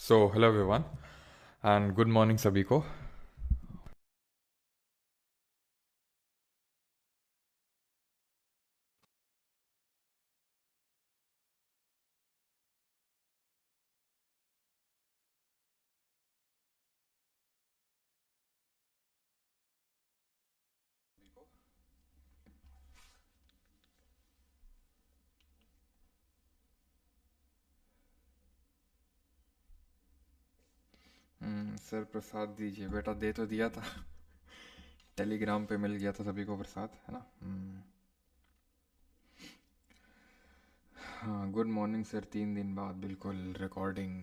So hello everyone and good morning सभी को। Sir प्रसाद दीजिए बेटा, दे तो दिया था। टेलीग्राम पे मिल गया था सभी को प्रसाद, है ना। हाँ, गुड मॉर्निंग सर, 3 दिन बाद बिल्कुल रिकॉर्डिंग।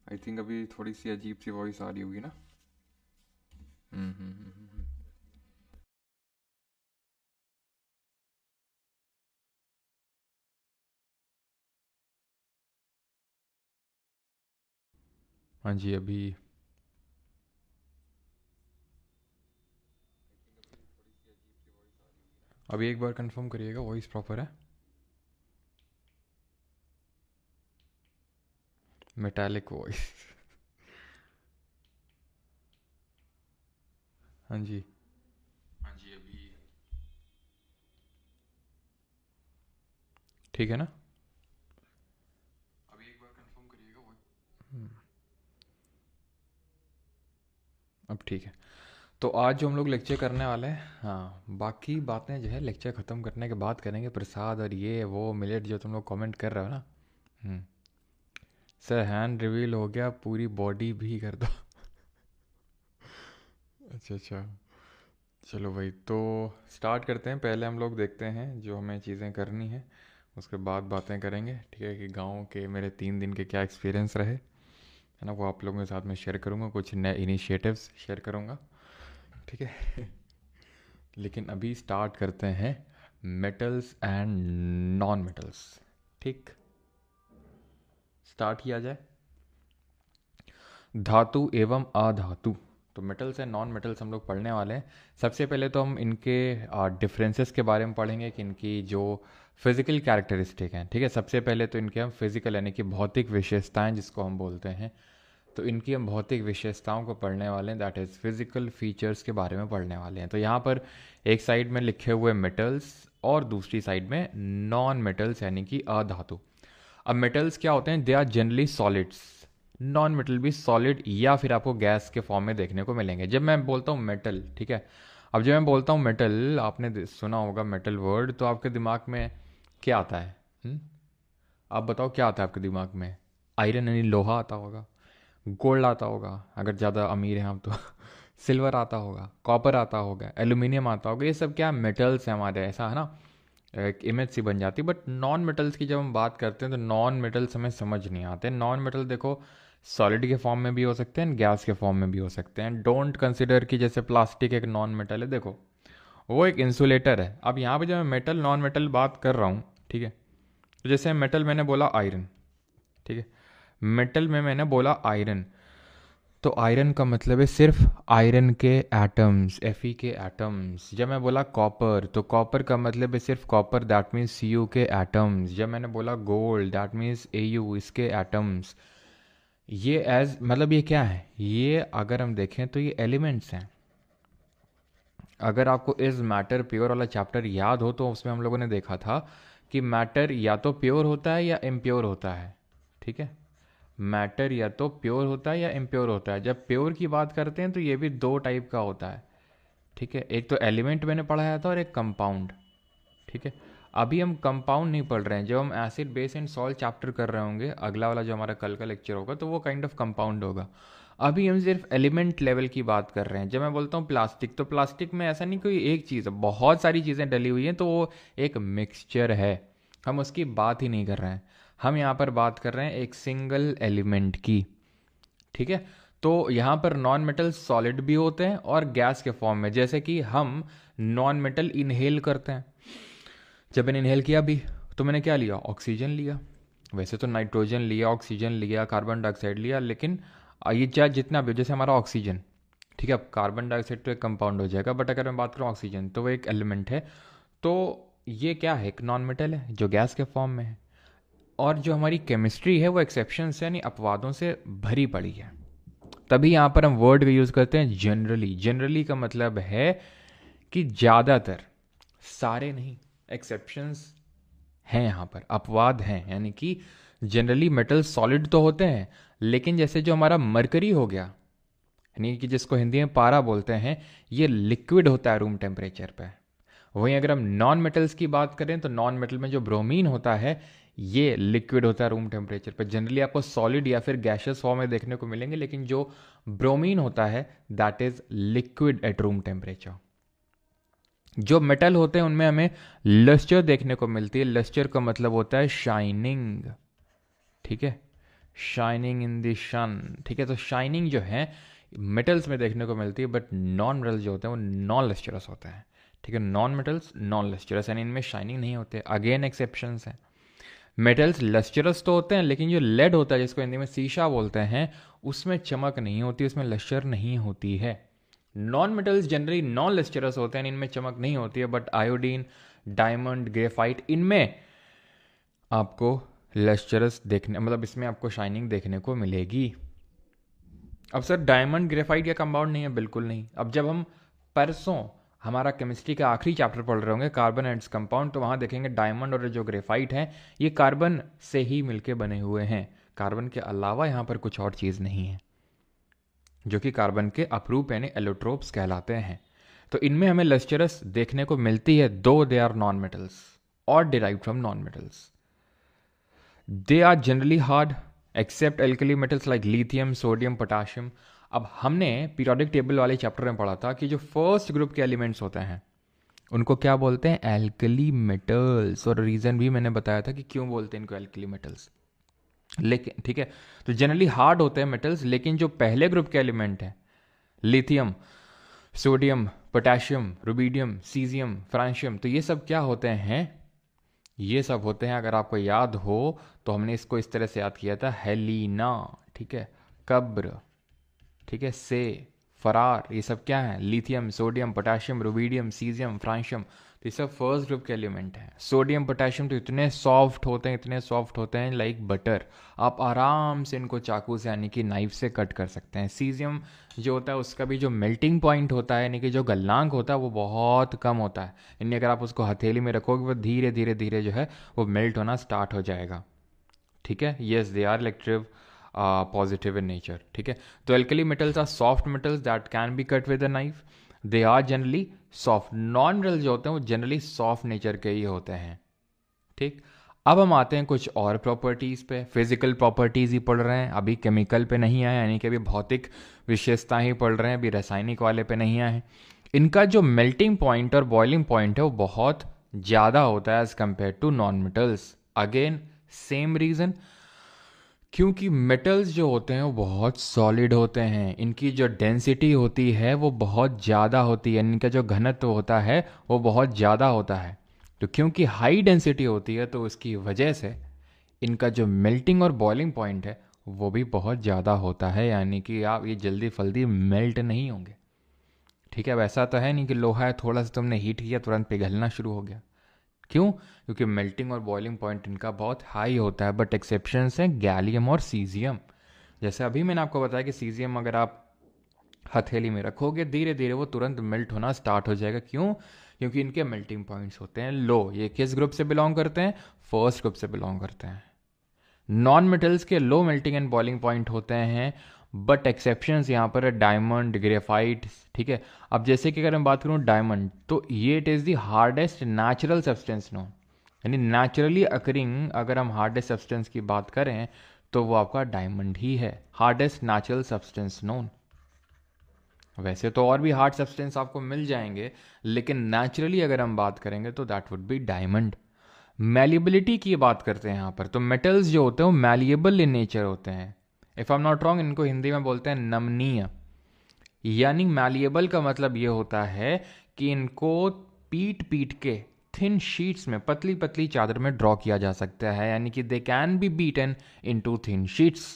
आई थिंक अभी थोड़ी सी अजीब सी वॉइस आ रही होगी ना। हम्म हम्म हम्म, हम्म, हम्म। हाँ जी, अभी एक बार कंफर्म करिएगा वॉइस प्रॉपर है। Metallic voice. हाँ जी। हाँ जी, अभी ठीक है ना। अभी एक बार कंफर्म करिएगा वॉइस। अब ठीक है। तो आज जो हम लोग लेक्चर करने वाले हैं, हाँ, बाकी बातें जो है लेक्चर ख़त्म करने के बाद करेंगे। प्रसाद और ये वो मिलेट जो तुम लोग कमेंट कर रहे हो ना। हम्म। सर हैंड रिवील हो गया, पूरी बॉडी भी कर दो। अच्छा अच्छा। चलो भाई, तो स्टार्ट करते हैं। पहले हम लोग देखते हैं जो हमें चीज़ें करनी है, उसके बाद बातें करेंगे। ठीक है, कि गांव के मेरे 3 दिन के क्या एक्सपीरियंस रहे, है ना, वो आप लोगों के साथ में शेयर करूँगा। कुछ नए इनिशिएटिव्स शेयर करूँगा। ठीक है। लेकिन अभी स्टार्ट करते हैं मेटल्स एंड नॉन मेटल्स। ठीक, स्टार्ट किया जाए। धातु एवं अधातु। तो मेटल्स एंड नॉन मेटल्स हम लोग पढ़ने वाले हैं। सबसे पहले तो हम इनके डिफरेंसेस के बारे में पढ़ेंगे कि इनकी जो फिजिकल कैरेक्टरिस्टिक हैं। ठीक है, सबसे पहले तो इनके हम फिजिकल यानी कि भौतिक विशेषताएं जिसको हम बोलते हैं, तो इनकी हम भौतिक विशेषताओं को पढ़ने वाले हैं। दैट इज़ फिजिकल फीचर्स के बारे में पढ़ने वाले हैं। तो यहाँ पर एक साइड में लिखे हुए मेटल्स और दूसरी साइड में नॉन मेटल्स यानी कि अधातु। अब मेटल्स क्या होते हैं? They are generally solids. Non metal भी सॉलिड या फिर आपको गैस के फॉर्म में देखने को मिलेंगे। जब मैं बोलता हूँ मेटल, ठीक है, अब जब मैं बोलता हूँ मेटल, आपने सुना होगा मेटल वर्ड, तो आपके दिमाग में क्या आता है? आप बताओ क्या आता है आपके दिमाग में? आयरन यानी लोहा आता होगा, गोल्ड आता होगा अगर ज़्यादा अमीर हैं आप तो। सिल्वर आता होगा, कॉपर आता होगा, एल्यूमिनियम आता होगा। ये सब क्या मेटल्स हैं हमारे, ऐसा है ना। एक इमेज सी बन जाती है। बट नॉन मेटल्स की जब हम बात करते हैं तो नॉन मेटल्स हमें समझ नहीं आते। नॉन मेटल देखो, सॉलिड के फॉर्म में भी हो सकते हैं, गैस के फॉर्म में भी हो सकते हैं। डोंट कंसिडर कि जैसे प्लास्टिक एक नॉन मेटल है। देखो, वो एक इंसुलेटर है। अब यहाँ पे जब मैं मेटल नॉन मेटल बात कर रहा हूँ, ठीक है, तो जैसे मेटल मैंने बोला आयरन, ठीक है, मेटल में मैंने बोला आयरन, तो आयरन का मतलब है सिर्फ आयरन के एटम्स, Fe के एटम्स। जब मैं बोला कॉपर, तो कॉपर का मतलब है सिर्फ कॉपर, दैट मीन्स Cu के एटम्स। जब मैंने बोला गोल्ड, दैट मीन्स Au, इसके एटम्स। ये एज मतलब ये क्या है? ये अगर हम देखें तो ये एलिमेंट्स हैं। अगर आपको इज मैटर प्योर वाला चैप्टर याद हो तो उसमें हम लोगों ने देखा था कि मैटर या तो प्योर होता है या इम्प्योर होता है। ठीक है, मैटर या तो प्योर होता है या इम्प्योर होता है। जब प्योर की बात करते हैं तो ये भी दो टाइप का होता है। ठीक है, एक तो एलिमेंट मैंने पढ़ाया था और एक कंपाउंड। ठीक है, अभी हम कंपाउंड नहीं पढ़ रहे हैं। जब हम acid base and salt chapter कर रहे होंगे, अगला वाला जो हमारा कल का लेक्चर होगा, तो वो काइंड ऑफ कंपाउंड होगा। अभी हम सिर्फ एलिमेंट लेवल की बात कर रहे हैं। जब मैं बोलता हूँ प्लास्टिक, तो प्लास्टिक में ऐसा नहीं कोई एक चीज़ है, बहुत सारी चीज़ें डली हुई हैं, तो वो एक मिक्सचर है। हम उसकी बात ही नहीं कर रहे हैं। हम यहाँ पर बात कर रहे हैं एक सिंगल एलिमेंट की। ठीक है, तो यहाँ पर नॉन मेटल सॉलिड भी होते हैं और गैस के फॉर्म में। जैसे कि हम नॉन मेटल इनहेल करते हैं। जब मैंने इनहेल किया भी, तो मैंने क्या लिया? ऑक्सीजन लिया। वैसे तो नाइट्रोजन लिया, ऑक्सीजन लिया, कार्बन डाइऑक्साइड लिया, लेकिन ये चाहे जितना भी हो, जैसे हमारा ऑक्सीजन, ठीक है, अब कार्बन डाइऑक्साइड तो एक कंपाउंड हो जाएगा, बट अगर मैं बात करूँ ऑक्सीजन तो वो एक एलिमेंट है। तो ये क्या है, एक नॉन मेटल है जो गैस के फॉर्म में है। और जो हमारी केमिस्ट्री है वो एक्सेप्शन से यानी अपवादों से भरी पड़ी है। तभी यहाँ पर हम वर्ड का यूज़ करते हैं जनरली। जनरली का मतलब है कि ज़्यादातर, सारे नहीं, एक्सेप्शंस हैं यहाँ पर, अपवाद हैं। यानी कि जनरली मेटल सॉलिड तो होते हैं, लेकिन जैसे जो हमारा मरकरी हो गया, यानी कि जिसको हिंदी में पारा बोलते हैं, ये लिक्विड होता है रूम टेम्परेचर पे। वहीं अगर हम नॉन मेटल्स की बात करें तो नॉन मेटल में जो ब्रोमीन होता है ये लिक्विड होता है रूम टेम्परेचर पर। जनरली आपको सॉलिड या फिर गैशियस फॉर्म में देखने को मिलेंगे, लेकिन जो ब्रोमीन होता है that is liquid at room temperature. जो मेटल होते हैं उनमें हमें लस्टर देखने को मिलती है। लस्टर का मतलब होता है शाइनिंग, ठीक है, शाइनिंग इन द सन, ठीक है। तो शाइनिंग जो है मेटल्स में देखने को मिलती है, बट नॉन मेटल्स जो होते हैं वो नॉन लस्टरस होते हैं, ठीक है। नॉन मेटल्स नॉन लस्टरस यानी इनमें शाइनिंग नहीं होते। अगेन एक्सेप्शंस हैं। मेटल्स लस्टरस तो होते हैं, लेकिन जो लेड होता है जिसको हिंदी में शीशा बोलते हैं, उसमें चमक नहीं होती, उसमें लस्टर नहीं होती है। Non metals generally non lustrous होते हैं, इनमें चमक नहीं होती है। बट आयोडीन, डायमंड, ग्रेफाइट, इनमें आपको लस्टरस देखने, मतलब इसमें आपको शाइनिंग देखने को मिलेगी। अब सर डायमंड ग्रेफाइट या कंपाउंड नहीं है, बिल्कुल नहीं। अब जब हम परसों हमारा केमिस्ट्री का आखिरी चैप्टर पढ़ रहे होंगे कार्बन एंड कंपाउंड, तो वहाँ देखेंगे डायमंड और जो ग्रेफाइट है ये कार्बन से ही मिलके बने हुए हैं। कार्बन के अलावा यहाँ पर कुछ और चीज़ नहीं है, जो कि कार्बन के अपरूप यानी एलोट्रोप्स कहलाते हैं। तो इनमें हमें लस्टरस देखने को मिलती है, दो दे आर नॉन मेटल्स और derive from non metals. They are generally hard except alkali metals like lithium, sodium, potassium. अब हमने पीरियोडिक टेबल वाले चैप्टर में पढ़ा था कि जो फर्स्ट ग्रुप के एलिमेंट्स होते हैं उनको क्या बोलते हैं, एल्कली मेटल्स। और रीज़न भी मैंने बताया था कि क्यों बोलते हैं इनको एल्कली मेटल्स। लेकिन ठीक है, तो जनरली हार्ड होते हैं मेटल्स, लेकिन जो पहले ग्रुप के एलिमेंट हैं lithium, sodium, potassium, rubidium, caesium, francium, तो ये सब क्या होते हैं, ये सब होते हैं, अगर आपको याद हो तो हमने इसको इस तरह से याद किया था, हेलिना, ठीक है, कब्र, ठीक है, से, फरार, ये सब क्या है, lithium, sodium, potassium, rubidium, caesium, francium. तो ये सब फर्स्ट ग्रुप के एलिमेंट हैं। सोडियम, पोटेशियम तो इतने सॉफ्ट होते हैं, इतने सॉफ्ट होते हैं लाइक बटर, आप आराम से इनको चाकू से यानी कि नाइफ से कट कर सकते हैं। सीजियम जो होता है उसका भी जो मेल्टिंग पॉइंट होता है यानी कि जो गलनांक होता है वो बहुत कम होता है, यानी अगर आप उसको हथेली में रखोगे वो धीरे धीरे धीरे जो है वो मेल्ट होना स्टार्ट हो जाएगा, ठीक है। Yes they are electropositive in nature, ठीक है। तो alkali metals are soft metals that can be cut with a knife, they are generally soft. Non metals जो होते हैं वो जनरली सॉफ्ट नेचर के ही होते हैं, ठीक। अब हम आते हैं कुछ और प्रॉपर्टीज़ पे। फिजिकल प्रॉपर्टीज़ ही पढ़ रहे हैं, अभी केमिकल पे नहीं आए, यानी कि अभी भौतिक विशेषताएं ही पढ़ रहे हैं, अभी रासायनिक वाले पे नहीं आए। इनका जो मेल्टिंग पॉइंट और बॉइलिंग पॉइंट है वो बहुत ज़्यादा होता है as compare to non metals. Again same reason, क्योंकि मेटल्स जो होते हैं वो बहुत सॉलिड होते हैं, इनकी जो डेंसिटी होती है वो बहुत ज़्यादा होती है, इनका जो घनत्व होता है वो बहुत ज़्यादा होता है। तो क्योंकि हाई डेंसिटी होती है तो उसकी वजह से इनका जो मेल्टिंग और बॉइलिंग पॉइंट है वो भी बहुत ज़्यादा होता है, यानी कि आप ये जल्दी फल्दी मेल्ट नहीं होंगे, ठीक है। वैसा तो है नहीं कि लोहा है थोड़ा सा तुमने हीट किया तुरंत पिघलना शुरू हो गया, क्यों, क्योंकि मेल्टिंग और बॉइलिंग पॉइंट इनका बहुत हाई होता है। बट एक्सेप्शंस हैं गैलियम और सीजियम। जैसे अभी मैंने आपको बताया कि सीजियम अगर आप हथेली में रखोगे धीरे धीरे वो तुरंत मेल्ट होना स्टार्ट हो जाएगा, क्यों, क्योंकि इनके मेल्टिंग पॉइंट्स होते हैं लो। ये किस ग्रुप से बिलोंग करते हैं, फर्स्ट ग्रुप से बिलोंग करते हैं। नॉन मेटल्स के low melting and boiling point होते हैं, बट एक्सेप्शंस यहाँ पर है डायमंड, ग्रेफाइट, ठीक है। अब जैसे कि अगर मैं बात करूँ डायमंड, तो ये it is the hardest natural substance known, यानी नेचुरली अकरिंग अगर हम हार्डेस्ट सब्सटेंस की बात करें तो वो आपका डायमंड ही है, हार्डेस्ट नेचुरल सब्सटेंस नोन। वैसे तो और भी हार्ड सब्सटेंस आपको मिल जाएंगे, लेकिन नेचुरली अगर हम बात करेंगे तो that would be diamond. Malleability की बात करते हैं यहाँ पर, तो मेटल्स जो होते हैं वो मैलिएबल इन नेचर होते हैं। If I am not wrong इनको हिंदी में बोलते हैं नमनीय, यानी मैलिएबल का मतलब ये होता है कि इनको पीट पीट के थिन शीट्स में, पतली पतली चादर में ड्रॉ किया जा सकता है, यानी कि they can be beaten into thin sheets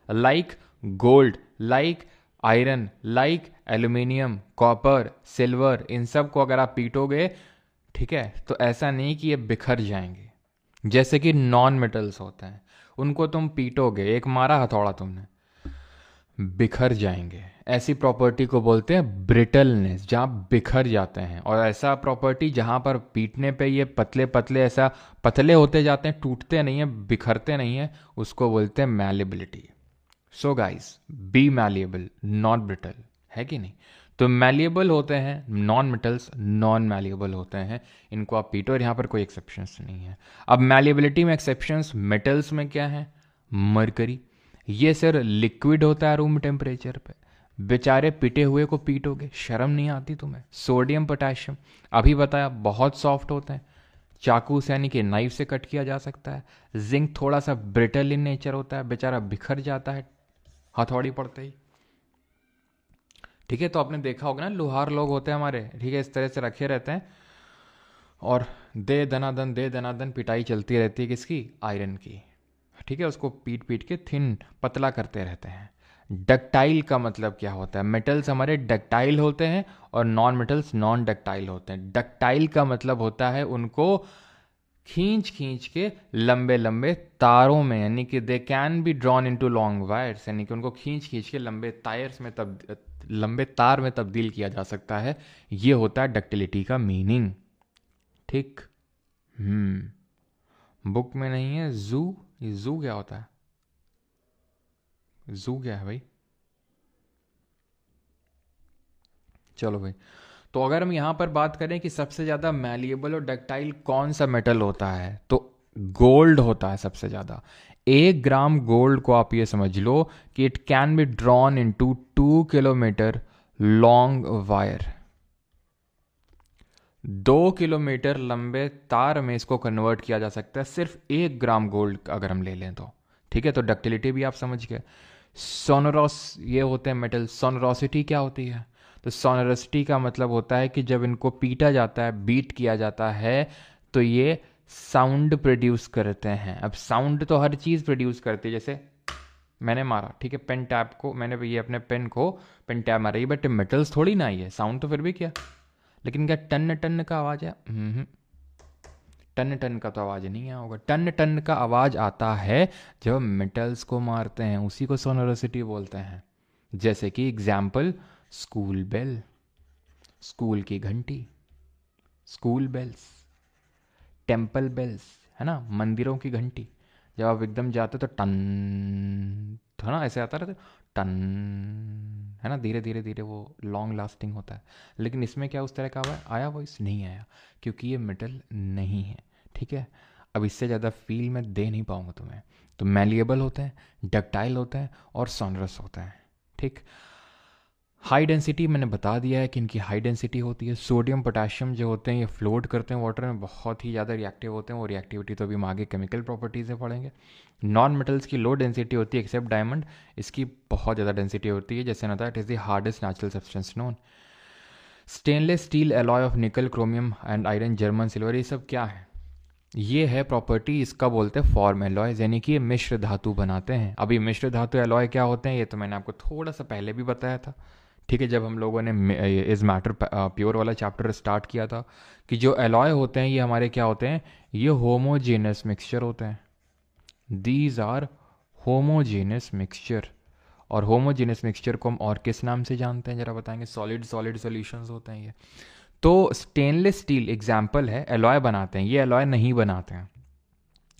like gold, like iron like aluminium, copper, silver, इन सब को अगर आप पीटोगे, ठीक है, तो ऐसा नहीं कि ये बिखर जाएंगे। जैसे कि नॉन मेटल्स होते हैं, उनको तुम पीटोगे, एक मारा हथौड़ा तुमने, बिखर जाएंगे। ऐसी प्रॉपर्टी को बोलते हैं ब्रिटलनेस, जहाँ बिखर जाते हैं। और ऐसा प्रॉपर्टी जहाँ पर पीटने पे ये पतले पतले ऐसा पतले होते जाते हैं, टूटते नहीं है, बिखरते नहीं है, उसको बोलते हैं malleability. So guys, be malleable not brittle, है कि नहीं? तो मैलिएबल होते हैं नॉन मेटल्स, नॉन मैलिएबल होते हैं, इनको आप पीटो, और यहाँ पर कोई एक्सेप्शंस नहीं है। अब मैलिएबिलिटी में एक्सेप्शंस मेटल्स में क्या है? मरकरी, ये सर लिक्विड होता है रूम टेम्परेचर पे, बेचारे पिटे हुए को पीटोगे, शर्म नहीं आती तुम्हें? सोडियम पोटेशियम अभी बताया बहुत सॉफ्ट होते हैं, चाकू से यानी कि नाइफ से कट किया जा सकता है। जिंक थोड़ा सा ब्रिटल इन नेचर होता है, बेचारा बिखर जाता है हथौड़ी पड़ते ही, ठीक है। तो आपने देखा होगा ना, लोहार लोग होते हैं हमारे, ठीक है, इस तरह से रखे रहते हैं और दे दनादन पिटाई चलती रहती है, किसकी? आयरन की, ठीक है। उसको पीट पीट के थिन पतला करते रहते हैं। डक्टाइल का मतलब क्या होता है? मेटल्स हमारे डक्टाइल होते हैं और नॉन मेटल्स नॉन डक्टाइल होते हैं। डक्टाइल का मतलब होता है उनको खींच खींच के लंबे लंबे तारों में, यानी कि they can be drawn into long wires, यानी कि उनको खींच खींच के लंबे तार में तब्दील किया जा सकता है। ये होता है डक्टिलिटी का मीनिंग, ठीक। बुक में नहीं है जू, ये जू क्या होता है? जू क्या है भाई? चलो भाई, तो अगर हम यहां पर बात करें कि सबसे ज्यादा मैलिएबल और डक्टाइल कौन सा मेटल होता है, तो गोल्ड होता है सबसे ज्यादा। 1 ग्राम गोल्ड को आप ये समझ लो कि it can be drawn into 2 kilometre long wire. 2 kilometre लंबे तार में इसको कन्वर्ट किया जा सकता है, सिर्फ 1 ग्राम गोल्ड अगर हम ले लें तो, ठीक है। तो डक्टिलिटी भी आप समझ गए। सोनोरस ये होते हैं मेटल। सोनोरोसिटी क्या होती है? तो सोनोरोसिटी का मतलब होता है कि जब इनको पीटा जाता है, बीट किया जाता है, तो ये साउंड प्रोड्यूस करते हैं। अब साउंड तो हर चीज़ प्रोड्यूस करती है, जैसे मैंने मारा, ठीक है, पेन टैप को मैंने, ये अपने पेन को पेन टैप मारा, ये बट मेटल्स थोड़ी ना ही है, साउंड तो फिर भी किया, लेकिन क्या टन टन का आवाज़ है? टन टन का तो आवाज़ नहीं आया होगा। टन टन का आवाज़ आता है जब मेटल्स को मारते हैं, उसी को सोनोरोसिटी बोलते हैं। जैसे कि एग्जाम्पल, स्कूल बेल, स्कूल की घंटी, स्कूल बेल्स, टेम्पल बेल्स, है ना, मंदिरों की घंटी। जब आप एकदम जाते तो टन, है ना, ऐसे आता रहता टन, है ना, धीरे धीरे धीरे वो लॉन्ग लास्टिंग होता है। लेकिन इसमें क्या उस तरह का आया वॉइस? नहीं आया, क्योंकि ये मेटल नहीं है, ठीक है। अब इससे ज़्यादा फील मैं दे नहीं पाऊंगा तुम्हें। तो मैलिएबल होते हैं, डक्टाइल होते हैं और सोनरस होते हैं, ठीक। हाई डेंसिटी मैंने बता दिया है कि इनकी हाई डेंसिटी होती है। सोडियम पोटेशियम जो होते हैं ये फ्लोट करते हैं वाटर में, बहुत ही ज़्यादा रिएक्टिव होते हैं। वो रिएक्टिविटी तो अभी हम आगे केमिकल प्रॉपर्टीज़ में पढ़ेंगे। नॉन मेटल्स की लो डेंसिटी होती है एक्सेप्ट डायमंड, इसकी बहुत ज़्यादा डेंसिटी होती है। जैसे ना था, it is the hardest natural substance known. Stainless steel alloy of निकल, chromium and iron, German silver, ये सब क्या है? ये है प्रॉपर्टी, इसका बोलते हैं फॉर्म एलॉयज, यानी कि ये मिश्र धातु बनाते हैं। अभी मिश्र धातु एलॉय क्या होते हैं ये तो मैंने आपको थोड़ा सा पहले भी बताया था, ठीक है, जब हम लोगों ने इस मैटर प्योर वाला चैप्टर स्टार्ट किया था, कि जो एलॉय होते हैं ये हमारे क्या होते हैं? ये होमोजेनस मिक्सचर होते हैं। These are homogeneous mixture. और होमोजेनस मिक्सचर को हम और किस नाम से जानते हैं जरा बताएंगे? सॉलिड सॉलिड सॉल्यूशंस होते हैं ये। तो स्टेनलेस स्टील एग्जाम्पल है, एलॉय बनाते हैं, ये एलॉय नहीं बनाते हैं।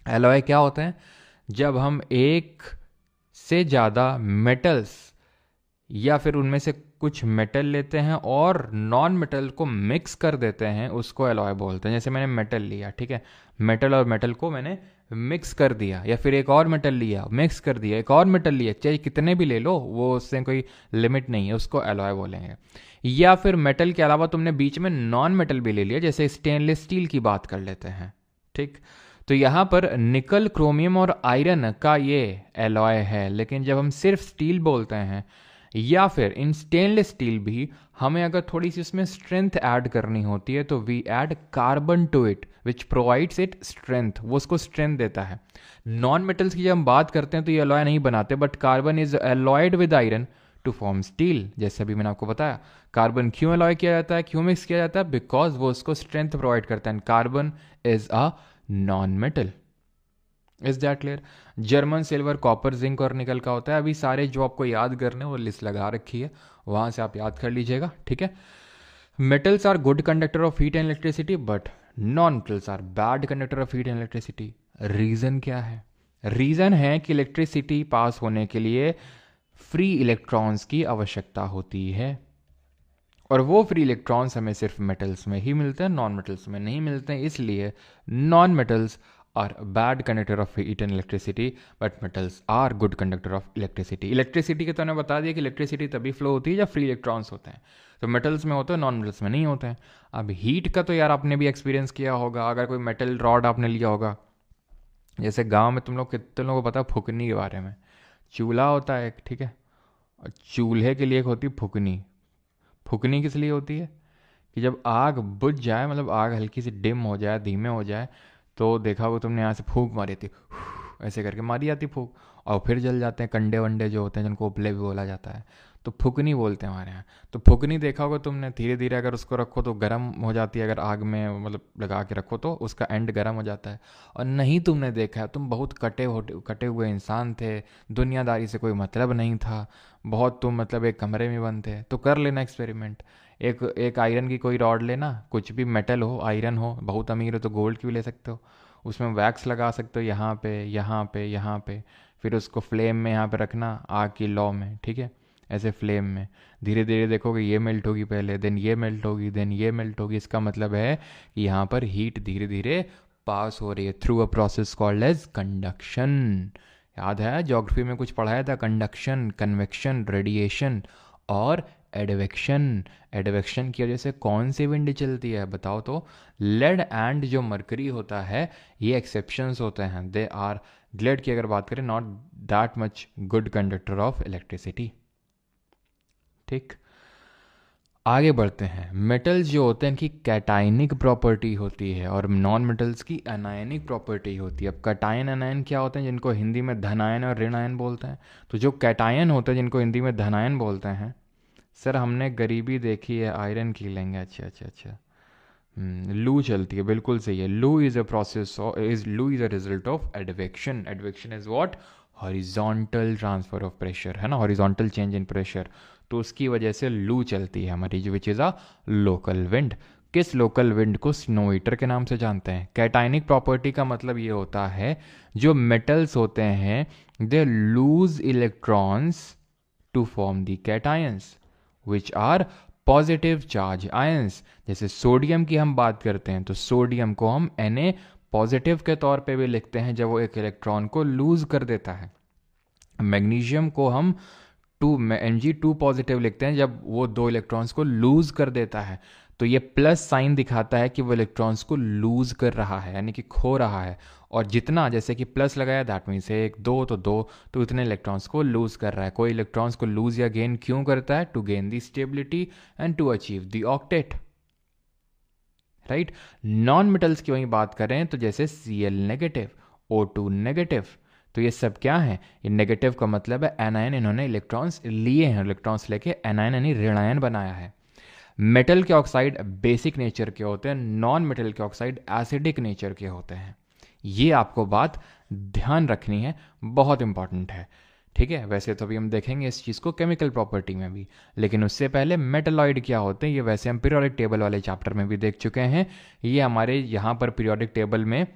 एलॉय क्या होते हैं? जब हम एक से ज़्यादा मेटल्स या फिर उनमें से कुछ मेटल लेते हैं और नॉन मेटल को मिक्स कर देते हैं, उसको एलॉय बोलते हैं। जैसे मैंने मेटल लिया, ठीक है, मेटल और मेटल को मैंने मिक्स कर दिया, या फिर एक और मेटल लिया, मिक्स कर दिया, एक और मेटल लिया, चाहे कितने भी ले लो, वो उससे कोई लिमिट नहीं है, उसको एलॉय बोलेंगे। या फिर मेटल के अलावा तुमने बीच में नॉन मेटल भी ले लिया, जैसे स्टेनलेस स्टील की बात कर लेते हैं, ठीक। तो यहाँ पर निकल, क्रोमियम और आयरन का ये एलॉय है। लेकिन जब हम सिर्फ स्टील बोलते हैं, या फिर इन स्टेनलेस स्टील भी हमें अगर थोड़ी सी उसमें स्ट्रेंथ ऐड करनी होती है, तो we add carbon to it which provides it strength, वो उसको स्ट्रेंथ देता है। नॉन मेटल्स की जब हम बात करते हैं तो ये एलॉय नहीं बनाते, but carbon is alloyed with iron to form steel. जैसे अभी मैंने आपको बताया, कार्बन क्यों अलॉय किया जाता है, क्यों मिक्स किया जाता है, बिकॉज वो उसको स्ट्रेंथ प्रोवाइड करता है। Carbon is a non metal. Is that clear? German silver copper zinc और निकल का होता है। अभी सारे जो आपको याद करने वो लिस्ट लगा रखी है, वहां से आप याद कर लीजिएगा, ठीक है। Metals are good conductor of heat and electricity but non metals are bad conductor of heat and electricity. Reason क्या है? रीजन है कि इलेक्ट्रिसिटी पास होने के लिए फ्री इलेक्ट्रॉन्स की आवश्यकता होती है, और वो फ्री इलेक्ट्रॉन्स हमें सिर्फ मेटल्स में ही मिलते हैं, नॉन मेटल्स में नहीं मिलते हैं। इसलिए non metals are bad conductor of heat and electricity but metals are good conductor of electricity. Electricity के तो ने बता दिया कि इलेक्ट्रिसिटी तभी फ्लो होती है जब फ्री इलेक्ट्रॉन्स होते हैं, तो मेटल्स में होते हैं, नॉन मेटल्स में नहीं होते हैं। अब हीट का तो यार आपने भी एक्सपीरियंस किया होगा, अगर कोई मेटल रॉड आपने लिया होगा, जैसे गांव में तुम लोग कितने लोगों को पता है फुकनी के बारे में? चूल्हा होता है एक, ठीक है, और चूल्हे के लिए एक होती है फुकनी। फुकनी किस लिए होती है? कि जब आग बुझ जाए, मतलब आग हल्की सी डिम हो जाए, धीमे हो जाए, तो देखा होगा तुमने यहाँ से फूंक मारी थी, ऐसे करके मारी जाती फूंक, और फिर जल जाते हैं कंडे वंडे जो होते हैं, जिनको उपले भी बोला जाता है, तो फुकनी बोलते हैं हमारे यहाँ। तो फुकनी देखा होगा तुमने, धीरे धीरे अगर उसको रखो तो गर्म हो जाती है, अगर आग में मतलब लगा के रखो तो उसका एंड गर्म हो जाता है। और नहीं तुमने देखा है, तुम बहुत कटे हुए इंसान थे, दुनियादारी से कोई मतलब नहीं था, बहुत तुम मतलब एक कमरे में बंद थे, तो कर लेना एक्सपेरिमेंट। एक एक आयरन की कोई रॉड लेना, कुछ भी मेटल हो, आयरन हो, बहुत अमीर हो तो गोल्ड की भी ले सकते हो, उसमें वैक्स लगा सकते हो यहाँ पे, यहाँ पे, यहाँ पे, फिर उसको फ्लेम में यहाँ पे रखना, आग की लौ में, ठीक है, ऐसे फ्लेम में धीरे धीरे देखोगे ये मेल्ट होगी पहले, देन ये मेल्ट होगी, देन ये मेल्ट होगी। इसका मतलब है कि यहाँ पर हीट धीरे धीरे पास हो रही है through a process called as conduction. याद है ज्योग्राफी में कुछ पढ़ाया था, कंडक्शन, कन्वेक्शन, रेडिएशन और एडवेक्शन। एडवेक्शन की वजह से कौन सी विंड चलती है बताओ तो? लेड एंड जो मरकरी होता है, ये एक्सेप्शंस होते हैं, दे आर, लेड की अगर बात करें, not that much good conductor of electricity. ठीक, आगे बढ़ते हैं। मेटल्स जो होते हैं इनकी कैटायनिक प्रॉपर्टी होती है और नॉन मेटल्स की अनायनिक प्रॉपर्टी होती है। अब कैटायन अनायन क्या होते हैं, जिनको हिंदी में धनायन और ऋणायन बोलते हैं? तो जो कैटायन होते हैं जिनको हिंदी में धनायन बोलते हैं, सर हमने गरीबी देखी है, आयरन की लेंगे, अच्छा अच्छा अच्छा, लू चलती है, बिल्कुल सही है। लू इज अ प्रोसेस, इज लू is a result of advection. Advection is what? Horizontal transfer of pressure, है ना, हॉरिजॉन्टल चेंज इन प्रेशर, तो उसकी वजह से लू चलती है हमारी, जो which is a local wind. किस लोकल विंड को स्नो ईटर के नाम से जानते हैं? कैटाइनिक प्रॉपर्टी का मतलब ये होता है जो मेटल्स होते हैं they lose electrons to form the cations which are positive charge ions. जैसे सोडियम की हम बात करते हैं तो सोडियम को हम Na पॉजिटिव के तौर पे भी लिखते हैं जब वो एक इलेक्ट्रॉन को लूज कर देता है। मैग्नीशियम को हम Mg2 पॉजिटिव लिखते हैं जब वो दो इलेक्ट्रॉन्स को लूज कर देता है। तो ये प्लस साइन दिखाता है कि वो इलेक्ट्रॉन्स को लूज कर रहा है, यानी कि खो रहा है। और जितना, जैसे कि प्लस लगाया दैट मीन्स एक, दो तो दो, तो इतने इलेक्ट्रॉन्स को लूज कर रहा है। कोई इलेक्ट्रॉन्स को लूज या गेन क्यों करता है? To gain the stability and to achieve the octet, right. Non metals की वहीं बात करें तो जैसे Cl नेगेटिव, O2 नेगेटिव, तो ये सब क्या है? ये नेगेटिव का मतलब है एनायन, इन्होंने इलेक्ट्रॉन्स लिए हैं, इलेक्ट्रॉन्स लेके एनायन यानी ऋणायन बनाया है। मेटल के ऑक्साइड बेसिक नेचर के होते हैं, नॉन मेटल के ऑक्साइड एसिडिक नेचर के होते हैं। ये आपको बात ध्यान रखनी है, बहुत इंपॉर्टेंट है, ठीक है। वैसे तो अभी हम देखेंगे इस चीज़ को केमिकल प्रॉपर्टी में भी, लेकिन उससे पहले मेटलॉइड क्या होते हैं ये वैसे हम पीरियोडिक टेबल वाले चैप्टर में भी देख चुके हैं। ये हमारे यहाँ पर पीरियोडिक टेबल में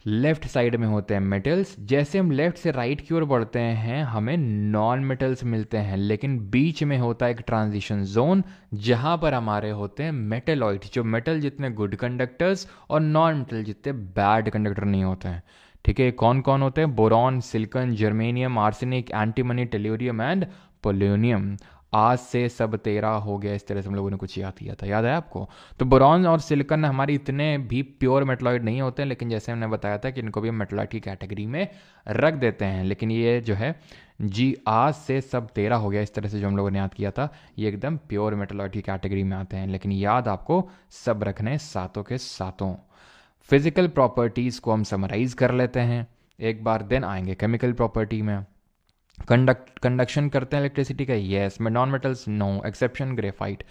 लेफ्ट साइड में होते हैं मेटल्स। जैसे हम लेफ्ट से राइट की ओर बढ़ते हैं हमें नॉन मेटल्स मिलते हैं, लेकिन बीच में होता है एक ट्रांजिशन जोन जहां पर हमारे होते हैं मेटलॉइड, जो मेटल जितने गुड कंडक्टर्स और नॉन मेटल जितने बैड कंडक्टर नहीं होते हैं, ठीक है। कौन कौन होते हैं? Boron, silicon, germanium, arsenic, antimony, tellurium and polonium. आज से सब 13 हो गया, इस तरह से हम लोगों ने कुछ याद किया था, याद है आपको? तो बोरॉन और सिलिकॉन हमारी इतने भी प्योर मेटलॉइड नहीं होते हैं, लेकिन जैसे हमने बताया था कि इनको भी हम मेटलॉइड की कैटेगरी में रख देते हैं। लेकिन ये जो है जी आज से सब 13 हो गया, इस तरह से जो हम लोगों ने याद किया था, ये एकदम प्योर मेटलॉइड की कैटेगरी में आते हैं। लेकिन याद आपको सब रखने सातों के सातों। फिजिकल प्रॉपर्टीज़ को हम समराइज कर लेते हैं एक बार, देन आएंगे केमिकल प्रॉपर्टी में। कंडक्शन करते हैं इलेक्ट्रिसिटी का, yes. Non metals no, exception graphite.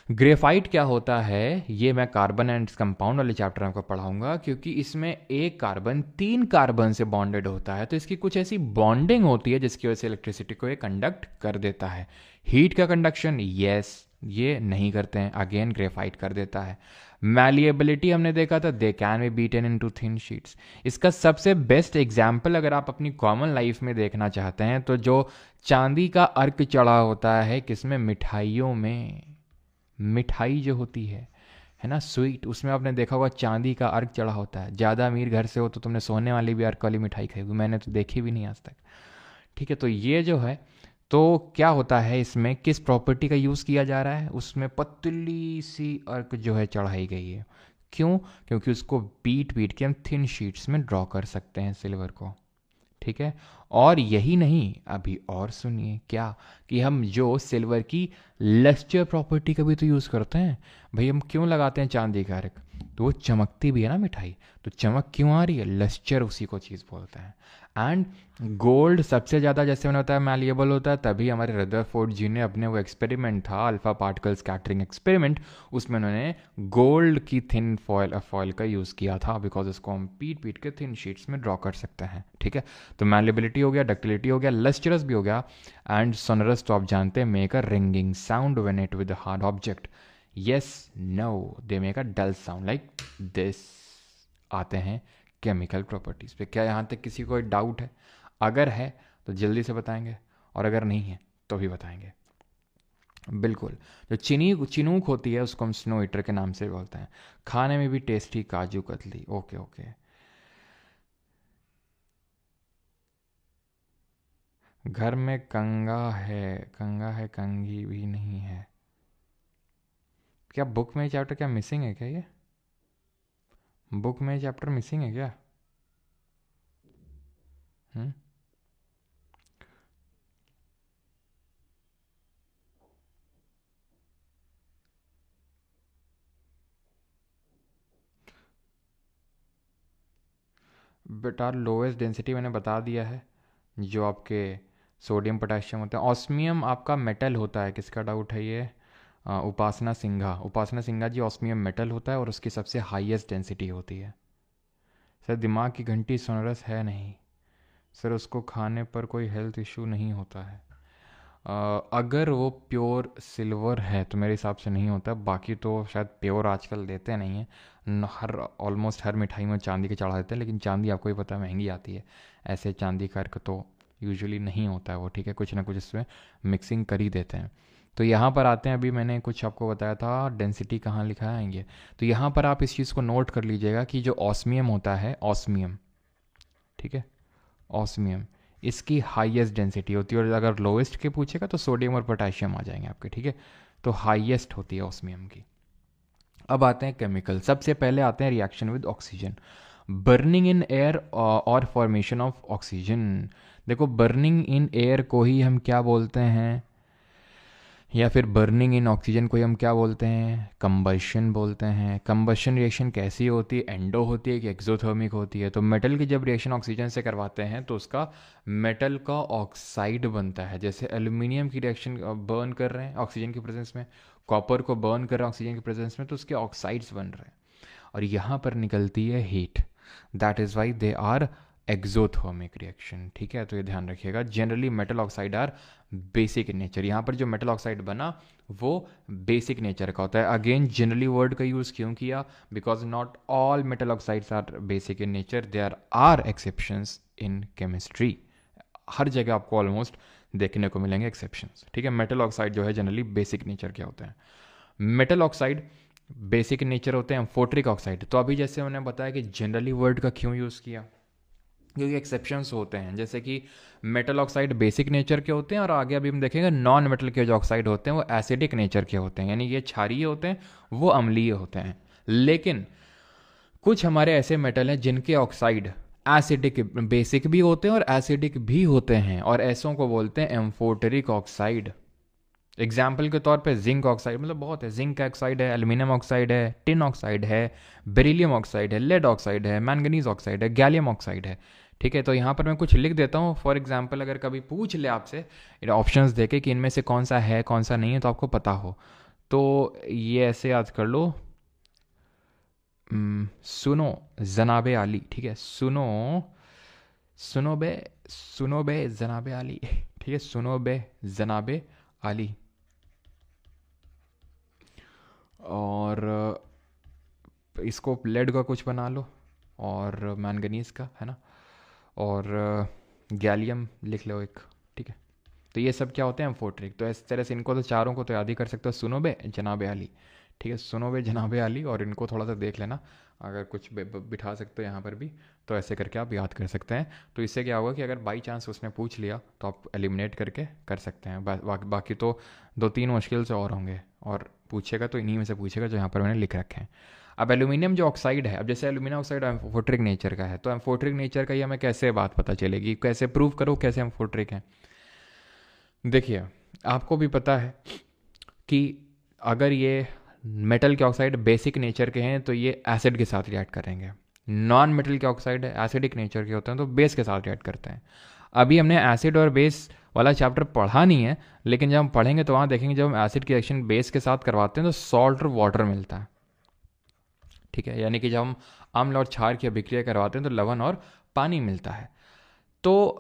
Graphite क्या होता है, ये मैं कार्बन एंड कंपाउंड वाले चैप्टर में आपको पढ़ाऊंगा, क्योंकि इसमें एक कार्बन 3 कार्बन से बॉन्डेड होता है, तो इसकी कुछ ऐसी बॉन्डिंग होती है जिसकी वजह से इलेक्ट्रिसिटी को ये कंडक्ट कर देता है। हीट का कंडक्शन, यस, ये नहीं करते हैं, अगेन ग्रेफाइट कर देता है। मैलिएबिलिटी हमने देखा था, दे can be beaten into thin sheets. इसका सबसे बेस्ट एग्जाम्पल अगर आप अपनी कॉमन लाइफ में देखना चाहते हैं तो जो चांदी का अर्क चढ़ा होता है किसमें, मिठाइयों में। मिठाई जो होती है ना, स्वीट, उसमें आपने देखा होगा चांदी का अर्क चढ़ा होता है। ज़्यादा अमीर घर से हो तो तुमने सोने वाली भी अर्क वाली मिठाई खाई होगी, मैंने तो देखी भी नहीं आज तक। ठीक है, तो ये जो है, तो क्या होता है इसमें, किस प्रॉपर्टी का यूज़ किया जा रहा है, उसमें पतली सी अर्क जो है चढ़ाई गई है। क्यों, क्योंकि उसको बीट बीट के हम थिन शीट्स में ड्रॉ कर सकते हैं सिल्वर को। ठीक है, और यही नहीं, अभी और सुनिए क्या, कि हम जो सिल्वर की लस्टर प्रॉपर्टी का भी तो यूज़ करते हैं। भाई हम क्यों लगाते हैं चांदी का अर्क, तो वो चमकती भी है ना मिठाई, तो चमक क्यों आ रही है, लस्टर उसी को चीज़ बोलते हैं। एंड गोल्ड सबसे ज़्यादा, जैसे मैंने बताया, मैलिएबल होता है, तभी हमारे रदरफोर्ड जी ने अपने वो एक्सपेरिमेंट था अल्फा पार्टिकल स्कैटरिंग एक्सपेरिमेंट, उसमें उन्होंने गोल्ड की थिन फॉयल का यूज़ किया था, बिकॉज उसको हम पीट पीट के थिन शीट्स में ड्रॉ कर सकते हैं। ठीक है, तो मैलिएबिलिटी हो गया, डक्टिलिटी हो गया, लस्टरस भी हो गया, एंड सोनरस तो आप जानते हैं, make a ringing sound when it with hard object. Yes, no, they make a dull sound like this. आते हैं केमिकल प्रॉपर्टीज़ पे। क्या यहाँ तक किसी को कोई डाउट है? अगर है तो जल्दी से बताएंगे, और अगर नहीं है तो भी बताएंगे। बिल्कुल, जो चिनूक होती है उसको हम स्नो ईटर के नाम से बोलते हैं। खाने में भी tasty kaju katli, okay okay. घर में कंगा है कंघी भी नहीं है। क्या बुक में चैप्टर क्या मिसिंग है क्या, ये बुक में चैप्टर मिसिंग है क्या? हम्म, बेटा लोएस्ट डेंसिटी मैंने बता दिया है, जो आपके सोडियम पोटेशियम होता है। ऑस्मियम आपका मेटल होता है, किसका डाउट है ये? उपासना सिंघा जी, ऑस्मियम मेटल होता है और उसकी सबसे हाईएस्ट डेंसिटी होती है। सर दिमाग की घंटी सोनरस है नहीं सर, उसको खाने पर कोई हेल्थ इशू नहीं होता है। अगर वो प्योर सिल्वर है तो मेरे हिसाब से नहीं होता, बाकी तो शायद प्योर आजकल देते नहीं हैं। ऑलमोस्ट हर मिठाई में चांदी के चढ़ा देते हैं, लेकिन चांदी आपको ही पता है महंगी आती है, ऐसे चांदी का अर्क तो यूजुअली नहीं होता है वो। ठीक है, कुछ ना कुछ इसमें मिक्सिंग कर ही देते हैं। तो यहाँ पर आते हैं, अभी मैंने कुछ आपको बताया था डेंसिटी कहाँ लिखा है ये, तो यहाँ पर आप इस चीज़ को नोट कर लीजिएगा कि जो ऑस्मियम होता है, ऑस्मियम, ठीक है, ऑस्मियम, इसकी हाईएस्ट डेंसिटी होती है, और अगर लोएस्ट के पूछेगा तो सोडियम और पोटेशियम आ जाएंगे आपके। ठीक है, तो हाईएस्ट होती है ऑस्मियम की। अब आते हैं केमिकल। सबसे पहले आते हैं reaction with oxygen, burning in air और फॉर्मेशन ऑफ ऑक्सीजन। देखो, बर्निंग इन एयर को ही हम क्या बोलते हैं, या फिर बर्निंग इन ऑक्सीजन को ही हम क्या बोलते हैं, कंबशन बोलते हैं। कंबशन रिएक्शन कैसी होती है, एंडो होती है कि एक्सोथर्मिक होती है? तो मेटल की जब रिएक्शन ऑक्सीजन से करवाते हैं तो उसका मेटल का ऑक्साइड बनता है। जैसे एल्यूमिनियम की रिएक्शन बर्न कर रहे हैं ऑक्सीजन की प्रेजेंस में, कॉपर को बर्न कर रहे हैं ऑक्सीजन की प्रेजेंस में, तो उसके ऑक्साइड्स बन रहे हैं, और यहाँ पर निकलती है heat. That is why they are exothermic reaction. ठीक है, तो ये ध्यान रखिएगा। Generally metal oxide are basic in nature. यहाँ पर जो मेटल ऑक्साइड बना वो बेसिक नेचर का होता है। अगेन जनरली वर्ड का यूज़ क्यों किया, because not all metal oxides are basic in nature, there are exceptions in chemistry. हर जगह आपको ऑलमोस्ट देखने को मिलेंगे एक्सेप्शंस। ठीक है, मेटल ऑक्साइड जो है जनरली बेसिक नेचर के होते हैं। मेटल ऑक्साइड बेसिक नेचर होते हैं। एम्फोटरिक ऑक्साइड, तो अभी जैसे मैंने बताया कि जनरली वर्ड का क्यों यूज़ किया, क्योंकि एक्सेप्शंस होते हैं। जैसे कि मेटल ऑक्साइड बेसिक नेचर के होते हैं, और आगे अभी हम देखेंगे नॉन मेटल के जो ऑक्साइड होते हैं वो एसिडिक नेचर के होते हैं, यानी ये क्षारीय होते हैं, वो अम्लीय होते हैं। लेकिन कुछ हमारे ऐसे मेटल हैं जिनके ऑक्साइड एसिडिक बेसिक भी होते हैं और एसिडिक भी होते हैं, और ऐसों को बोलते हैं एम्फोटरिक ऑक्साइड। एग्जाम्पल के तौर पे जिंक ऑक्साइड, मतलब बहुत है, जिंक ऑक्साइड है, एल्यूमिनियम ऑक्साइड है, टिन ऑक्साइड है, बेरिलियम ऑक्साइड है, लेड ऑक्साइड है, मैंगनीज ऑक्साइड है, गैलियम ऑक्साइड है। ठीक है, तो यहाँ पर मैं कुछ लिख देता हूँ। फॉर एग्जाम्पल अगर कभी पूछ ले आपसे ऑप्शंस देके कि इनमें से कौन सा है कौन सा नहीं है, तो आपको पता हो, तो ये ऐसे याद कर लो। सुनो जनाबे आली, ठीक है, सुनो, सुनो बे, सुनो बे जनाबे आली, ठीक है, सुनो बे जनाबे आली। और इसको लेड का कुछ बना लो, और मैंगनीज का, है ना, और गैलियम लिख लो एक, ठीक है। तो ये सब क्या होते हैं, एम्फोट्रिक। तो इस तरह से इनको तो चारों को तो याद ही कर सकते हो, सुनो बे जनाबे आली, ठीक है, सुनो बे जनाबे आली। और इनको थोड़ा सा देख लेना, अगर कुछ बिठा सकते हो यहाँ पर भी, तो ऐसे करके आप याद कर सकते हैं। तो इससे क्या होगा कि अगर बाई चांस उसने पूछ लिया तो आप एलिमिनेट करके कर सकते हैं। बाकी तो दो तीन मुश्किल से और होंगे, और पूछेगा तो इन्हीं में से पूछेगा जो यहाँ पर मैंने लिख रखे हैं। अब एल्यूमिनियम जो ऑक्साइड है, अब जैसे एल्यूमिनियम ऑक्साइड एम्फोट्रिक नेचर का है, तो एम्फोट्रिक नेचर का ही हमें कैसे बात पता चलेगी, कैसे प्रूव करो कैसे एम्फोट्रिक है। देखिए, आपको भी पता है कि अगर ये मेटल के ऑक्साइड बेसिक नेचर के हैं तो ये एसिड के साथ रिएक्ट करेंगे। नॉन मेटल के ऑक्साइड एसिडिक नेचर के होते हैं तो बेस के साथ रिएक्ट करते हैं। अभी हमने एसिड और बेस वाला चैप्टर पढ़ा नहीं है, लेकिन जब हम पढ़ेंगे तो वहाँ देखेंगे जब हम एसिड की रिएक्शन बेस के साथ करवाते हैं तो सॉल्ट और वाटर मिलता है, ठीक है। यानी कि जब हम अम्ल और क्षार की अभिक्रिया करवाते हैं तो लवण और पानी मिलता है। तो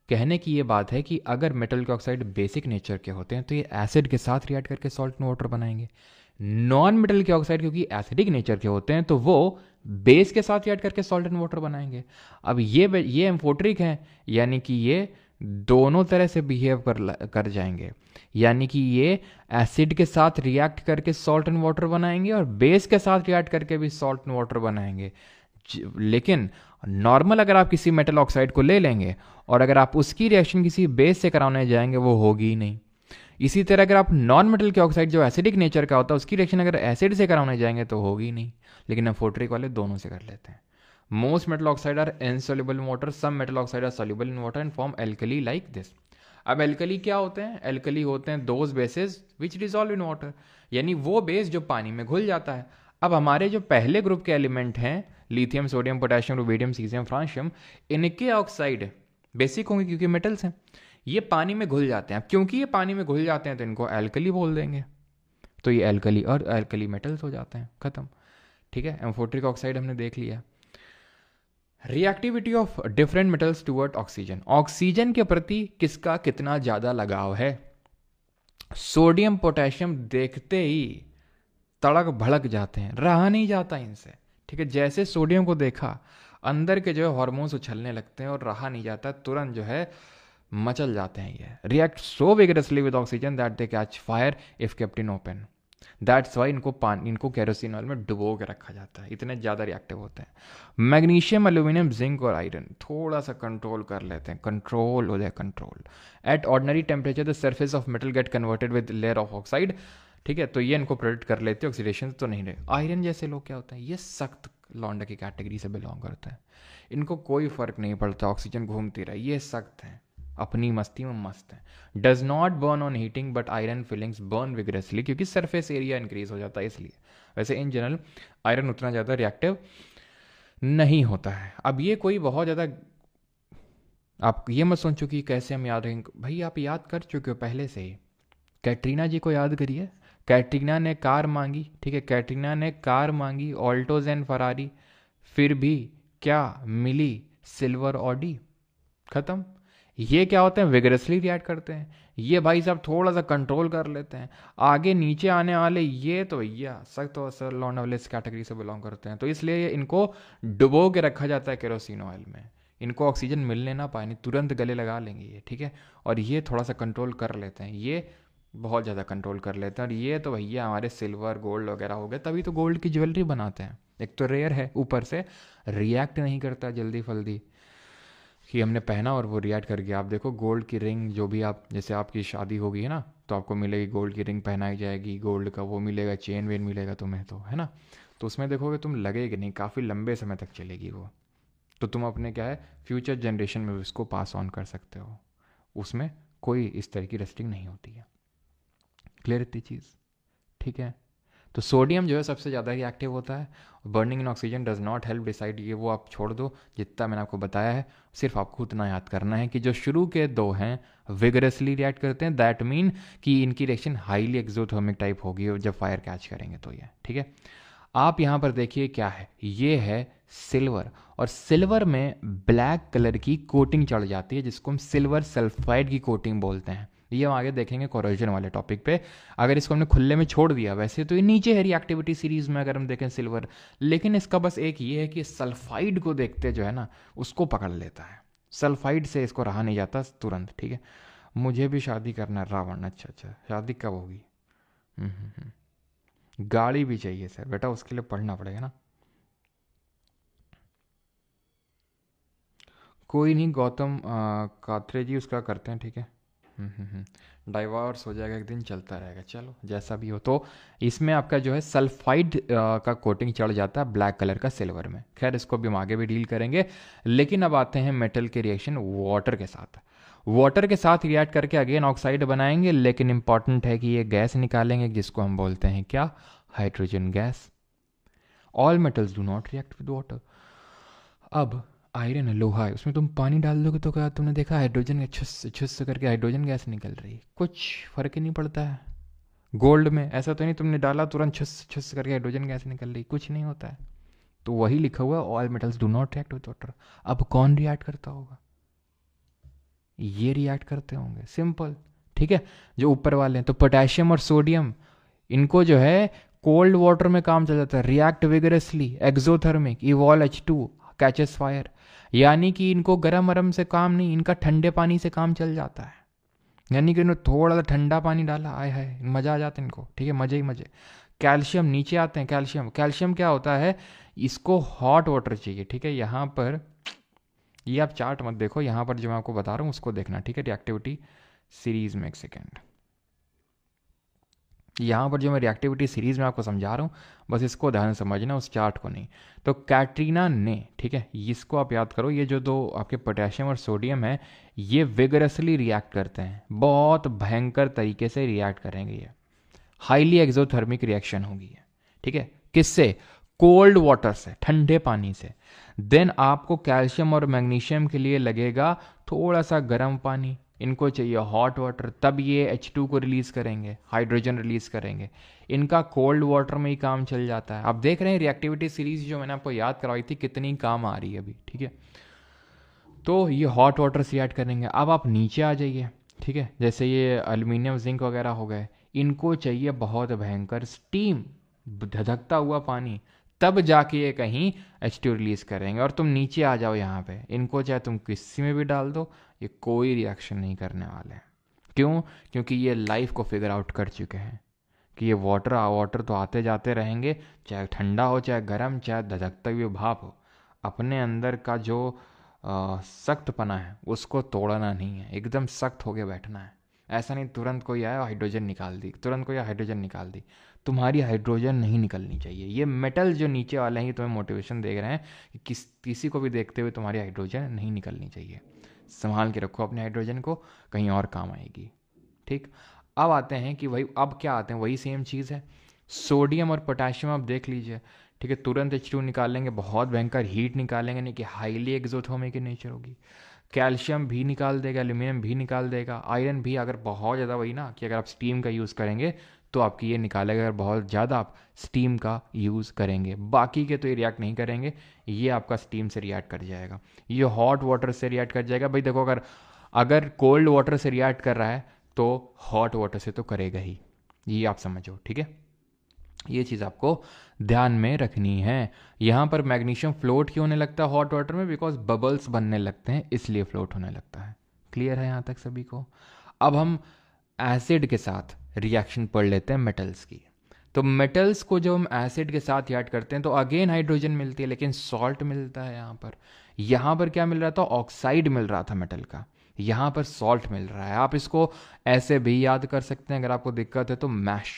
कहने की ये बात है कि अगर मेटल के ऑक्साइड बेसिक नेचर के होते हैं तो ये एसिड के साथ रिएक्ट करके सॉल्ट एंड वाटर बनाएंगे। नॉन मेटल के ऑक्साइड क्योंकि एसिडिक नेचर के होते हैं तो वो बेस के साथ रिएक्ट करके सॉल्ट एंड वाटर बनाएंगे। अब ये एम्फोट्रिक हैं, यानी कि ये दोनों तरह से बिहेव कर जाएंगे। यानी कि ये एसिड के साथ रिएक्ट करके सॉल्ट एंड वाटर बनाएंगे और बेस के साथ रिएक्ट करके भी सॉल्ट एंड वाटर बनाएंगे। लेकिन नॉर्मल अगर आप किसी मेटल ऑक्साइड को ले लेंगे और अगर आप उसकी रिएक्शन किसी बेस से कराने जाएंगे वो होगी ही नहीं। इसी तरह अगर आप नॉन मेटल के ऑक्साइड जो एसिडिक नेचर का होता है उसकी रिएक्शन अगर एसिड से कराने जाएंगे तो होगी ही नहीं। लेकिन एम्फोट्रिक वाले दोनों से कर लेते हैं। Most metal oxide are insoluble in water, some metal oxide are soluble in water and form alkali like this. अब एल्कली क्या होते हैं, एल्कली होते हैं those bases which dissolve in water, यानी वो बेस जो पानी में घुल जाता है। अब हमारे जो पहले ग्रुप के एलिमेंट हैं lithium sodium potassium rubidium caesium francium, इनके ऑक्साइड बेसिक होंगे क्योंकि मेटल्स हैं, ये पानी में घुल जाते हैं। अब क्योंकि ये पानी में घुल जाते हैं तो इनको एल्कली बोल देंगे, तो ये एल्कली और एल्कली मेटल्स हो जाते हैं, खत्म, ठीक है। एम्फोट्रिक ऑक्साइड हमने देख लिया। Reactivity of different metals toward oxygen, oxygen के प्रति किसका कितना ज़्यादा लगाव है। सोडियम पोटेशियम देखते ही तड़क भड़क जाते हैं, रहा नहीं जाता इनसे, ठीक है। जैसे सोडियम को देखा अंदर के जो है हार्मोन्स उछलने लगते हैं और रहा नहीं जाता, तुरंत जो है मचल जाते हैं। ये react so vigorously with oxygen that they catch fire if kept in open, that's why इनको केरोसिन ऑयल में डुबो के रखा जाता है, इतने ज़्यादा रिएक्टिव होते हैं। मैग्नीशियम एल्यूमिनियम जिंक और आयरन थोड़ा सा कंट्रोल कर लेते हैं, कंट्रोल हो जाए control. At ordinary temperature the surface of metal get converted with layer of oxide, ठीक है, तो ये इनको प्रोटेक्ट कर लेते हैं, ऑक्सीडेशन तो नहीं रहे। आयरन जैसे लोग क्या होता है, ये सख्त लौंडा की कैटेगरी से बिलोंग करता है, इनको कोई फर्क नहीं पड़ता, ऑक्सीजन घूमती रहे, ये सख्त हैं, अपनी मस्ती में मस्त है। Does not burn on heating but iron filings burn vigorously, क्योंकि सरफेस एरिया इंक्रीज हो जाता है इसलिए। वैसे इन जनरल आयरन उतना ज़्यादा रिएक्टिव नहीं होता है। अब ये कोई बहुत ज़्यादा आप ये मत सोचो कि कैसे हम याद रखेंगे, भाई आप याद कर चुके हो पहले से ही। कैटरीना जी को याद करिए, कैटरीना ने कार मांगी, ठीक है, कैटरीना ने कार मांगी ऑल्टोज एंड फरारी, फिर भी क्या मिली, सिल्वर ऑडी, खत्म। ये क्या होते हैं, विगरसली रिएक्ट करते हैं। ये भाई साहब थोड़ा सा कंट्रोल कर लेते हैं, आगे नीचे आने वाले ये तो भैया सख्त और सर लौंडा वाले इस कैटेगरी से बिलोंग करते हैं, तो इसलिए इनको डुबो के रखा जाता है केरोसिन ऑयल में। इनको ऑक्सीजन मिलने ना पाए, नहीं तुरंत गले लगा लेंगे ये, ठीक है। और ये थोड़ा सा कंट्रोल कर लेते हैं, ये बहुत ज़्यादा कंट्रोल कर लेते हैं। और ये तो भैया हमारे सिल्वर गोल्ड वगैरह हो गए, तभी तो गोल्ड की ज्वेलरी बनाते हैं। एक तो रेयर है, ऊपर से रिएक्ट नहीं करता जल्दी फल्दी कि हमने पहना और वो रिएक्ट कर गया। आप देखो गोल्ड की रिंग जो भी आप, जैसे आपकी शादी होगी है ना, तो आपको मिलेगी गोल्ड की रिंग पहनाई जाएगी, गोल्ड का वो मिलेगा, चेन वेन मिलेगा तुम्हें, तो है ना। तो उसमें देखोगे तुम लगेगी नहीं, काफ़ी लंबे समय तक चलेगी वो, तो तुम अपने क्या है फ्यूचर जनरेशन में उसको पास ऑन कर सकते हो, उसमें कोई इस तरह की रेस्टिंग नहीं होती है। क्लियर इतनी चीज़, ठीक है। तो सोडियम जो है सबसे ज़्यादा रिएक्टिव होता है। Burning in oxygen does not help decide, ये वो आप छोड़ दो, जितना मैंने आपको बताया है सिर्फ आपको उतना याद करना है कि जो शुरू के दो हैं विगरसली रिएक्ट करते हैं, दैट मीन कि इनकी रिएक्शन हाईली एक्सोथर्मिक टाइप होगी जब फायर कैच करेंगे तो ये ठीक है। आप यहाँ पर देखिए क्या है, ये है सिल्वर, और सिल्वर में ब्लैक कलर की कोटिंग चढ़ जाती है जिसको हम सिल्वर सल्फाइड की कोटिंग बोलते हैं। ये हम आगे देखेंगे कोरोजन वाले टॉपिक पे। अगर इसको हमने खुले में छोड़ दिया, वैसे तो ये नीचे है रिएक्टिविटी सीरीज में अगर हम देखें सिल्वर, लेकिन इसका बस एक ये है कि सल्फाइड को देखते जो है ना उसको पकड़ लेता है, सल्फाइड से इसको रहा नहीं जाता तुरंत। ठीक है, मुझे भी शादी करना है रावण, अच्छा अच्छा शादी कब होगी? गाड़ी भी चाहिए सर बेटा, उसके लिए पढ़ना पड़ेगा ना। कोई नहीं गौतम कात्रे जी उसका करते हैं ठीक है। डाइवर्स हो जाएगा एक दिन, चलता रहेगा, चलो जैसा भी हो। तो इसमें आपका जो है सल्फाइड का कोटिंग चढ़ जाता है ब्लैक कलर का सिल्वर में। खैर इसको भी हम आगे भी डील करेंगे, लेकिन अब आते हैं मेटल के रिएक्शन वाटर के साथ। वाटर के साथ रिएक्ट करके अगेन ऑक्साइड बनाएंगे, लेकिन इंपॉर्टेंट है कि ये गैस निकालेंगे जिसको हम बोलते हैं क्या? Hydrogen gas. All metals do not react with water. अब आयरन है, लोहा है, उसमें तुम पानी डाल दोगे तो क्या तुमने देखा हाइड्रोजन छुस छुस करके हाइड्रोजन गैस निकल रही है, कुछ फर्क ही नहीं पड़ता है। गोल्ड में ऐसा तो नहीं तुमने डाला तुरंत छुस छुस करके हाइड्रोजन गैस निकल रही, कुछ नहीं होता है। तो वही लिखा हुआ है all metals do not react with water. अब कौन रिएक्ट करता होगा? ये रिएक्ट करते होंगे, सिंपल ठीक है, जो ऊपर वाले हैं। तो पोटेशियम और सोडियम, इनको जो है कोल्ड वाटर में काम चल जाता है, react vigorously exothermic, evolve H2 catches fire. यानी कि इनको गर्म वरम से काम नहीं, इनका ठंडे पानी से काम चल जाता है। यानी कि इन्होंने थोड़ा सा ठंडा पानी डाला, आय हाय मज़ा आ जाता है इनको, ठीक है, मज़े ही मज़े। कैल्शियम नीचे आते हैं, कैल्शियम कैल्शियम क्या होता है, इसको हॉट वाटर चाहिए। ठीक है, यहाँ पर ये आप चार्ट मत देखो, यहाँ पर जो मैं आपको बता रहा हूँ उसको देखना, ठीक है, रिएक्टिविटी सीरीज में। एक सेकेंड, यहाँ पर जो मैं रिएक्टिविटी सीरीज में आपको समझा रहा हूँ बस इसको ध्यान से समझना, उस चार्ट को नहीं। तो कैटरीना ने, ठीक है, इसको आप याद करो, ये जो दो आपके पोटेशियम और सोडियम है ये विगरसली रिएक्ट करते हैं, बहुत भयंकर तरीके से रिएक्ट करेंगे, ये हाईली एक्सोथर्मिक रिएक्शन होगी ये। ठीक है, किससे? कोल्ड वाटर से, ठंडे पानी से। देन आपको कैल्शियम और मैग्नीशियम के लिए लगेगा थोड़ा सा गर्म पानी, इनको चाहिए हॉट वाटर, तब ये H2 को रिलीज करेंगे, हाइड्रोजन रिलीज करेंगे। इनका कोल्ड वाटर में ही काम चल जाता है। आप देख रहे हैं रिएक्टिविटी सीरीज जो मैंने आपको याद करवाई थी कितनी काम आ रही है अभी, ठीक है। तो ये हॉट वाटर से ऐड करेंगे। अब आप नीचे आ जाइए, ठीक है, जैसे ये एल्यूमिनियम जिंक वगैरह हो गए, इनको चाहिए बहुत भयंकर स्टीम, धधकता हुआ पानी, तब जाके ये कहीं H2 रिलीज करेंगे। और तुम नीचे आ जाओ यहाँ पे, इनको चाहे तुम किसी में भी डाल दो ये कोई रिएक्शन नहीं करने वाले हैं। क्यों? क्योंकि ये लाइफ को फिगर आउट कर चुके हैं कि ये वाटर वाटर तो आते जाते रहेंगे, चाहे ठंडा हो चाहे गर्म चाहे धधकते हुए भाप हो, अपने अंदर का जो सख्त पना है उसको तोड़ना नहीं है, एकदम सख्त होके बैठना है। ऐसा नहीं तुरंत कोई आया हाइड्रोजन निकाल दी, तुरंत कोई हाइड्रोजन निकाल दी, तुम्हारी हाइड्रोजन नहीं निकलनी चाहिए। ये मेटल जो नीचे वाले हैं तुम्हें मोटिवेशन दे रहे हैं कि किसी को भी देखते हुए तुम्हारी हाइड्रोजन नहीं निकलनी चाहिए। संभाल के रखो अपने हाइड्रोजन को, कहीं और काम आएगी। ठीक, अब आते हैं कि भाई अब क्या आते हैं, वही सेम चीज़ है, सोडियम और पोटेशियम आप देख लीजिए। ठीक है, तुरंत H2 निकालेंगे, बहुत भयंकर हीट निकालेंगे, नहीं कि हाईली एक्सोथर्मिक की नेचर होगी। कैल्शियम भी निकाल देगा, एल्यूमिनियम भी निकाल देगा, आयरन भी, अगर बहुत ज़्यादा, वही ना कि अगर आप स्टीम का यूज़ करेंगे तो आपकी ये निकालेगा, अगर बहुत ज़्यादा आप स्टीम का यूज़ करेंगे। बाकी के तो ये रिएक्ट नहीं करेंगे, ये आपका स्टीम से रिएक्ट कर जाएगा, ये हॉट वाटर से रिएक्ट कर जाएगा। भाई देखो, अगर अगर कोल्ड वाटर से रिएक्ट कर रहा है तो हॉट वाटर से तो करेगा ही, ये आप समझो। ठीक है, ये चीज़ आपको ध्यान में रखनी है। यहाँ पर मैग्नीशियम फ्लोट क्यों होने लगता है हॉट वाटर में? बिकॉज बबल्स बनने लगते हैं, इसलिए फ्लोट होने लगता है। क्लियर है यहाँ तक सभी को? अब हम एसिड के साथ रिएक्शन पढ़ लेते हैं मेटल्स की। तो मेटल्स को जो हम एसिड के साथ ऐड करते हैं तो अगेन हाइड्रोजन मिलती है, लेकिन सॉल्ट मिलता है यहाँ पर। यहाँ पर क्या मिल रहा था? ऑक्साइड मिल रहा था मेटल का, यहाँ पर सॉल्ट मिल रहा है। आप इसको ऐसे भी याद कर सकते हैं अगर आपको दिक्कत है तो, mash.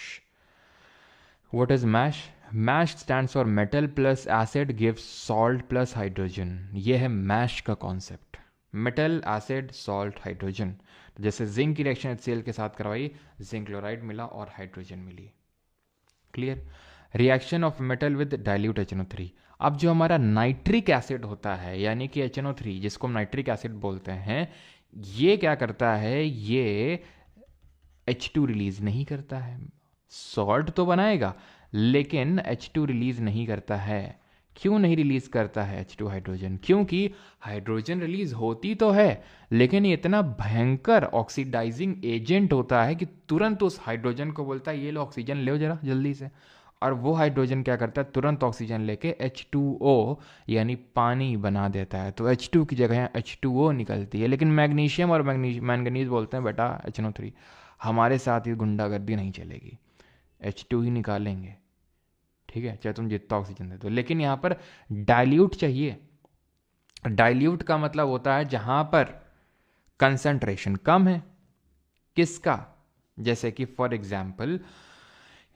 What is mash? Mash stands for metal plus acid gives salt plus hydrogen. ये है मैश का concept, metal acid salt hydrogen. जैसे जिंक की रिएक्शन HCl के साथ करवाई, जिंक क्लोराइड मिला और हाइड्रोजन मिली। Clear. Reaction of metal with dilute HNO3। अब जो हमारा नाइट्रिक एसिड होता है यानी कि HNO3 जिसको हम नाइट्रिक एसिड बोलते हैं, ये क्या करता है, ये H2 रिलीज नहीं करता है। सॉल्ट तो बनाएगा लेकिन H2 रिलीज नहीं करता है। क्यों नहीं रिलीज करता है H2 हाइड्रोजन? क्योंकि हाइड्रोजन रिलीज होती तो है लेकिन ये इतना भयंकर ऑक्सीडाइजिंग एजेंट होता है कि तुरंत उस हाइड्रोजन को बोलता है ये लो ऑक्सीजन ले जरा जल्दी से, और वो हाइड्रोजन क्या करता है, तुरंत ऑक्सीजन लेके H2O यानी पानी बना देता है। तो H2 की जगह H2O निकलती है। लेकिन मैग्नीशियम और मैंगनीज बोलते हैं बेटा HNO3 हमारे साथ ये गुंडागर्दी नहीं चलेगी, H2 ही निकालेंगे, ठीक है, चाहे तुम जितना ऑक्सीजन दे दो। लेकिन यहाँ पर डाइल्यूट चाहिए। डाइल्यूट का मतलब होता है जहां पर कंसंट्रेशन कम है। किसका? जैसे कि फॉर एग्जाम्पल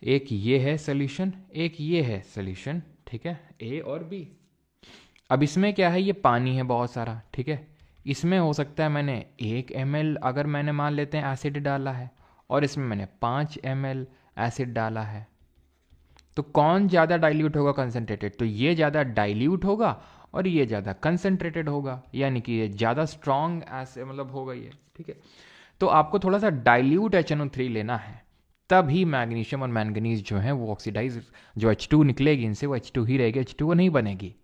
एक ये है सोल्यूशन, एक ये है सोल्यूशन, ठीक है, ए और बी। अब इसमें क्या है, ये पानी है बहुत सारा, ठीक है। इसमें हो सकता है मैंने 1 ml अगर मैंने मान लेते हैं एसिड डाला है और इसमें मैंने 5 ml एसिड डाला है, तो कौन ज़्यादा डाइल्यूट होगा, कंसनट्रेटेड? तो ये ज़्यादा डाइल्यूट होगा और ये ज़्यादा कंसनट्रेटेड होगा, यानी कि ये ज़्यादा स्ट्रॉन्ग ऐसे मतलब होगा ये, ठीक है। तो आपको थोड़ा सा डाइल्यूट HNO3 लेना है, तभी मैग्नीशियम और मैंगनीज जो है वो ऑक्सीडाइज, जो H2 निकलेगी इनसे वो H2 ही रहेगी, H2O नहीं बनेगी।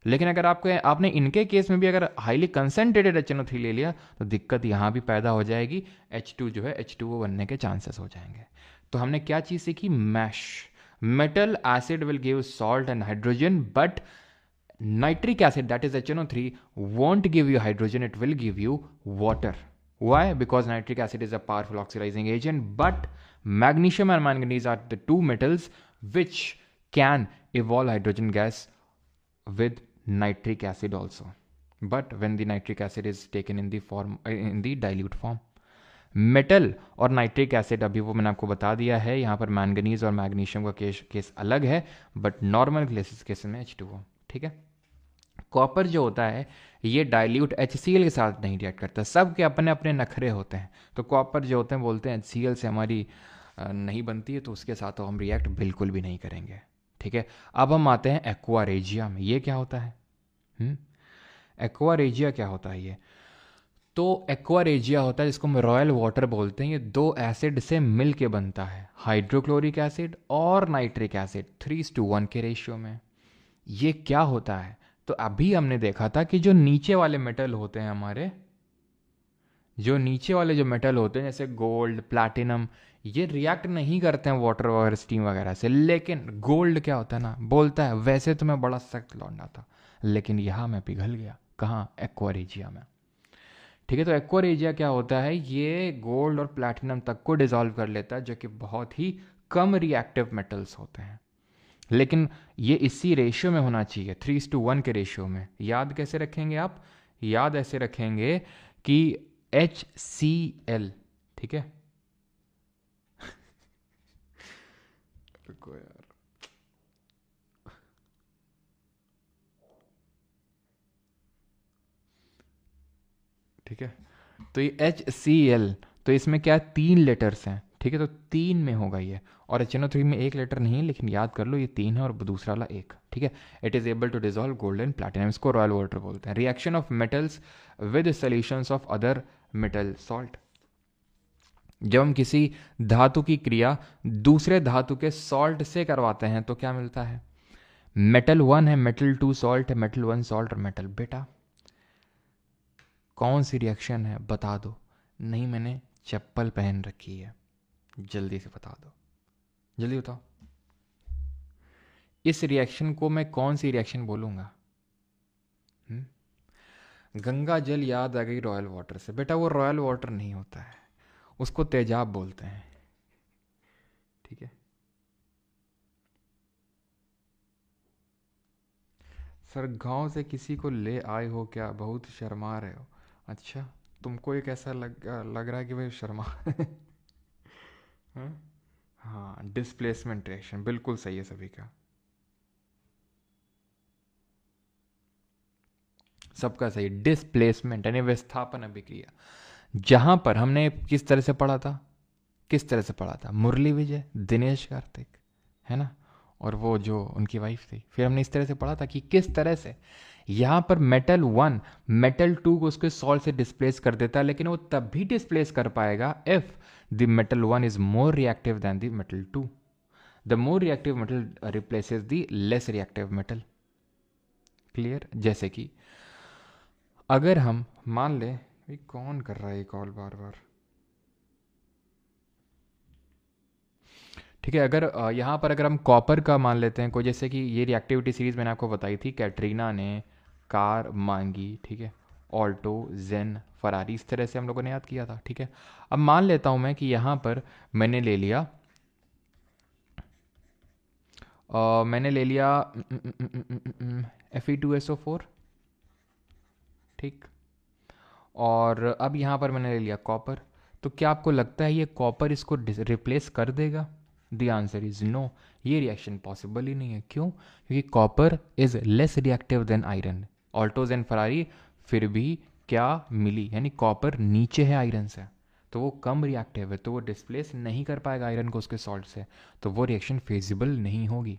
लेकिन अगर आपने इनके केस में भी अगर हाईली कंसनट्रेटेड HNO3 ले लिया तो दिक्कत यहाँ भी पैदा हो जाएगी, H2 जो है H2O बनने के चांसेस हो जाएंगे। तो हमने क्या चीज़ सीखी? MASH. Metal acid will give salt and hydrogen, but nitric acid, that is HNO3, won't give you hydrogen, it will give you water. Why? Because nitric acid is a powerful oxidizing agent, but magnesium and manganese are the two metals which can evolve hydrogen gas with nitric acid also, but when the nitric acid is taken in the form in the dilute form. Metal और nitric acid अभी वो मैंने आपको बता दिया है, यहाँ पर मैंगनीज और मैग्नीशियम का केस अलग है, बट नॉर्मल केस में H2O, ठीक है। कॉपर जो होता है ये डाइल्यूट HCl के साथ नहीं रिएक्ट करता, सबके अपने अपने नखरे होते हैं। तो कॉपर जो होते हैं बोलते हैं HCl से हमारी नहीं बनती है, तो उसके साथ तो हम रिएक्ट बिल्कुल भी नहीं करेंगे, ठीक है। अब हम आते हैं एक्वा रेजिया में। ये क्या होता है? एक्वा रेजिया क्या होता है ये? तो एक्वा रेजिया होता है जिसको हम रॉयल वाटर बोलते हैं। ये 2 एसिड से मिल के बनता है, हाइड्रोक्लोरिक एसिड और नाइट्रिक एसिड 3:1 के रेशियो में। ये क्या होता है? तो अभी हमने देखा था कि जो नीचे वाले मेटल होते हैं हमारे, जो नीचे वाले जो मेटल होते हैं जैसे गोल्ड, प्लैटिनम, ये रिएक्ट नहीं करते हैं वाटर वगैरह स्टीम वगैरह से। लेकिन गोल्ड क्या होता है ना, बोलता है वैसे तो मैं बड़ा सख्त लौंडा था लेकिन यहाँ मैं पिघल गया। कहाँ? एक्वा रेजिया में, ठीक है। तो एक्वा रेजिया क्या होता है, ये गोल्ड और प्लैटिनम तक को डिसॉल्व कर लेता है, जो कि बहुत ही कम रिएक्टिव मेटल्स होते हैं। लेकिन ये इसी रेशियो में होना चाहिए, 3:1 के रेशियो में। याद कैसे रखेंगे आप? याद ऐसे रखेंगे कि HCl, ठीक है। रुको यार, ठीक है। तो ये HCl, तो इसमें क्या 3 लेटर्स हैं, ठीक है। तो 3 में होगा ये, और HNO3 में 1 लेटर नहीं है, लेकिन याद कर लो ये 3 है और दूसरा वाला 1, ठीक है। It is able to dissolve gold and platinum, इसको रॉयल वाटर बोलते हैं। Reaction of metals with solutions of other metal salt. जब हम किसी धातु की क्रिया दूसरे धातु के सॉल्ट से करवाते हैं तो क्या मिलता है? मेटल 1 है, मेटल 2 सॉल्ट है, मेटल 1 सॉल्ट और मेटल। बेटा कौन सी रिएक्शन है बता दो। नहीं, मैंने चप्पल पहन रखी है, जल्दी से बता दो, जल्दी बताओ। इस रिएक्शन को मैं कौन सी रिएक्शन बोलूंगा? गंगा जल याद आ गई रॉयल वाटर से। बेटा वो रॉयल वाटर नहीं होता है, उसको तेजाब बोलते हैं, ठीक है। सर गांव से किसी को ले आए हो क्या? बहुत शर्मा रहे हो। अच्छा, तुमको एक ऐसा लग रहा है कि भाई शर्मा हाँ हाँ, डिस्प्लेसमेंट रिएक्शन बिल्कुल सही है सभी का, सबका सही। डिस्प्लेसमेंट यानी विस्थापन अभिक्रिया, जहां पर हमने किस तरह से पढ़ा था, किस तरह से पढ़ा था? मुरली विजय, दिनेश कार्तिक, है ना, और वो जो उनकी वाइफ थी। फिर हमने इस तरह से पढ़ा था कि किस तरह से यहाँ पर मेटल 1 मेटल 2 को उसके सॉल्ट से डिस्प्लेस कर देता है, लेकिन वो तब भी डिस्प्लेस कर पाएगा if the metal 1 is more reactive than the metal 2। The more reactive metal replaces the less reactive metal. Clear? जैसे कि अगर हम मान लें, कौन कर रहा है ये कॉल बार बार, ठीक है, अगर यहाँ पर अगर हम कॉपर का मान लेते हैं कोई, जैसे कि ये रिएक्टिविटी सीरीज मैंने आपको बताई थी, कैटरीना ने कार मांगी, ठीक है, ऑल्टो, जेन, फरारी, इस तरह से हम लोगों ने याद किया था। ठीक है, अब मान लेता हूँ मैं कि यहाँ पर मैंने ले लिया Fe2SO4, ठीक, और अब यहाँ पर मैंने ले लिया कॉपर। तो क्या आपको लगता है ये कॉपर इसको रिप्लेस कर देगा? द आंसर इज नो, ये रिएक्शन पॉसिबल ही नहीं है। क्यों? क्योंकि copper is less reactive than iron. Altos and Ferrari फिर भी क्या मिली, यानी कॉपर नीचे है आयरन से, तो वो कम रिएक्टिव है, तो वो डिस्प्लेस नहीं कर पाएगा आयरन को उसके सॉल्ट से, तो वो रिएक्शन फेजिबल नहीं होगी।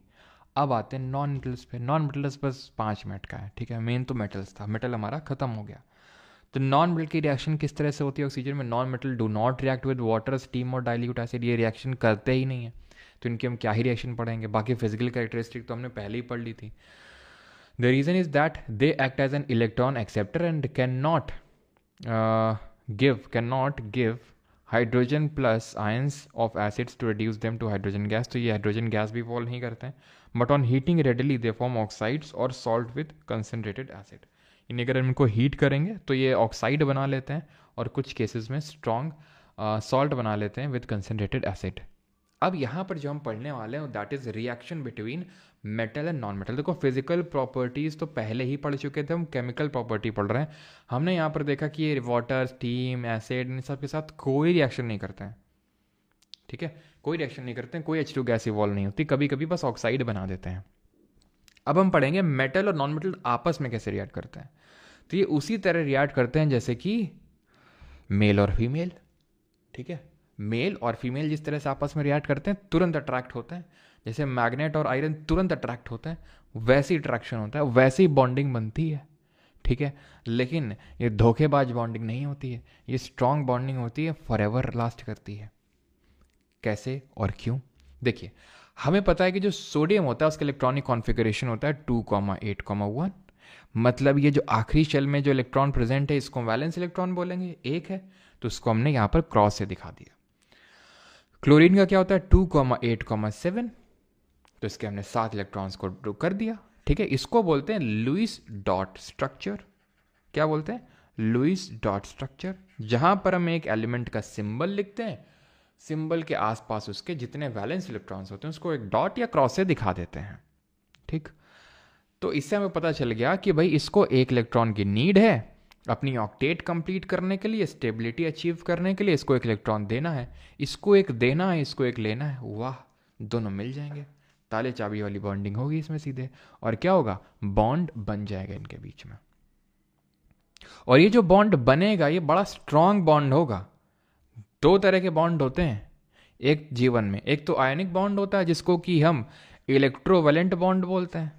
अब आते हैं नॉन मेटल्स पे। नॉन मेटल्स बस 5 मिनट का है, ठीक है, मेन तो मेटल्स था, मेटल हमारा खत्म हो गया। तो नॉन मेटल की रिएक्शन किस तरह से होती है ऑक्सीजन में? Non metal do not react with water, steam और डाइल्यूट एसिड, ये रिएक्शन करते ही नहीं है, तो इनकी हम क्या ही रिएक्शन पढ़ेंगे? बाकी फिजिकल कैरेक्टरिस्टिक तो हमने पहले ही पढ़ ली थी। The reason is that they act as an electron acceptor and can not give hydrogen plus ions of acids to reduce them to hydrogen gas. तो ये हाइड्रोजन गैस भी फॉल नहीं करते हैं, but on heating readily they form oxides और salt with concentrated acid. यानी अगर हम इनको हीट करेंगे तो ये ऑक्साइड बना लेते हैं और कुछ केसेस में स्ट्रॉन्ग सॉल्ट बना लेते हैं विद कंसनट्रेटेड एसिड। अब यहाँ पर जो हम पढ़ने वाले हैं that is reaction between metal and non metal. देखो फिजिकल प्रॉपर्टीज तो पहले ही पढ़ चुके थे, हम केमिकल प्रॉपर्टी पढ़ रहे हैं। हमने यहाँ पर देखा कि ये वाटर, स्टीम, एसिड, इन सब के साथ कोई रिएक्शन नहीं करते हैं, ठीक है, कोई रिएक्शन नहीं करते हैं, कोई H2 गैस इवॉल्व नहीं होती, कभी कभी बस ऑक्साइड बना देते हैं। अब हम पढ़ेंगे मेटल और नॉन मेटल आपस में कैसे रिएक्ट करते हैं। तो ये उसी तरह रिएक्ट करते हैं जैसे कि मेल और फीमेल, ठीक है, मेल और फीमेल जिस तरह से आपस में रिएक्ट करते हैं तुरंत अट्रैक्ट होते हैं, जैसे मैग्नेट और आयरन तुरंत अट्रैक्ट होते हैं, वैसे ही अट्रैक्शन होता है, वैसे ही बॉन्डिंग बनती है, ठीक है। लेकिन ये धोखेबाज बॉन्डिंग नहीं होती है, ये स्ट्रॉन्ग बॉन्डिंग होती है, फॉरएवर लास्ट करती है। कैसे और क्यों? देखिए, हमें पता है कि जो सोडियम होता है उसका इलेक्ट्रॉनिक कॉन्फ़िगरेशन होता है 2,8,1, मतलब ये जो आखिरी शेल में जो इलेक्ट्रॉन प्रेजेंट है इसको वैलेंस इलेक्ट्रॉन बोलेंगे, एक है, तो उसको हमने यहाँ पर क्रॉस से दिखा दिया। क्लोरीन का क्या होता है 2,8,7, तो इसके हमने 7 इलेक्ट्रॉन्स को ड्रॉ कर दिया, ठीक है। इसको बोलते हैं लुईस डॉट स्ट्रक्चर। क्या बोलते हैं? Lewis dot structure. जहां पर हम एक एलिमेंट का सिंबल लिखते हैं, सिंबल के आसपास उसके जितने वैलेंस इलेक्ट्रॉन्स होते हैं उसको एक डॉट या क्रॉस से दिखा देते हैं, ठीक। तो इससे हमें पता चल गया कि भाई इसको 1 इलेक्ट्रॉन की नीड है अपनी ऑक्टेट कंप्लीट करने के लिए, स्टेबिलिटी अचीव करने के लिए इसको 1 इलेक्ट्रॉन देना है, इसको एक देना है, इसको एक लेना है। वाह, दोनों मिल जाएंगे, ताले चाबी वाली बॉन्डिंग होगी इसमें सीधे, और क्या होगा? बॉन्ड बन जाएगा इनके बीच में। और ये जो बॉन्ड बनेगा ये बड़ा स्ट्रांग बॉन्ड होगा। 2 तरह के बॉन्ड होते हैं एक जीवन में, एक तो आयनिक बॉन्ड होता है जिसको कि हम इलेक्ट्रोवैलेंट बॉन्ड बोलते हैं।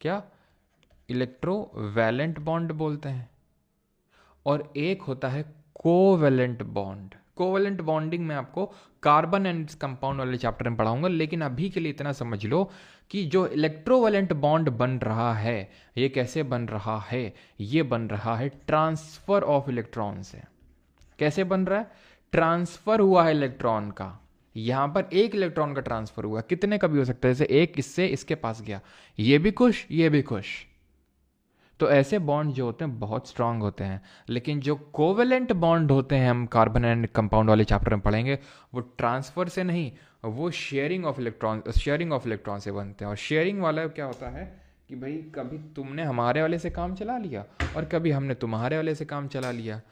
क्या? इलेक्ट्रोवैलेंट बॉन्ड बोलते हैं। और एक होता है कोवैलेंट बॉन्ड। कोवैलेंट बॉन्डिंग में आपको कार्बन एंड कंपाउंड वाले चैप्टर में पढ़ाऊंगा, लेकिन अभी के लिए इतना समझ लो कि जो इलेक्ट्रोवैलेंट बॉन्ड बन रहा है ये कैसे बन रहा है? ये बन रहा है ट्रांसफर ऑफ इलेक्ट्रॉन से। कैसे बन रहा है? ट्रांसफर हुआ है इलेक्ट्रॉन का, यहां पर 1 इलेक्ट्रॉन का ट्रांसफर हुआ, कितने का भी हो सकता है, जैसे एक इससे इसके पास गया, ये भी खुश ये भी खुश। तो ऐसे बॉन्ड जो होते हैं बहुत स्ट्रांग होते हैं। लेकिन जो कोवेलेंट बॉन्ड होते हैं, हम कार्बन एंड कंपाउंड वाले चैप्टर में पढ़ेंगे, वो ट्रांसफर से नहीं, वो शेयरिंग ऑफ इलेक्ट्रॉन से बनते हैं। और शेयरिंग वाला क्या होता है कि भाई कभी तुमने हमारे वाले से काम चला लिया और कभी हमने तुम्हारे वाले से काम चला लिया,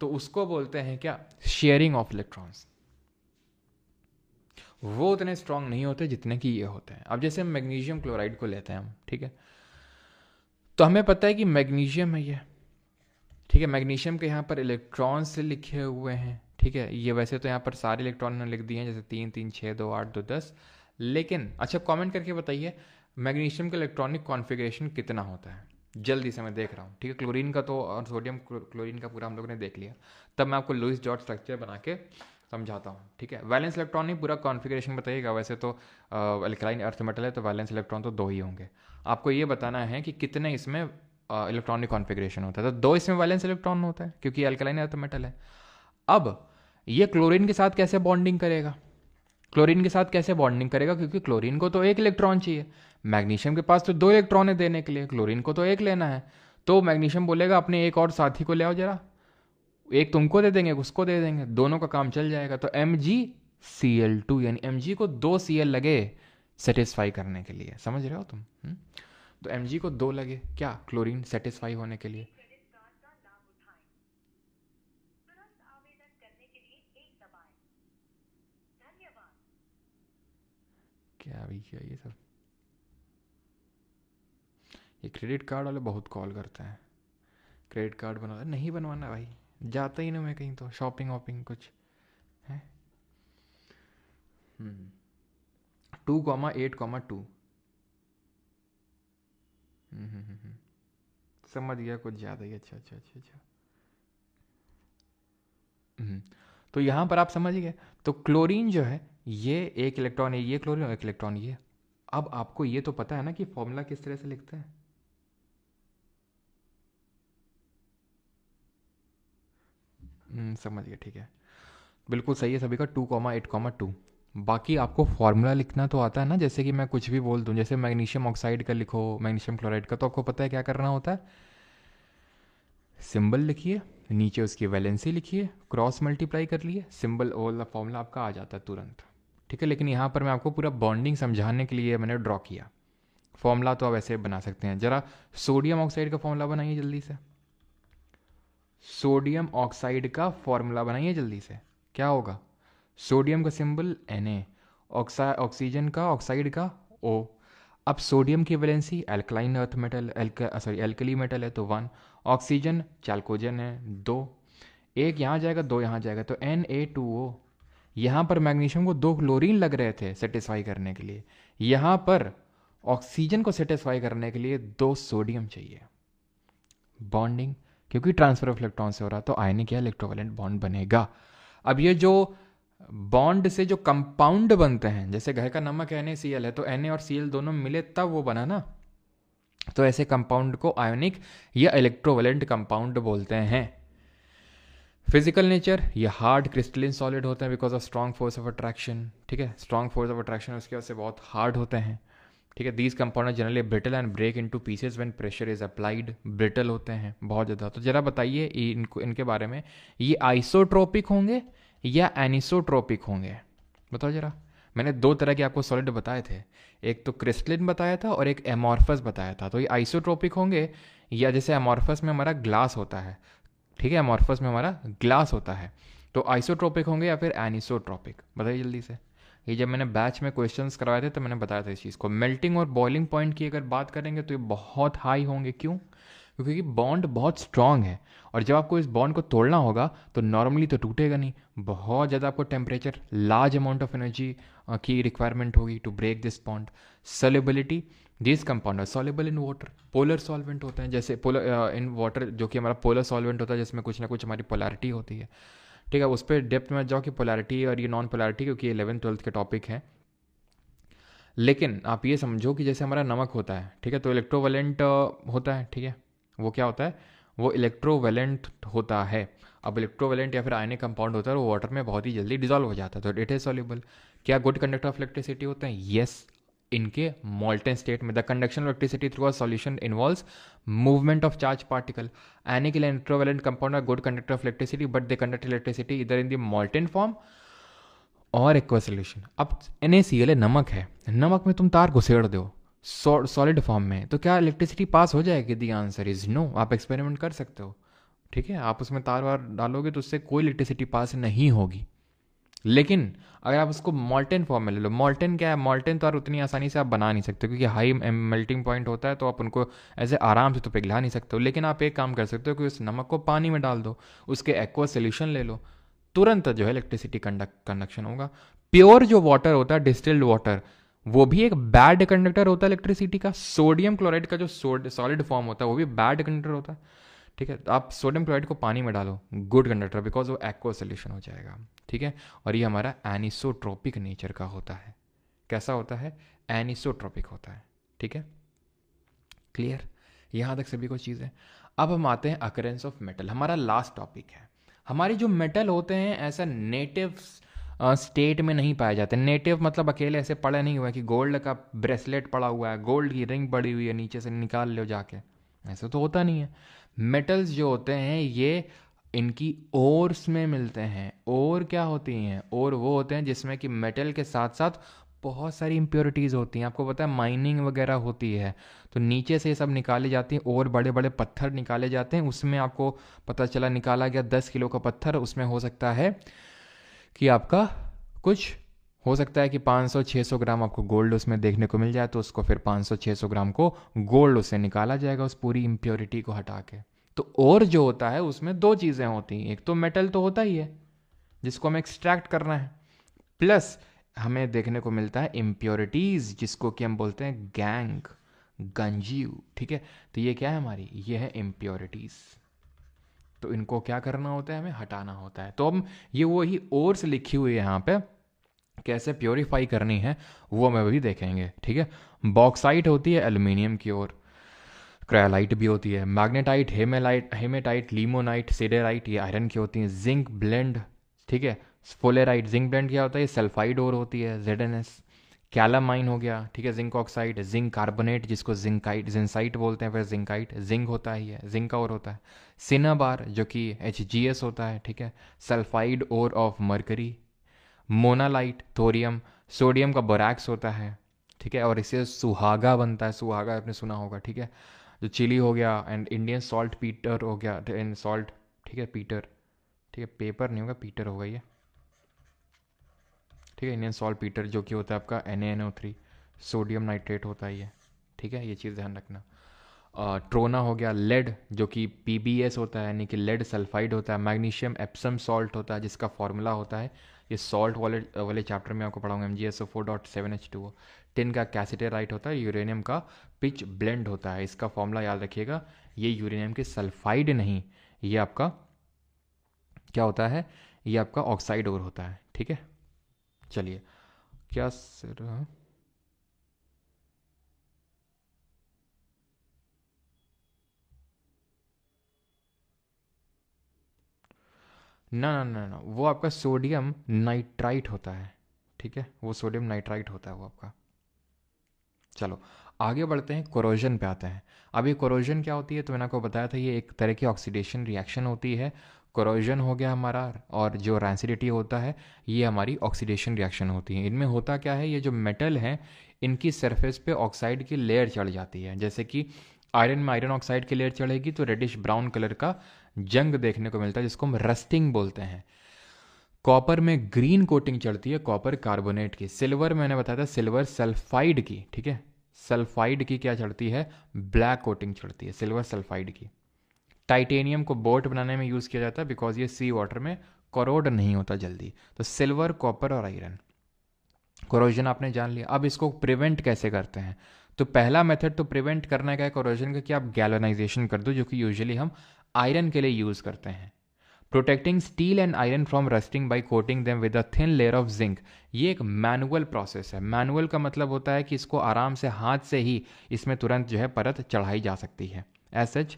तो उसको बोलते हैं क्या? Sharing of electrons. वो उतने स्ट्रांग नहीं होते जितने कि ये होते हैं। अब जैसे मैग्नीशियम क्लोराइड को लेते हैं हम, ठीक है, तो हमें पता है कि मैग्नीशियम है ये, ठीक है। मैग्नीशियम के यहाँ पर इलेक्ट्रॉन्स से लिखे हुए हैं, ठीक है। ये वैसे तो यहाँ पर सारे इलेक्ट्रॉन ने लिख दिए हैं, जैसे 3 3 6 2 8 2 10, लेकिन अच्छा कमेंट करके बताइए मैग्नीशियम का इलेक्ट्रॉनिक कॉन्फ़िगरेशन कितना होता है, जल्दी से मैं देख रहा हूँ, ठीक है। क्लोरीन का तो और सोडियम क्लोरीन का पूरा हम लोगों ने देख लिया, तब मैं आपको लुईस डॉट स्ट्रक्चर बना के समझाता हूँ, ठीक है। वैलेंस इलेक्ट्रॉन नहीं पूरा कॉन्फ़िगरेशन बताइएगा, वैसे तो अल्कलाइन अर्थ मेटल है तो वैलेंस इलेक्ट्रॉन तो 2 ही होंगे। आपको ये बताना है कि कितने इसमें इलेक्ट्रॉनिक कॉन्फ़िगरेशन होता है, तो 2 इसमें वैलेंस इलेक्ट्रॉन होता है क्योंकि अल्कलाइन अर्थ मेटल है। अब ये क्लोरीन के साथ कैसे बॉन्डिंग करेगा, क्लोरीन के साथ कैसे बॉन्डिंग करेगा, क्योंकि क्लोरीन को तो 1 इलेक्ट्रॉन चाहिए, मैग्नीशियम के पास तो 2 इलेक्ट्रॉन है देने के लिए, क्लोरीन को तो 1 लेना है। तो मैग्नीशियम बोलेगा अपने एक और साथी को ले आओ जरा, एक तुमको दे देंगे उसको दे देंगे, दोनों का काम चल जाएगा। तो MgCl2 यानी Mg को 2 Cl लगे सेटिस्फाई करने के लिए, समझ रहे हो तुम? तो Mg को 2 लगे क्या क्लोरीन सेटिस्फाई होने के लिए। क्या भी किया ये सब, ये क्रेडिट कार्ड वाले बहुत कॉल करते हैं, क्रेडिट कार्ड बनवा नहीं बनवाना भाई, जाता ही नहीं मैं कहीं, तो शॉपिंग वॉपिंग कुछ है। 2,8,2 समझ गया, कुछ ज़्यादा ही। अच्छा अच्छा अच्छा अच्छा। तो यहाँ पर आप समझ गए, तो क्लोरीन जो है ये 1 इलेक्ट्रॉन है, ये क्लोरीन 1 इलेक्ट्रॉन ये। अब आपको ये तो पता है ना कि फॉर्मूला किस तरह से लिखते हैं, समझ गया, ठीक है, बिल्कुल सही है सभी का। 2,8,2 बाकी आपको फॉर्मूला लिखना तो आता है ना, जैसे कि मैं कुछ भी बोल दूं, जैसे मैग्नीशियम ऑक्साइड का लिखो, मैग्नीशियम क्लोराइड का, तो आपको पता है क्या करना होता है, सिंबल लिखिए, नीचे उसकी वैलेंसी लिखिए, क्रॉस मल्टीप्लाई कर लिए, सिंबल और फॉर्मूला आपका आ जाता है तुरंत, ठीक है। लेकिन यहाँ पर मैं आपको पूरा बॉन्डिंग समझाने के लिए मैंने ड्रॉ किया, फॉर्मूला तो आप ऐसे बना सकते हैं। जरा सोडियम ऑक्साइड का फॉर्मूला बनाइए जल्दी से, सोडियम ऑक्साइड का फॉर्मूला बनाइए जल्दी से, क्या होगा, सोडियम का सिंबल Na, ऑक्सीजन का ऑक्साइड का O। अब सोडियम की valency alkaline earth metal alkali metal है तो 1, ऑक्सीजन चैल्कोजन है 2, एक यहाँ जाएगा 2 यहाँ जाएगा तो Na2O। यहाँ पर मैग्नीशियम को 2 क्लोरीन लग रहे थे सेटिस्फाई करने के लिए, यहाँ पर ऑक्सीजन को सेटिस्फाई करने के लिए 2 सोडियम चाहिए। बॉन्डिंग क्योंकि ट्रांसफर ऑफ इलेक्ट्रॉन से हो रहा तो आयनिक या इलेक्ट्रोवैलेंट बॉन्ड बनेगा। अब ये जो बॉन्ड से जो कंपाउंड बनते हैं, जैसे घर का नमक NaCl है तो Na और Cl दोनों मिले तब वो बना ना, तो ऐसे कंपाउंड को आयोनिक या इलेक्ट्रोवैलेंट कंपाउंड बोलते हैं। फिजिकल नेचर, ये हार्ड क्रिस्टलिन सॉलिड होते हैं because of strong force of attraction, ठीक है, स्ट्रॉन्ग फोर्स ऑफ अट्रैक्शन उसकी वजह से बहुत हार्ड होते हैं, ठीक है। These compound generally brittle and break into pieces when pressure is applied, brittle होते हैं बहुत ज़्यादा। तो जरा बताइए इनको, इनके बारे में, ये आइसोट्रोपिक होंगे या एनिसोट्रोपिक होंगे, बताओ जरा। मैंने 2 तरह के आपको सॉलिड बताए थे, एक तो क्रिस्टलिन बताया था और एक एमॉर्फस बताया था। तो ये आइसोट्रोपिक होंगे या जैसे एमॉर्फस में हमारा ग्लास होता है, ठीक है, एमॉर्फस में हमारा ग्लास होता है, तो आइसोट्रोपिक होंगे या फिर एनिसोट्रोपिक, बताइए जल्दी से। ये जब मैंने बैच में क्वेश्चंस करवाए थे तो मैंने बताया था इस चीज़ को। मेल्टिंग और बॉइलिंग पॉइंट की अगर बात करेंगे तो ये बहुत हाई होंगे, क्यों, क्योंकि बॉन्ड बहुत स्ट्रांग है और जब आपको इस बॉन्ड को तोड़ना होगा तो नॉर्मली तो टूटेगा नहीं, बहुत ज़्यादा आपको temperature, large amount of energy की रिक्वायरमेंट होगी to break this bond. Solubility, this compound are soluble in water, polar solvent होते हैं, जैसे पोलर इन वाटर जो कि हमारा पोलर सॉल्वेंट होता है जिसमें कुछ ना कुछ हमारी पोलैरिटी होती है, ठीक है। उस पर डेप्थ में जाओ कि पोलैरिटी और ये नॉन पोलैरिटी, क्योंकि 11th-12th के टॉपिक हैं। लेकिन आप ये समझो कि जैसे हमारा नमक होता है, ठीक है, तो इलेक्ट्रोवैलेंट होता है, ठीक है, वो क्या होता है, वो इलेक्ट्रोवैलेंट होता है। अब इलेक्ट्रोवैलेंट या फिर आयनिक कंपाउंड होता है वो वाटर में बहुत ही जल्दी डिजॉल्व हो जाता है, तो इट इज सॉल्युबल। क्या गुड कंडक्टर ऑफ इलेक्ट्रिसिटी होते हैं, यस, इनके मॉल्टन स्टेट में the conduction of electricity through a solution involves movement of charge particle. Ionic electrovalent compound are good conductor of electricity but they conduct electricity इधर in the molten form और aqua solution. अब NaCl है, नमक है, नमक में तुम तार घुसेड़ दो सॉलिड फॉर्म में, तो क्या इलेक्ट्रिसिटी पास हो जाएगी? The answer is no. आप एक्सपेरिमेंट कर सकते हो, ठीक है, आप उसमें तार वार डालोगे तो उससे कोई इलेक्ट्रिसिटी पास नहीं होगी। लेकिन अगर आप उसको मॉल्टन फॉर्म में ले लो, मॉल्टन क्या है, मॉल्टन तो उतनी आसानी से आप बना नहीं सकते क्योंकि हाई मेल्टिंग पॉइंट होता है, तो आप उनको ऐसे आराम से तो पिघला नहीं सकते हो। लेकिन आप एक काम कर सकते हो कि उस नमक को पानी में डाल दो, उसके एक्वा सोल्यूशन ले लो, तुरंत जो है इलेक्ट्रिसिटी कंडक्शन होगा। प्योर जो वाटर होता है, डिस्टिल्ड वाटर, वो भी एक बैड कंडक्टर होता है इलेक्ट्रिसिटी का। सोडियम क्लोराइड का जो सॉलिड फॉर्म होता है वो भी बैड कंडक्टर होता है, ठीक है। तो आप सोडियम क्लोराइड को पानी में डालो, गुड कंडक्टर, बिकॉज वो एक्वा सोल्यूशन हो जाएगा, ठीक है। और ये हमारा एनिसोट्रोपिक नेचर का होता है। कैसा होता है? एनिसोट्रोपिक होता है, ठीक है। क्लियर? यहाँ तक सभी को चीज़ें। अब हम आते हैं अकरेंस ऑफ मेटल, हमारा लास्ट टॉपिक है। हमारे जो मेटल होते हैं ऐसा नेटिव स्टेट में नहीं पाए जाते। नेटिव मतलब अकेले ऐसे पड़ा नहीं हुआ है कि गोल्ड का ब्रेसलेट पड़ा हुआ है, गोल्ड की रिंग पड़ी हुई है, नीचे से निकाल लो जाके, ऐसा तो होता नहीं है। मेटल्स जो होते हैं ये इनकी ओर्स में मिलते हैं। और क्या होती हैं? और वो होते हैं जिसमें कि मेटल के साथ साथ बहुत सारी इम्प्योरिटीज़ होती हैं। आपको पता है माइनिंग वगैरह होती है, तो नीचे से ये सब निकाली जाती हैं और बड़े बड़े पत्थर निकाले जाते हैं। उसमें आपको पता चला निकाला गया 10 किलो का पत्थर, उसमें हो सकता है कि आपका कुछ हो सकता है कि 500-600 ग्राम आपको गोल्ड उसमें देखने को मिल जाए, तो उसको फिर 500-600 ग्राम को गोल्ड उससे निकाला जाएगा उस पूरी इम्प्योरिटी को हटा के। तो और जो होता है उसमें दो चीज़ें होती हैं, एक तो मेटल तो होता ही है जिसको हमें एक्सट्रैक्ट करना है, प्लस हमें देखने को मिलता है इम्प्योरिटीज जिसको कि हम बोलते हैं गैंग, गंजीव, ठीक है। तो ये क्या है हमारी? ये है इम्प्योरिटीज। तो इनको क्या करना होता है? हमें हटाना होता है। तो हम ये वही ओर्स लिखी हुई है यहाँ पे, कैसे प्योरीफाई करनी है वो हम अभी देखेंगे, ठीक है। बॉक्साइट होती है एल्यूमिनियम की ओर, क्रायोलाइट भी होती है, मैग्नेटाइट, हेमेटाइट, लिमोनाइट, सिडेराइट ये आयरन की होती हैं, जिंक ब्लेंड, ठीक है। फोलेराइट, जिंक ब्लेंड क्या होता है? ये सल्फाइड ओर होती है, ZnS। कैलामाइन हो गया, ठीक है, जिंक ऑक्साइड, जिंक कार्बोनेट जिसको जिंकाइट जिंसाइट बोलते हैं, फिर जिंकाइट, जिंक होता ही है, जिंक का और होता है। सिनाबार जो कि HGS होता है, ठीक है। Sulphide ore of mercury, monazite, thorium, sodium का बोरैक्स होता है, ठीक है। और इससे सुहागा बनता है, सुहागा आपने सुना होगा, ठीक है। जो चिली हो गया, एंड इंडियन सॉल्ट पीटर हो गया, एंड सॉल्ट, ठीक है, पीटर, ठीक है, पेपर नहीं होगा, पीटर होगा ये, ठीक है। इंडियन सॉल्ट पीटर जो कि होता है आपका NaNO3, सोडियम नाइट्रेट होता है ये, ठीक है, ये चीज़ ध्यान रखना। ट्रोना हो गया, लेड जो कि PbS होता है, यानी कि लेड सल्फाइड होता है। मैग्नीशियम एप्सम सॉल्ट होता है जिसका फॉर्मूला होता है, ये सॉल्ट वाले वाले चैप्टर में आपको पढ़ाऊंगा, MgSO4.7H2O। टिन का कैसिटेराइट होता है, यूरेनियम का पिच ब्लेंड होता है, इसका फॉर्मूला याद रखिएगा। ये यूरेनियम के सल्फाइड नहीं, ये आपका क्या होता है? ये आपका ऑक्साइड और होता है, ठीक है। चलिए, क्या सर? ना ना ना ना, वो आपका सोडियम नाइट्राइट होता है, ठीक है, वो सोडियम नाइट्राइट होता है वो आपका। चलो आगे बढ़ते हैं, कोरोजन पे आते हैं। अब ये कोरोजन क्या होती है? तो मैंने आपको बताया था ये एक तरह की ऑक्सीडेशन रिएक्शन होती है। कोरोजन हो गया हमारा, और जो रैंसिडिटी होता है ये हमारी ऑक्सीडेशन रिएक्शन होती है। इनमें होता क्या है? ये जो मेटल हैं इनकी सरफेस पे ऑक्साइड की लेयर चढ़ जाती है। जैसे कि आयरन में आयरन ऑक्साइड की लेयर चढ़ेगी तो रेडिश ब्राउन कलर का जंग देखने को मिलता है जिसको हम रस्टिंग बोलते हैं। कॉपर में ग्रीन कोटिंग चढ़ती है कॉपर कार्बोनेट की। सिल्वर मैंने बताया था सिल्वर सल्फाइड की, ठीक है, सल्फाइड की क्या चढ़ती है? ब्लैक कोटिंग चढ़ती है सिल्वर सल्फाइड की। टाइटेनियम को बोट बनाने में यूज़ किया जाता है बिकॉज ये सी वाटर में करोड नहीं होता जल्दी। तो सिल्वर, कॉपर और आयरन। कोरोजन आपने जान लिया। अब इसको प्रिवेंट कैसे करते हैं? तो पहला मेथड तो प्रिवेंट करने का है कोरोजन का कि आप गैल्वेनाइजेशन कर दो, जो कि यूजुअली हम आयरन के लिए यूज़ करते हैं। Protecting steel and iron from rusting by coating them with a thin layer of zinc. ये एक मैनुअल प्रोसेस है। मैनुअल का मतलब होता है कि इसको आराम से हाथ से ही इसमें तुरंत जो है परत चढ़ाई जा सकती है। एज सच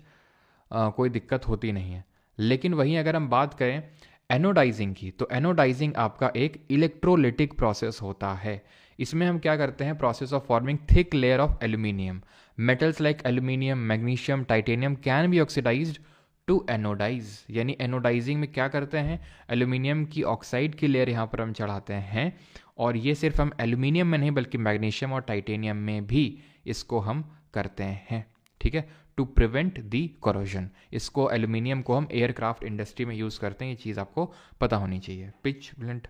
कोई दिक्कत होती नहीं है। लेकिन वहीं अगर हम बात करें एनोडाइजिंग की, तो एनोडाइजिंग आपका एक इलेक्ट्रोलिटिक प्रोसेस होता है। इसमें हम क्या करते हैं? Process of forming thick layer of aluminium. Metals like aluminium, magnesium, titanium can be oxidised to anodise. यानी एनोडाइजिंग में क्या करते हैं? एल्यूमिनियम की ऑक्साइड की लेयर यहाँ पर हम चढ़ाते हैं, और ये सिर्फ हम एल्यूमिनियम में नहीं बल्कि मैग्नीशियम और टाइटेनियम में भी इसको हम करते हैं, ठीक है, टू प्रिवेंट दी कोरोजन। इसको एल्यूमिनियम को हम एयरक्राफ्ट इंडस्ट्री में यूज़ करते हैं, ये चीज़ आपको पता होनी चाहिए। पिच ब्लेंड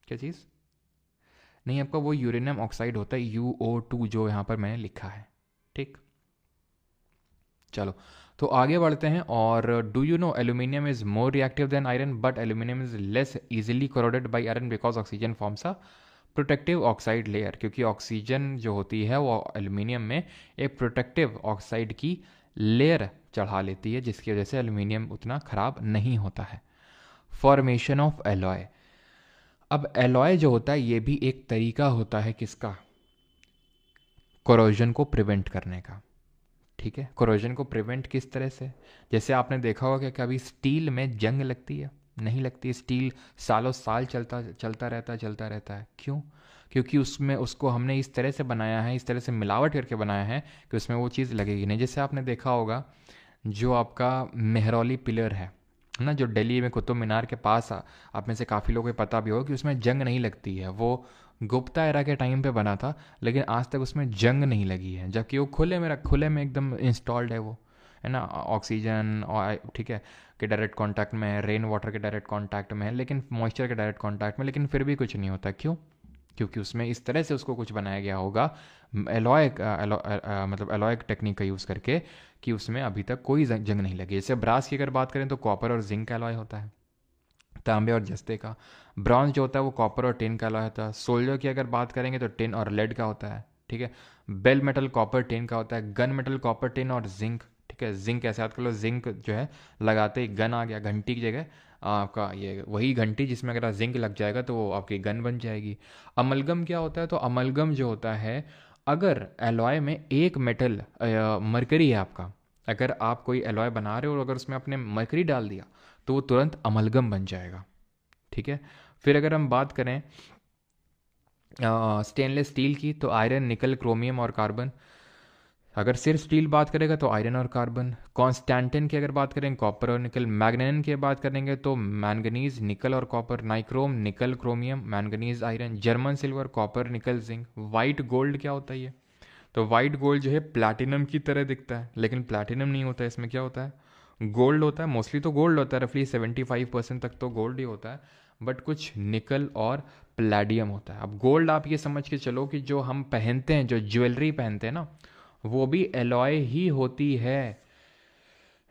क्या चीज़? नहीं, आपका वो यूरेनियम ऑक्साइड होता है, UO2 जो यहाँ पर मैंने लिखा है, ठीक। चलो तो आगे बढ़ते हैं। और do you know aluminium is more reactive than iron, but aluminium is less easily corroded by iron because oxygen forms a protective oxide layer, क्योंकि ऑक्सीजन जो होती है वो एल्यूमिनियम में एक प्रोटेक्टिव ऑक्साइड की लेयर चढ़ा लेती है, जिसकी वजह से एल्यूमिनियम उतना खराब नहीं होता है। Formation of alloy. अब एलॉय जो होता है ये भी एक तरीका होता है किसका, कोरोजन को प्रिवेंट करने का। ठीक है, कोरोजन को प्रिवेंट किस तरह से, जैसे आपने देखा होगा कि कभी स्टील में जंग लगती है, नहीं लगती। स्टील सालों साल चलता रहता है। क्यों? क्योंकि उसमें उसको हमने इस तरह से बनाया है, इस तरह से मिलावट करके बनाया है कि उसमें वो चीज़ लगेगी नहीं। जैसे आपने देखा होगा जो आपका मेहरौली पिलर है ना, जो दिल्ली में कुतुब मीनार के पास आप में से काफ़ी लोगों को पता भी होगा कि उसमें जंग नहीं लगती है। वो गुप्ता एरा के टाइम पे बना था, लेकिन आज तक उसमें जंग नहीं लगी है, जबकि वो खुले में एकदम इंस्टॉल्ड है वो, है ना। ऑक्सीजन और ठीक है कि डायरेक्ट कांटेक्ट में है, रेन वाटर के डायरेक्ट कांटेक्ट में है, लेकिन मॉइस्चर के डायरेक्ट कांटेक्ट में, लेकिन फिर भी कुछ नहीं होता। क्यों? क्योंकि उसमें इस तरह से उसको कुछ बनाया गया होगा मतलब एलॉय टेक्निक का यूज़ करके कि उसमें अभी तक कोई जंग नहीं लगी। जैसे ब्रास की अगर बात करें तो कॉपर और जिंक एलॉय होता है, तांबे और जस्ते का। ब्रॉन्ज जो होता है वो कॉपर और टिन का एलॉय होता है। सोल्जर की अगर बात करेंगे तो टिन और लेड का होता है। ठीक है, बेल मेटल कॉपर टिन का होता है। गन मेटल कॉपर टिन और जिंक। ठीक है, जिंक ऐसे याद कर लो, जिंक जो है लगाते ही गन आ गया, घंटी की जगह आपका ये वही घंटी जिसमें अगर जिंक लग जाएगा तो वो आपकी गन बन जाएगी। अमलगम क्या होता है, तो अमलगम जो होता है, अगर एलॉय में एक मेटल मरकरी है आपका, अगर आप कोई एलॉय बना रहे हो और अगर उसमें आपने मरकरी डाल दिया तो वो तुरंत अमलगम बन जाएगा। ठीक है, फिर अगर हम बात करें स्टेनलेस स्टील की तो आयरन, निकल, क्रोमियम और कार्बन। अगर सिर्फ स्टील बात करेगा तो आयरन और कार्बन। कॉन्स्टेंटिन की अगर बात करें कॉपर और निकल। मैग्नेन की बात करेंगे तो मैंगनीज, निकल और कॉपर। नाइक्रोम, निकल, chromium, manganese, iron. German silver, copper, निकल, जिंक। वाइट गोल्ड क्या होता है ये, तो वाइट गोल्ड जो है प्लैटिनम की तरह दिखता है, लेकिन प्लैटिनम नहीं होता है। इसमें क्या होता है, गोल्ड होता है। मोस्टली तो गोल्ड होता है, रफली 75% तक तो गोल्ड ही होता है, बट कुछ निकल और प्लैडियम होता है। अब गोल्ड आप ये समझ के चलो कि जो हम पहनते हैं, जो ज्वेलरी पहनते हैं ना, वो भी एलॉय ही होती है।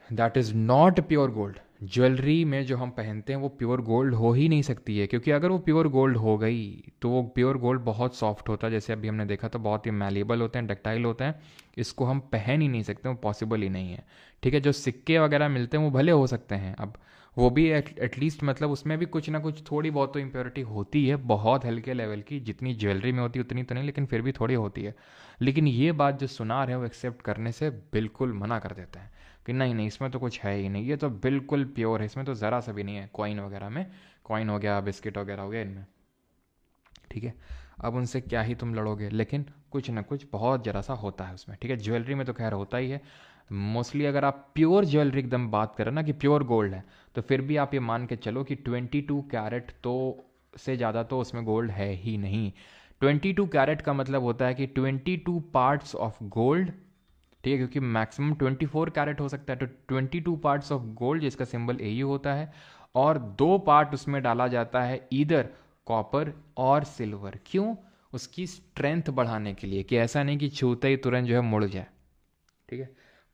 That is not pure gold. Jewellery में जो हम पहनते हैं वो प्योर गोल्ड हो ही नहीं सकती है, क्योंकि अगर वो प्योर गोल्ड हो गई तो वो प्योर गोल्ड बहुत सॉफ्ट होता है, जैसे अभी हमने देखा था, बहुत ही मैलेबल होते हैं, डक्टाइल होते हैं, इसको हम पहन ही नहीं सकते, वो पॉसिबल ही नहीं है। ठीक है, जो सिक्के वगैरह मिलते हैं वो भले हो सकते हैं, अब वो भी एटलीस्ट मतलब उसमें भी कुछ ना कुछ थोड़ी बहुत तो इम्प्योरिटी होती है, बहुत हल्के लेवल की, जितनी ज्वेलरी में होती है उतनी तो नहीं, लेकिन फिर भी थोड़ी होती है। लेकिन ये बात जो सुनार है वो एक्सेप्ट करने से बिल्कुल मना कर देते हैं कि नहीं नहीं, इसमें तो कुछ है ही नहीं, ये तो बिल्कुल प्योर है, इसमें तो ज़रा सा भी नहीं है। कॉइन वगैरह में, कॉइन हो गया, बिस्किट वगैरह हो गया, इनमें। ठीक है, अब उनसे क्या ही तुम लड़ोगे, लेकिन कुछ ना कुछ बहुत ज़रा सा होता है उसमें। ठीक है, ज्वेलरी में तो खैर होता ही है मोस्टली। अगर आप प्योर ज्वेलरी एकदम बात करें ना कि प्योर गोल्ड है, तो फिर भी आप ये मान के चलो कि 22 कैरेट तो से ज़्यादा तो उसमें गोल्ड है ही नहीं। 22 कैरेट का मतलब होता है कि 22 पार्ट्स ऑफ गोल्ड। ठीक है, क्योंकि मैक्सिमम 24 कैरेट हो सकता है, तो 22 पार्ट्स ऑफ गोल्ड जिसका सिंबल AU होता है, और 2 पार्ट उसमें डाला जाता है इधर कॉपर और सिल्वर। क्यों? उसकी स्ट्रेंथ बढ़ाने के लिए, कि ऐसा नहीं कि छूते ही तुरंत जो है मुड़ जाए। ठीक है,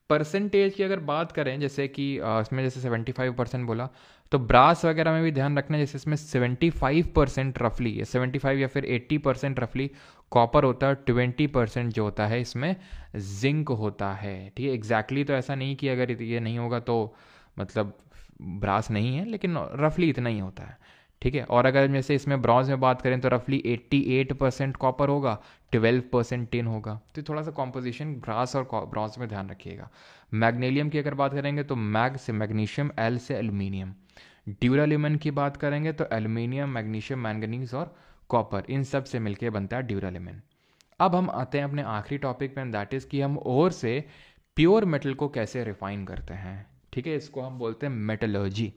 परसेंटेज की अगर बात करें, जैसे कि इसमें जैसे 75% बोला, तो ब्रास वगैरह में भी ध्यान रखना है, जैसे इसमें 75% रफली, 75 या फिर 80% रफली कॉपर होता है, 20% जो होता है इसमें जिंक होता है। ठीक है, एग्जैक्टली तो ऐसा नहीं कि अगर ये नहीं होगा तो मतलब ब्रास नहीं है, लेकिन रफली इतना ही होता है। ठीक है, और अगर जैसे इसमें ब्रॉन्ज में बात करें तो रफली 88% कॉपर होगा, 12% टिन होगा। तो थोड़ा सा कॉम्पोजिशन ब्रास और ब्रॉन्ज में ध्यान रखिएगा। मैग्नीशियम की अगर बात करेंगे तो मैग से मैग्नीशियम, एल से एल्यूमिनियम। ड्यूराल्यूमिन की बात करेंगे तो एल्यूमिनियम, मैग्नीशियम, मैंगनीज और कॉपर, इन सब से मिलकर बनता है ड्यूराल्यूमिन। अब हम आते हैं अपने आखिरी टॉपिक पे, दैट इज कि हम और से प्योर मेटल को कैसे रिफाइन करते हैं। ठीक है, इसको हम बोलते हैं मेटलर्जी।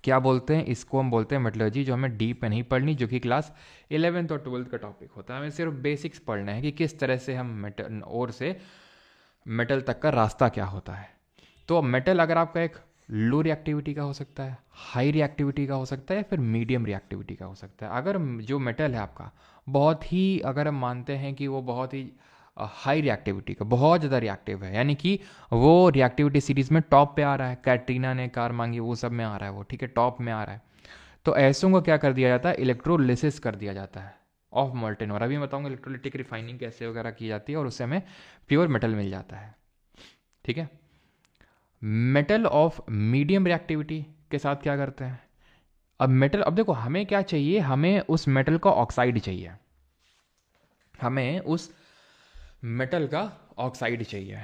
क्या बोलते हैं इसको? हम बोलते हैं मेटलर्जी, जो हमें डीप में नहीं पढ़नी, जो कि क्लास 11th और 12th का टॉपिक होता है। हमें सिर्फ बेसिक्स पढ़ना है कि किस तरह से हम मेटल और से मेटल तक का रास्ता क्या होता है। तो मेटल अगर आपका एक लो रिएक्टिविटी का हो सकता है, हाई रिएक्टिविटी का हो सकता है, या फिर मीडियम रिएक्टिविटी का हो सकता है। अगर जो मेटल है आपका बहुत ही, अगर हम मानते हैं कि वो बहुत ही हाई रिएक्टिविटी का, बहुत ज़्यादा रिएक्टिव है, यानी कि वो रिएक्टिविटी सीरीज में टॉप पे आ रहा है, कैटरीना ने कार मांगी वो सब में आ रहा है वो, ठीक है, टॉप में आ रहा है, तो ऐसों को क्या कर दिया जाता है, इलेक्ट्रोलिसिस कर दिया जाता है ऑफ मोल्टेन और। अभी मैं बताऊंगा इलेक्ट्रोलिटिक रिफाइनिंग कैसे वगैरह की जाती है और उससे हमें प्योर मेटल मिल जाता है। ठीक है, मेटल ऑफ मीडियम रिएक्टिविटी के साथ क्या करते हैं, अब मेटल, अब देखो हमें क्या चाहिए, हमें उस मेटल का ऑक्साइड चाहिए, हमें उस मेटल का ऑक्साइड चाहिए।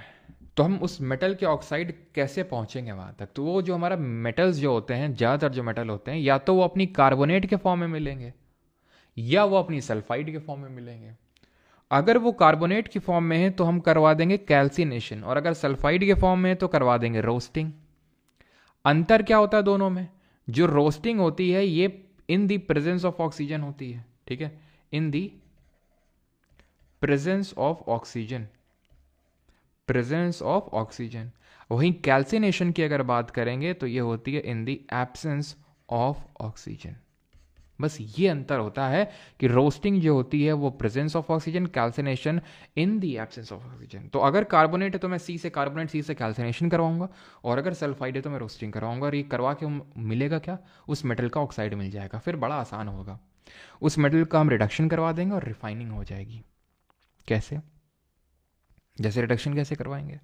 तो हम उस मेटल के ऑक्साइड कैसे पहुंचेंगे वहां तक, तो वो जो हमारा मेटल्स जो होते हैं, ज़्यादातर जो मेटल होते हैं, या तो वो अपनी कार्बोनेट के फॉर्म में मिलेंगे या वो अपनी सल्फाइड के फॉर्म में मिलेंगे। अगर वो कार्बोनेट की फॉर्म में है तो हम करवा देंगे कैल्सिनेशन, और अगर सल्फाइड के फॉर्म में है तो करवा देंगे रोस्टिंग। अंतर क्या होता है दोनों में, जो रोस्टिंग होती है ये in the presence of oxygen होती है। ठीक है, in the presence of oxygen, presence of oxygen. वहीं कैल्सिनेशन की अगर बात करेंगे तो ये होती है in the absence of oxygen. बस ये अंतर होता है कि रोस्टिंग जो होती है वो presence of oxygen, calcination in the absence of oxygen. तो अगर कार्बोनेट है तो मैं सी से कार्बोनेट, सी से कैल्सिनेशन करवाऊंगा, और अगर सल्फाइड है तो मैं रोस्टिंग करवाऊंगा। और ये करवा के मिलेगा क्या, उस मेटल का ऑक्साइड मिल जाएगा। फिर बड़ा आसान होगा, उस मेटल का हम रिडक्शन करवा देंगे और रिफाइनिंग हो जाएगी। कैसे, जैसे रिडक्शन कैसे करवाएंगे,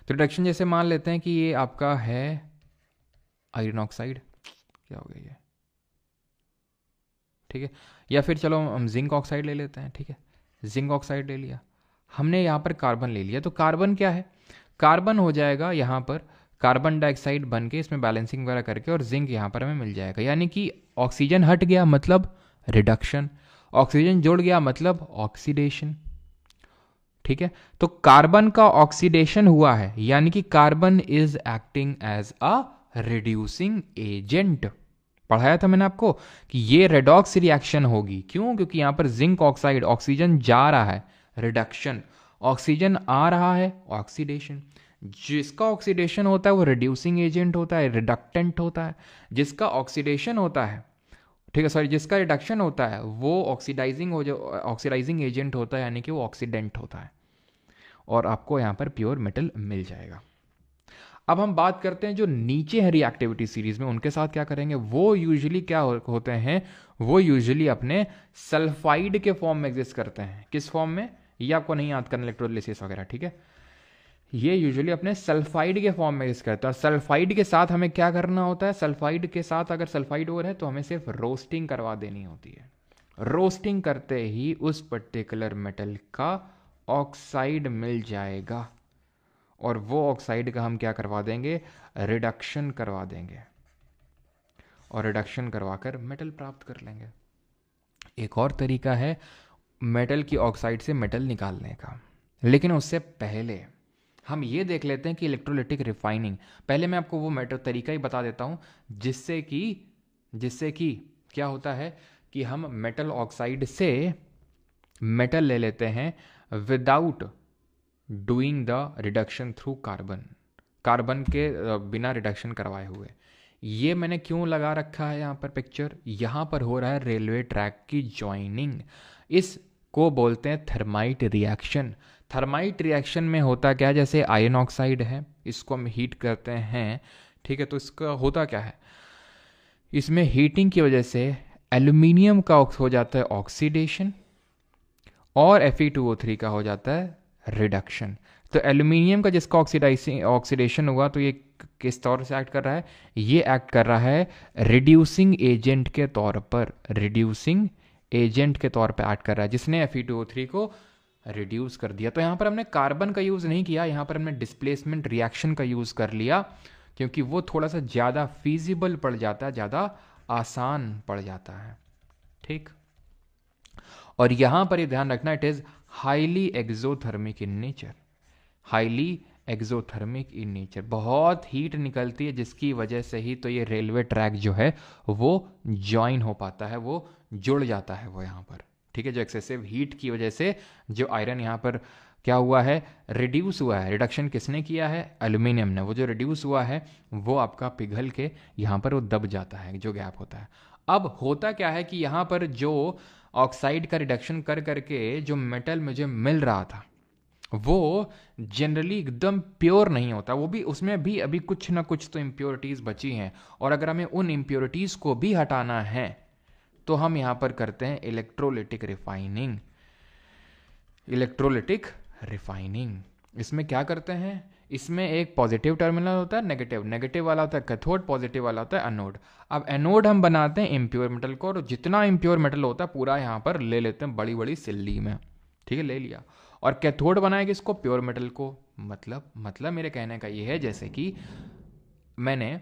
तो रिडक्शन जैसे मान लेते हैं कि ये आपका है आयरन ऑक्साइड, क्या हो गया ये, ठीक है, या फिर चलो हम जिंक ऑक्साइड ले लेते हैं। ठीक है, जिंक ऑक्साइड ले लिया हमने, यहाँ पर कार्बन ले लिया, तो कार्बन क्या है, कार्बन हो जाएगा यहाँ पर कार्बन डाइऑक्साइड बन के इसमें बैलेंसिंग वगैरह करके, और जिंक यहाँ पर हमें मिल जाएगा। यानी कि ऑक्सीजन हट गया मतलब रिडक्शन, ऑक्सीजन जुड़ गया मतलब ऑक्सीडेशन। ठीक है, तो कार्बन का ऑक्सीडेशन हुआ है, यानी कि carbon is acting as a reducing agent. पढ़ाया था मैंने आपको कि ये रेडॉक्स रिएक्शन होगी। क्यों, क्योंकि यहां पर जिंक ऑक्साइड, ऑक्सीजन जा रहा है रिडक्शन, ऑक्सीजन आ रहा है ऑक्सीडेशन। जिसका ऑक्सीडेशन होता है वो रिड्यूसिंग एजेंट होता है, रिडक्टेंट होता है। जिसका ऑक्सीडेशन होता है, ठीक है सॉरी, जिसका रिडक्शन होता है वो ऑक्सीडाइजिंग एजेंट होता है, यानी कि वो ऑक्सीडेंट होता है, और आपको यहाँ पर प्योर मेटल मिल जाएगा। अब हम बात करते हैं जो नीचे है रिएक्टिविटी सीरीज में, उनके साथ क्या करेंगे, वो यूजुअली क्या होते हैं, वो यूजुअली अपने सल्फाइड के फॉर्म में एग्जिस्ट करते हैं। किस फॉर्म में, ये आपको नहीं याद करना, इलेक्ट्रोलिसिस वगैरह। ठीक है, ये यूजुअली अपने सल्फाइड के फॉर्म में एग्जिस्ट करते हैं। और सल्फाइड के साथ हमें क्या करना होता है, सल्फाइड के साथ अगर सल्फाइड और है तो हमें सिर्फ रोस्टिंग करवा देनी होती है। रोस्टिंग करते ही उस पर्टिकुलर मेटल का ऑक्साइड मिल जाएगा, और वो ऑक्साइड का हम क्या करवा देंगे, रिडक्शन करवा देंगे, और रिडक्शन करवाकर मेटल प्राप्त कर लेंगे। एक और तरीका है मेटल की ऑक्साइड से मेटल निकालने का, लेकिन उससे पहले हम ये देख लेते हैं कि इलेक्ट्रोलिटिक रिफाइनिंग, पहले मैं आपको वो मेटल तरीका ही बता देता हूँ, जिससे कि क्या होता है कि हम मेटल ऑक्साइड से मेटल ले लेते हैं without doing the reduction through carbon, carbon के बिना रिडक्शन करवाए हुए। ये मैंने क्यों लगा रखा है यहाँ पर पिक्चर, यहाँ पर हो रहा है रेलवे ट्रैक की ज्वाइनिंग, इसको बोलते हैं थर्माइट रिएक्शन। थर्माइट रिएक्शन में होता क्या है, जैसे आयरन ऑक्साइड है, इसको हम हीट करते हैं। ठीक है, तो इसका होता क्या है, इसमें हीटिंग की वजह से एल्यूमिनियम का हो जाता है ऑक्सीडेशन, और Fe2O3 का हो जाता है रिडक्शन। तो एल्यूमिनियम का जिसका ऑक्सीडेशन हुआ, तो ये किस तौर से एक्ट कर रहा है, ये एक्ट कर रहा है रिड्यूसिंग एजेंट के तौर पर, रिड्यूसिंग एजेंट के तौर पर एक्ट कर रहा है, जिसने Fe2O3 को रिड्यूस कर दिया। तो यहाँ पर हमने कार्बन का यूज़ नहीं किया, यहाँ पर हमने डिस्प्लेसमेंट रिएक्शन का यूज़ कर लिया, क्योंकि वो थोड़ा सा ज़्यादा फीजिबल पड़ जाता है, ज़्यादा आसान पड़ जाता है। ठीक, और यहां पर ये ध्यान रखना, it is highly exothermic in nature, highly exothermic in nature, बहुत हीट निकलती है, जिसकी वजह से ही तो ये रेलवे ट्रैक जो है वो ज्वाइन हो पाता है, वो जुड़ जाता है वो यहाँ पर। ठीक है, जो एक्सेसिव हीट की वजह से जो आयरन यहाँ पर क्या हुआ है, रिड्यूस हुआ है, रिडक्शन किसने किया है, एल्यूमिनियम ने, वो जो रिड्यूस हुआ है वो आपका पिघल के यहाँ पर वो दब जाता है, जो गैप होता है। अब होता क्या है कि यहाँ पर जो ऑक्साइड का रिडक्शन कर करके जो मेटल मुझे मिल रहा था, वो जनरली एकदम प्योर नहीं होता, वो भी उसमें भी अभी कुछ ना कुछ तो इम्प्योरिटीज़ बची हैं, और अगर हमें उन इम्प्योरिटीज़ को भी हटाना है तो हम यहाँ पर करते हैं इलेक्ट्रोलिटिक रिफाइनिंग। इलेक्ट्रोलिटिक रिफाइनिंग इसमें क्या करते हैं, इसमें एक पॉजिटिव टर्मिनल होता है, नेगेटिव, नेगेटिव वाला होता है कैथोड, पॉजिटिव वाला होता है एनोड। अब एनोड हम बनाते हैं इम्प्योर मेटल को, और जितना इम्प्योर मेटल होता है पूरा यहाँ पर ले लेते हैं बड़ी बड़ी सिल्ली में, ठीक है, ले लिया। और कैथोड बनाएगा इसको, प्योर मेटल को। मतलब मेरे कहने का ये है, जैसे कि मैंने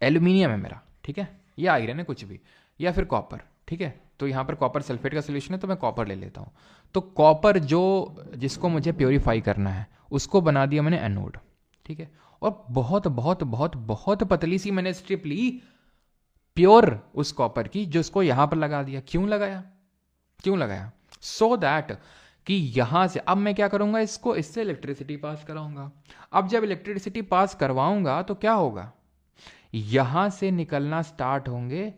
एल्यूमिनियम है मेरा, ठीक है, या आयरन है कुछ भी, या फिर कॉपर, ठीक है, तो यहाँ पर कॉपर सल्फेट का सोल्यूशन है तो मैं कॉपर ले लेता हूँ। तो कॉपर जो जिसको मुझे प्योरीफाई करना है उसको बना दिया मैंने एनोड, ठीक है, और बहुत बहुत बहुत बहुत पतली सी मैंने स्ट्रिप ली प्योर उस कॉपर की, जो उसको यहाँ पर लगा दिया। क्यों लगाया? सो दैट कि यहां से अब मैं क्या करूंगा, इसको इससे इलेक्ट्रिसिटी पास कराऊंगा। अब जब इलेक्ट्रिसिटी पास करवाऊंगा तो क्या होगा, यहां से निकलना स्टार्ट होंगे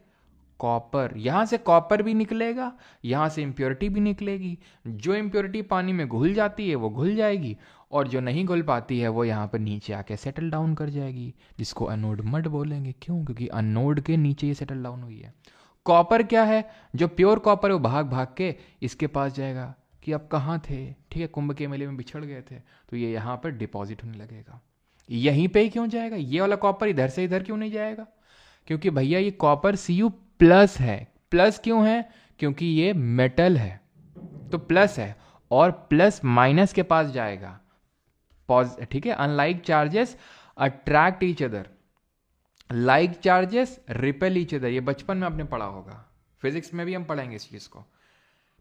कॉपर, यहां से कॉपर भी निकलेगा, यहां से इंप्योरिटी भी निकलेगी। जो इंप्योरिटी पानी में घुल जाती है वो घुल जाएगी, और जो नहीं घुल पाती है वो यहाँ पर नीचे आके सेटल डाउन कर जाएगी, जिसको एनोड मड बोलेंगे। क्यों? क्योंकि एनोड के नीचे ये सेटल डाउन हुई है। कॉपर क्या है, जो प्योर कॉपर है वो भाग भाग के इसके पास जाएगा कि अब कहाँ थे, ठीक है, कुंभ के मेले में बिछड़ गए थे, तो ये यहाँ पर डिपॉजिट होने लगेगा। यहीं पे ही क्यों जाएगा, ये वाला कॉपर इधर से इधर क्यों नहीं जाएगा? क्योंकि भैया ये कॉपर Cu प्लस है। प्लस क्यों है? क्योंकि ये मेटल है तो प्लस है, और प्लस माइनस के पास जाएगा, ठीक है। Unlike charges attract each other, like charges repel each other, ये बचपन में आपने पढ़ा होगा, फिजिक्स में भी हम पढ़ेंगे इस चीज को।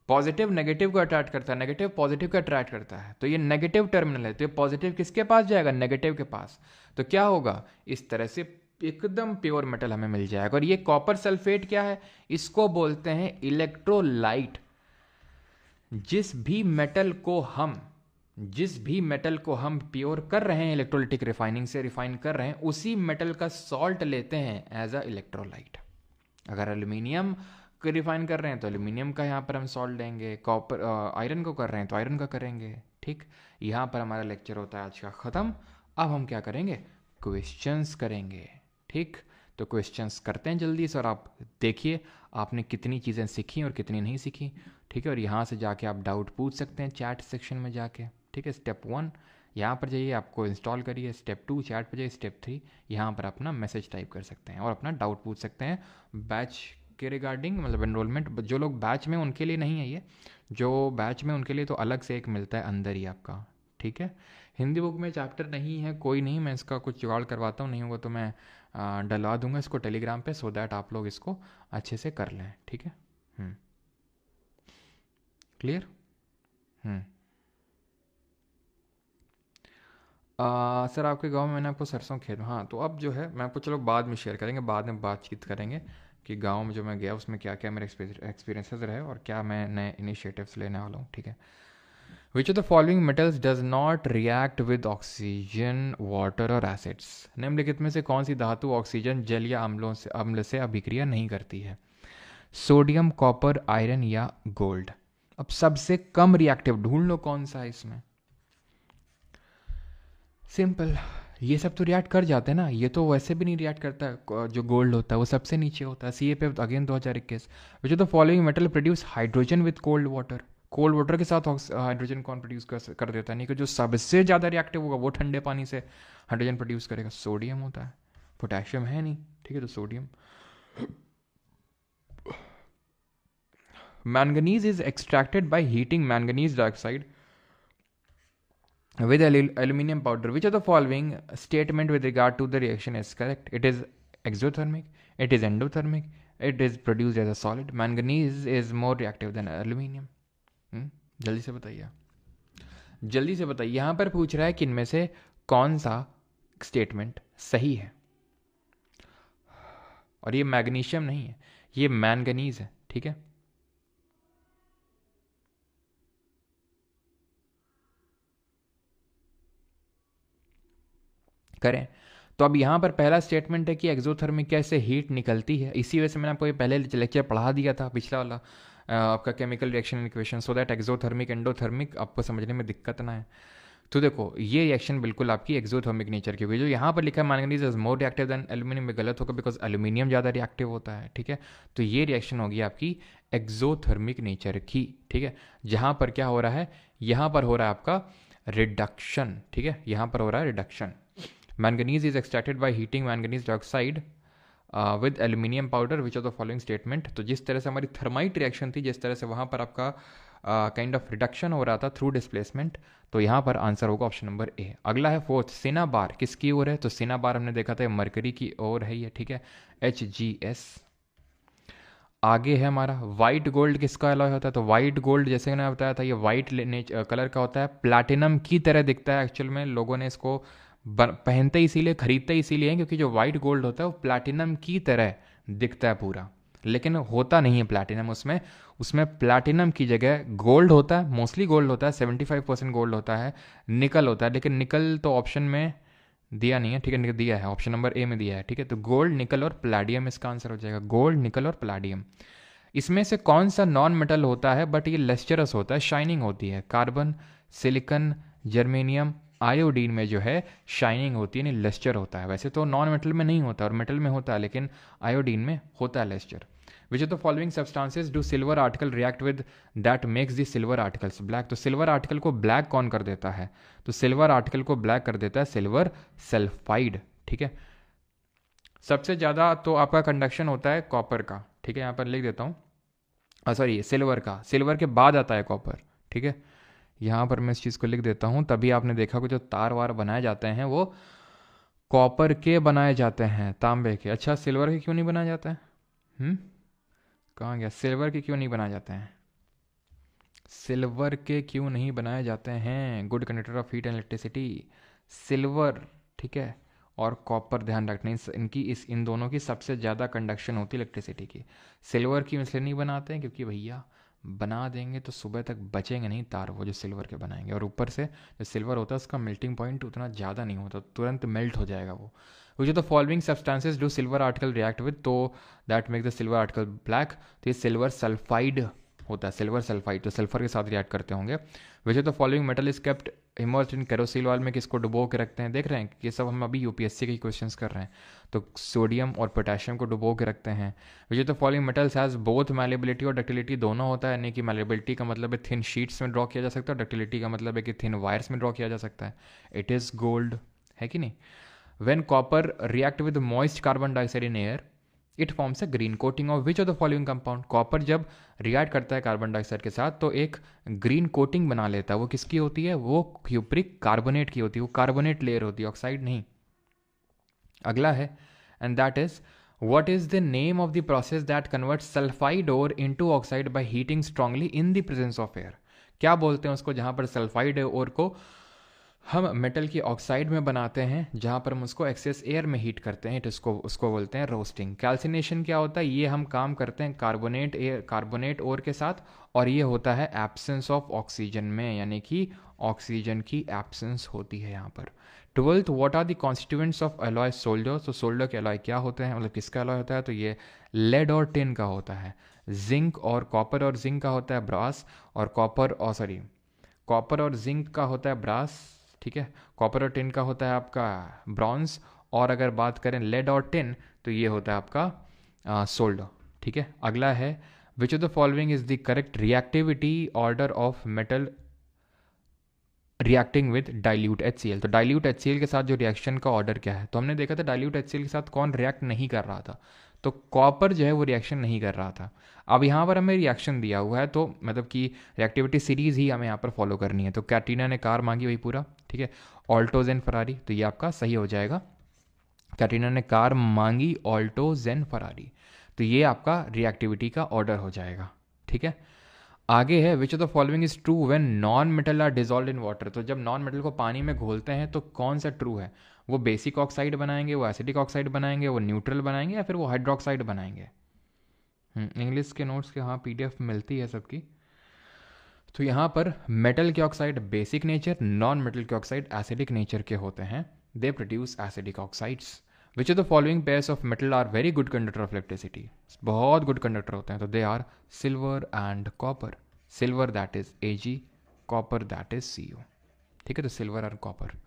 पॉजिटिव नेगेटिव को अट्रैक्ट करता है, नेगेटिव पॉजिटिव को अट्रैक्ट करता है, तो ये नेगेटिव टर्मिनल है, तो ये पॉजिटिव किसके पास जाएगा, नेगेटिव के पास। तो क्या होगा, इस तरह से एकदम प्योर मेटल हमें मिल जाएगा। और ये कॉपर सल्फेट क्या है, इसको बोलते हैं इलेक्ट्रोलाइट। जिस भी मेटल को हम प्योर कर रहे हैं, इलेक्ट्रोलिटिक रिफाइनिंग से रिफाइन कर रहे हैं, उसी मेटल का सॉल्ट लेते हैं एज अ इलेक्ट्रोलाइट। अगर एल्यूमिनियम को रिफाइन कर रहे हैं तो एल्यूमिनियम का यहाँ पर हम सॉल्ट देंगे, कॉपर आयरन को कर रहे हैं तो आयरन का करेंगे, ठीक। यहाँ पर हमारा लेक्चर होता है आज का ख़त्म। अब हम क्या करेंगे, क्वेश्चंस करेंगे, ठीक। तो क्वेश्चंस करते हैं जल्दी से, और आप देखिए आपने कितनी चीज़ें सीखी और कितनी नहीं सीखी, ठीक है। और यहाँ से जाके आप डाउट पूछ सकते हैं चैट सेक्शन में जाके, ठीक है। स्टेप 1 यहाँ पर जाइए, आपको इंस्टॉल करिए। स्टेप 2 चैट पर जाइए। स्टेप 3 यहाँ पर अपना मैसेज टाइप कर सकते हैं और अपना डाउट पूछ सकते हैं बैच के रिगार्डिंग, मतलब एनरोलमेंट। जो लोग बैच में उनके लिए नहीं है ये, जो बैच में उनके लिए तो अलग से एक मिलता है अंदर ही आपका, ठीक है। हिंदी बुक में चैप्टर नहीं है, कोई नहीं, मैं इसका कुछ जुगाड़ करवाता हूँ, नहीं होगा तो मैं डलवा दूंगा इसको टेलीग्राम पे, सो दैट आप लोग इसको अच्छे से कर लें, ठीक है। क्लियर? सर आपके गांव में मैंने आपको सरसों खेत, हाँ, तो अब जो है मैं आपको चलो बाद में शेयर करेंगे, बाद में बातचीत करेंगे कि गांव में जो मैं गया उसमें क्या क्या मेरे एक्सपीरियंसेस रहे और क्या मैं नए इनिशिएटिव्स लेने वाला हूँ, ठीक है। Which of the following metals does not react with oxygen, water और एसिड्स? निम्नलिखित में से कौन सी धातु ऑक्सीजन, जल या अम्ल से अभिक्रिया नहीं करती है? सोडियम, कॉपर, आयरन या गोल्ड? अब सबसे कम रिएक्टिव ढूंढ लो कौन सा है इसमें। सिंपल, ये सब तो रिएक्ट कर जाते हैं ना, ये तो वैसे भी नहीं रिएक्ट करता है। जो गोल्ड होता है वो सबसे नीचे होता है, CA पे again 2021। Which of the following metal produce hydrogen with cold water? Cold water के साथ हाइड्रोजन कौन प्रोड्यूस कर देता है? नहीं कि जो सबसे ज़्यादा रिएक्टिव होगा वो ठंडे पानी से हाइड्रोजन प्रोड्यूस करेगा, सोडियम होता है, पोटेशियम है नहीं, ठीक है, तो sodium. Manganese is extracted by heating manganese dioxide with aluminum powder. Which of the following statement with regard to the reaction is correct? It is exothermic, it is endothermic, it is produced as a solid. Manganese is more reactive than aluminum. जल्दी से बताइए, जल्दी से बताइए। यहाँ पर पूछ रहा है कि इनमें से कौन सा स्टेटमेंट सही है, और ये मैग्नीशियम नहीं है, ये मैंगनीज है, ठीक है। करें तो अब यहाँ पर पहला स्टेटमेंट है कि एक्सोथर्मिक कैसे हीट निकलती है, इसी वजह से मैंने आपको ये पहले लेक्चर पढ़ा दिया था, पिछला वाला आपका chemical reaction equation, so that exothermic endothermic आपको समझने में दिक्कत ना है। तो देखो ये रिएक्शन बिल्कुल आपकी एक्सोथर्मिक नेचर की होगी। जो यहाँ पर लिखा है manganese is more reactive than aluminium, में गलत होगा बिकॉज एल्यूमिनियम ज़्यादा रिएक्टिव होता है, ठीक है। तो ये रिएक्शन होगी आपकी एक्सोथर्मिक नेचर की, ठीक है। जहाँ पर क्या हो रहा है, यहाँ पर हो रहा है आपका रिडक्शन, ठीक है, यहाँ पर हो रहा है reduction. Manganese is extracted by heating manganese dioxide with aluminium powder which of the following statement. तो जिस तरह से हमारी थर्माइट रिएक्शन थी, जिस तरह से वहाँ पर आपका काइंड ऑफ रिडक्शन हो रहा था थ्रू डिस्प्लेसमेंट, तो यहाँ पर आंसर होगा ऑप्शन नंबर ए। अगला है फोर्थ, सिनाबार किसकी ओर है, तो सिनाबार हमने देखा था मरकरी की ओर है ये, ठीक है, HGS। आगे है हमारा व्हाइट गोल्ड किसका अलॉय होता है, तो व्हाइट गोल्ड जैसे मैंने बताया था ये व्हाइट कलर का होता है, प्लैटिनम की तरह दिखता है। एक्चुअल में लोगों ने इसको पहनते इसीलिए, खरीदते इसीलिए हैं क्योंकि जो व्हाइट गोल्ड होता है वो प्लैटिनम की तरह दिखता है पूरा, लेकिन होता नहीं है प्लैटिनम उसमें। उसमें प्लैटिनम की जगह गोल्ड होता है, मोस्टली गोल्ड होता है, 75% गोल्ड होता है, निकल होता है, लेकिन निकल तो ऑप्शन में दिया नहीं है, ठीक है, दिया है ऑप्शन नंबर ए में दिया है, ठीक है। तो गोल्ड, निकल और प्लैडियम इसका आंसर हो जाएगा, गोल्ड, निकल और प्लैडियम। इसमें से कौन सा नॉन मेटल होता है बट ये लेस्चरस होता है, शाइनिंग होती है, कार्बन, सिलिकन, जर्मेनियम, आयोडीन में जो है शाइनिंग होती है, नहीं लेस्चर होता है। वैसे तो नॉन मेटल में नहीं होता और मेटल में होता है, लेकिन आयोडीन में होता है lustre. Which of the following substances do silver article react with that makes the silver articles black. तो सिल्वर आर्टिकल को ब्लैक कौन कर देता है, तो सिल्वर आर्टिकल को ब्लैक कर देता है सिल्वर सल्फाइड, ठीक है। सबसे ज़्यादा तो आपका कंडक्शन होता है कॉपर का, ठीक है, यहाँ पर लिख देता हूँ, सॉरी सिल्वर का, सिल्वर के बाद आता है कॉपर, ठीक है। यहाँ पर मैं इस चीज़ को लिख देता हूँ, तभी आपने देखा कि जो तार वार बनाए जाते हैं वो कॉपर के बनाए जाते हैं, तांबे के। अच्छा सिल्वर के क्यों नहीं बनाए जाते हैं, कहाँ गया, सिल्वर के क्यों नहीं बनाए जाते हैं, सिल्वर के क्यों नहीं बनाए जाते हैं, good conductor of heat and electricity, silver, ठीक है, और कॉपर ध्यान रखना, इनकी इन दोनों की सबसे ज़्यादा कंडक्शन होती है इलेक्ट्रिसिटी की। सिल्वर की इसलिए नहीं बनाते हैं क्योंकि भैया बना देंगे तो सुबह तक बचेंगे नहीं तार, वो जो सिल्वर के बनाएंगे, और ऊपर से जो सिल्वर होता है उसका मेल्टिंग पॉइंट उतना ज़्यादा नहीं होता, तुरंत मेल्ट हो जाएगा वो। Which of the following substances do silver article react with, तो that make the silver article black, तो ये सिल्वर सल्फाइड होता है, सिल्वर सल्फाइड, तो सल्फर के साथ रिएक्ट करते होंगे। विच of the following metal is kept emerge in kerosene oil, में किसको डुबो के रखते हैं, देख रहे हैं ये सब हम अभी यूपीएससी के क्वेश्चंस कर रहे हैं, तो सोडियम और पोटेशियम को डुबो के रखते हैं। विच of the following metals has both malleability और डक्टिलिटी, दोनों होता है, यानी कि मैलेबिलिटी का मतलब है थिन शीट्स में ड्रॉ किया जा सकता है, डक्टिलिटी का मतलब है कि थिन वायर्स में ड्रॉ किया जा सकता है। इट इज़ गोल्ड, है कि नहीं। When copper react with moist carbon dioxide in air it forms a green coating of which of the following compound. Copper जब रिएक्ट करता है कार्बन डाइऑक्साइड के साथ तो एक ग्रीन कोटिंग बना लेता है, वो किसकी होती है, वो क्यूप्रिक कार्बोनेट की होती है, वो कार्बोनेट लेयर होती है, ऑक्साइड नहीं। अगला है and that is what is the name of the process that converts sulfide ore into oxide by heating strongly in the presence of air। क्या बोलते हैं उसको जहां पर सल्फाइड ओर को हम मेटल की ऑक्साइड में बनाते हैं, जहाँ पर हम उसको एक्सेस एयर में हीट करते हैं, उसको बोलते हैं रोस्टिंग। कैल्सिनेशन क्या होता है, ये हम काम करते हैं कार्बोनेट ओर के साथ, और ये होता है एब्सेंस ऑफ ऑक्सीजन में, यानी कि ऑक्सीजन की एब्सेंस होती है यहाँ पर। 12th what are the constituents of alloy solder, तो सोल्डर के एलॉय क्या होते हैं, मतलब किसका एलॉय होता है, तो ये लेड और टिन का होता है। जिंक और कॉपर और जिंक का होता है ब्रास, और कॉपर और जिंक का होता है ब्रास, ठीक है। कॉपर और टिन का होता है आपका ब्रॉन्ज, और अगर बात करें लेड और टिन तो ये होता है आपका सोल्डर, ठीक है। अगला है which of the following is the correct reactivity order of metal reacting with dilute HCl। तो डाइल्यूट HCl के साथ जो रिएक्शन का ऑर्डर क्या है, तो हमने देखा था डाइल्यूट HCl के साथ कौन रिएक्ट नहीं कर रहा था, तो कॉपर जो है वो रिएक्शन नहीं कर रहा था। अब यहाँ पर हमें रिएक्शन दिया हुआ है, तो मतलब कि रिएक्टिविटी सीरीज ही हमें यहाँ पर फॉलो करनी है। तो कैटरीना ने कार मांगी वही पूरा, ठीक है, ऑल्टोजेन फरारी, तो ये आपका सही हो जाएगा। कैटरीना ने कार मांगी ऑल्टोजेन फरारी, तो ये आपका रिएक्टिविटी का ऑर्डर हो जाएगा, ठीक है। आगे है which of the following is true when non metal are dissolve in water. तो जब नॉन मेटल को पानी में घोलते हैं तो कौन सा ट्रू है, वो बेसिक ऑक्साइड बनाएंगे, वो एसिडिक ऑक्साइड बनाएंगे, वो न्यूट्रल बनाएंगे, या फिर वो हाइड्रोक्साइड बनाएंगे। इंग्लिश के नोट्स के हाँ PDF मिलती है सबकी। तो यहाँ पर मेटल के oxide basic nature, non metal के ऑक्साइड एसिडिक नेचर के होते हैं, they produce acidic oxides. Which of the following pairs of metal are very good conductor of electricity, बहुत गुड कंडक्टर होते हैं, तो they are silver and copper. Silver that is Ag, copper that is Co। ठीक है, तो silver और copper.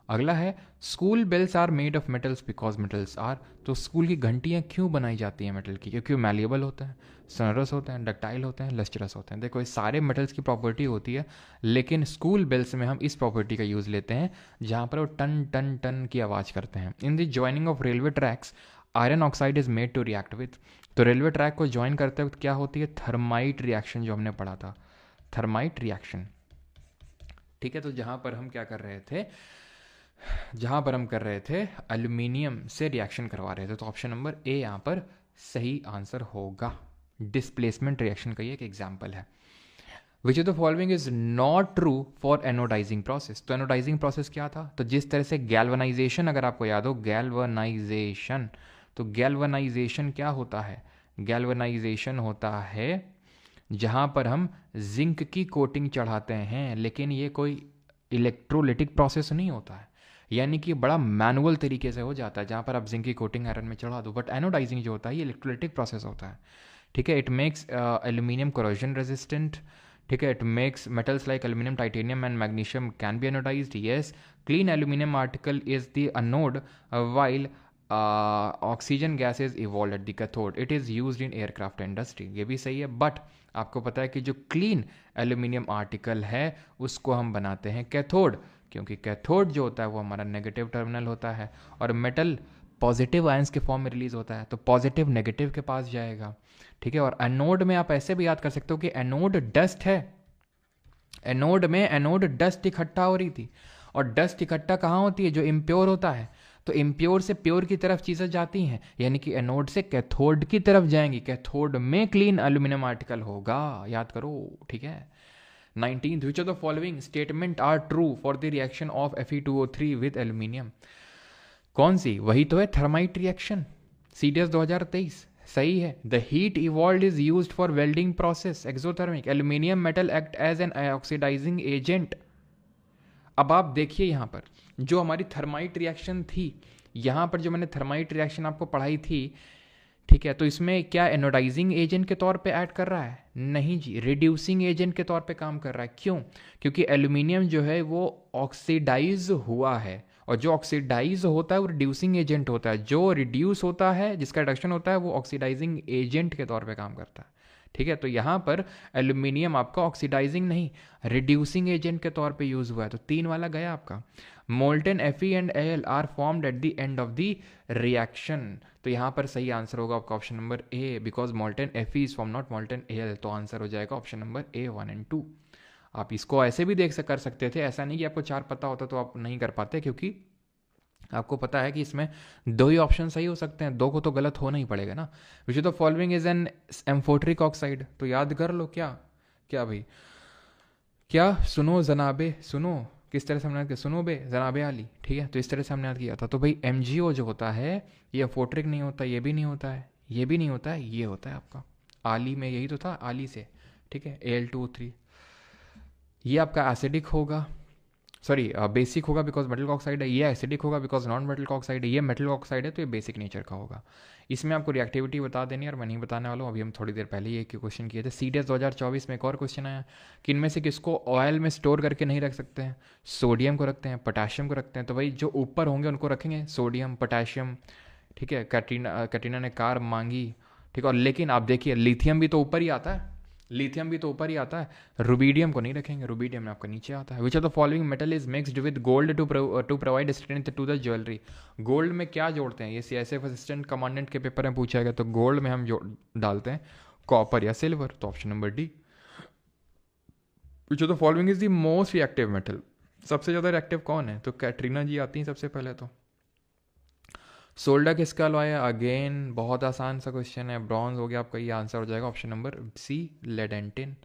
अगला है school bells are made of metals because metals are, तो स्कूल की घंटियाँ क्यों बनाई जाती हैं मेटल की? क्योंकि वो मैलिएबल होते हैं, सोनरस होते हैं, डक्टाइल होते हैं, लस्टरस होते हैं। देखो ये सारे मेटल्स की प्रॉपर्टी होती है, लेकिन स्कूल बेल्स में हम इस प्रॉपर्टी का यूज़ लेते हैं जहाँ पर वो टन टन टन की आवाज़ करते हैं। In the joining of railway tracks iron oxide is made to react with, तो रेलवे ट्रैक को ज्वाइन करते वक्त क्या होती है? थर्माइट रिएक्शन, जो हमने पढ़ा था, थर्माइट रिएक्शन। ठीक है, तो जहाँ पर हम क्या कर रहे थे, जहाँ पर हम कर रहे थे एल्यूमिनियम से रिएक्शन करवा रहे थे, तो ऑप्शन नंबर ए यहाँ पर सही आंसर होगा। डिस्प्लेसमेंट रिएक्शन का ये एक एग्जाम्पल है। Which of the following is not true for anodising process, तो एनोडाइजिंग प्रोसेस क्या था? तो जिस तरह से गैल्वनाइजेशन, अगर आपको याद हो गैल्वनाइजेशन, तो गैल्वनाइजेशन क्या होता है? गैल्वनाइजेशन होता है जहाँ पर हम जिंक की कोटिंग चढ़ाते हैं, लेकिन ये कोई इलेक्ट्रोलिटिक प्रोसेस नहीं होता है, यानी कि बड़ा मैनुअल तरीके से हो जाता है, जहाँ पर आप जिंक की कोटिंग आयरन में चढ़ा दो। बट एनोडाइजिंग जो होता है ये इलेक्ट्रोलिटिक प्रोसेस होता है। ठीक है, it makes aluminium corrosion resistant. ठीक है, it makes metals like aluminium, titanium and magnesium can be anodised. Yes, clean aluminium article is the anode while oxygen gas is evolve at the cathode, it is use in aircraft industry. ये भी सही है, but आपको पता है कि जो clean aluminium article है उसको हम बनाते हैं कैथोड, क्योंकि कैथोड जो होता है वो हमारा नेगेटिव टर्मिनल होता है, और मेटल पॉजिटिव आयंस के फॉर्म में रिलीज होता है, तो पॉजिटिव नेगेटिव के पास जाएगा। ठीक है, और एनोड में आप ऐसे भी याद कर सकते हो कि एनोड डस्ट है, एनोड में एनोड डस्ट इकट्ठा हो रही थी, और डस्ट इकट्ठा कहाँ होती है? जो इम्प्योर होता है, तो इम्प्योर से प्योर की तरफ चीज़ें जाती हैं, यानी कि एनोड से कैथोड की तरफ जाएंगी, कैथोड में क्लीन एल्यूमिनियम आर्टिकल होगा, याद करो। ठीक है, 19th, which of the following statement are true for the reaction of Fe2O3 with aluminium? कौन सी? वही तो है थर्माइट रिएक्शन, CDS 2023 सही है। The heat evolve is used for welding process, exothermic, aluminium metal act as an oxidising agent. अब आप देखिए यहाँ पर जो हमारी थर्माइट रिएक्शन थी, यहाँ पर जो मैंने थर्माइट रिएक्शन आपको पढ़ाई थी, ठीक है, तो इसमें क्या एनोडाइजिंग एजेंट के तौर पे ऐड कर रहा है? नहीं जी, रिड्यूसिंग एजेंट के तौर पे काम कर रहा है। क्यों? क्योंकि एल्यूमिनियम जो है वो ऑक्सीडाइज हुआ है, और जो ऑक्सीडाइज होता है वो रिड्यूसिंग एजेंट होता है, जो रिड्यूस होता है, जिसका रिडक्शन होता है, वो ऑक्सीडाइजिंग एजेंट के तौर पे काम करता है। ठीक है, तो यहाँ पर एल्यूमिनियम आपका ऑक्सीडाइजिंग नहीं, रिड्यूसिंग एजेंट के तौर पे यूज हुआ है, तो 3 वाला गया आपका। Molten Fe and Al are formed at the end of the reaction, तो यहाँ पर सही आंसर होगा आपका option number A, because molten Fe is form not molten Al, तो आंसर हो जाएगा ऑप्शन नंबर ए 1 एंड 2। आप इसको ऐसे भी कर सकते थे, ऐसा नहीं कि आपको 4 पता होता तो आप नहीं कर पाते, क्योंकि आपको पता है कि इसमें 2 ही ऑप्शन सही हो सकते हैं, 2 को तो गलत होना ही पड़ेगा ना। विच of the following is an amphoteric oxide, तो याद कर लो क्या क्या भाई, क्या? सुनो जनाबे, सुनो किस तरह से हमने याद किया, सुनो बे जनाबे आली। ठीक है, तो इस तरह से हमने याद किया था। तो भाई MgO जो होता है ये एम्फोट्रिक नहीं होता, ये भी नहीं होता है, ये भी नहीं होता है, ये होता है आपका आली में, यही तो था आली से। ठीक है, Al2O3, ये आपका एसिडिक होगा, सॉरी बेसिक होगा बिकॉज मेटल ऑक्साइड है, ये एसिडिक होगा बिकॉज नॉन मेटल ऑक्साइड है, ये मेटल ऑक्साइड है तो ये बेसिक नेचर का होगा। इसमें आपको रिएक्टिविटी बता देनी है और मैं नहीं बताने वाला हूँ, अभी हम थोड़ी देर पहले ये क्वेश्चन किए थे। CDS 2024 में एक और क्वेश्चन आया कि इनमें से किसको ऑयल में स्टोर करके नहीं रख सकते हैं? सोडियम को रखते हैं, पोटाशियम को रखते हैं, तो भाई जो ऊपर होंगे उनको रखेंगे, सोडियम, पोटाशियम। ठीक है, कैटरीना ने कार मांगी, ठीक है, और लेकिन आप देखिए लिथियम भी तो ऊपर ही आता है, लिथियम भी तो ऊपर ही आता है, रुबीडियम को नहीं रखेंगे, रुबीडियम में आपका नीचे आता है। Which of the following metal is mixed with gold to provide strength to the jewellery? Gold में क्या जोड़ते हैं? ये CSF असिस्टेंट कमांडेंट के पेपर में पूछा गया, तो गोल्ड में हम डालते हैं कॉपर या सिल्वर, तो option number D. Which of the following is the most reactive metal, सबसे ज़्यादा रिएक्टिव कौन है? तो कैटरीना जी आती हैं सबसे पहले। तो सोल्डा किसका अलॉय है? अगेन बहुत आसान सा क्वेश्चन है, ब्रॉन्ज हो गया आपका, ये आंसर हो जाएगा ऑप्शन नंबर सी, लेडेंटिन।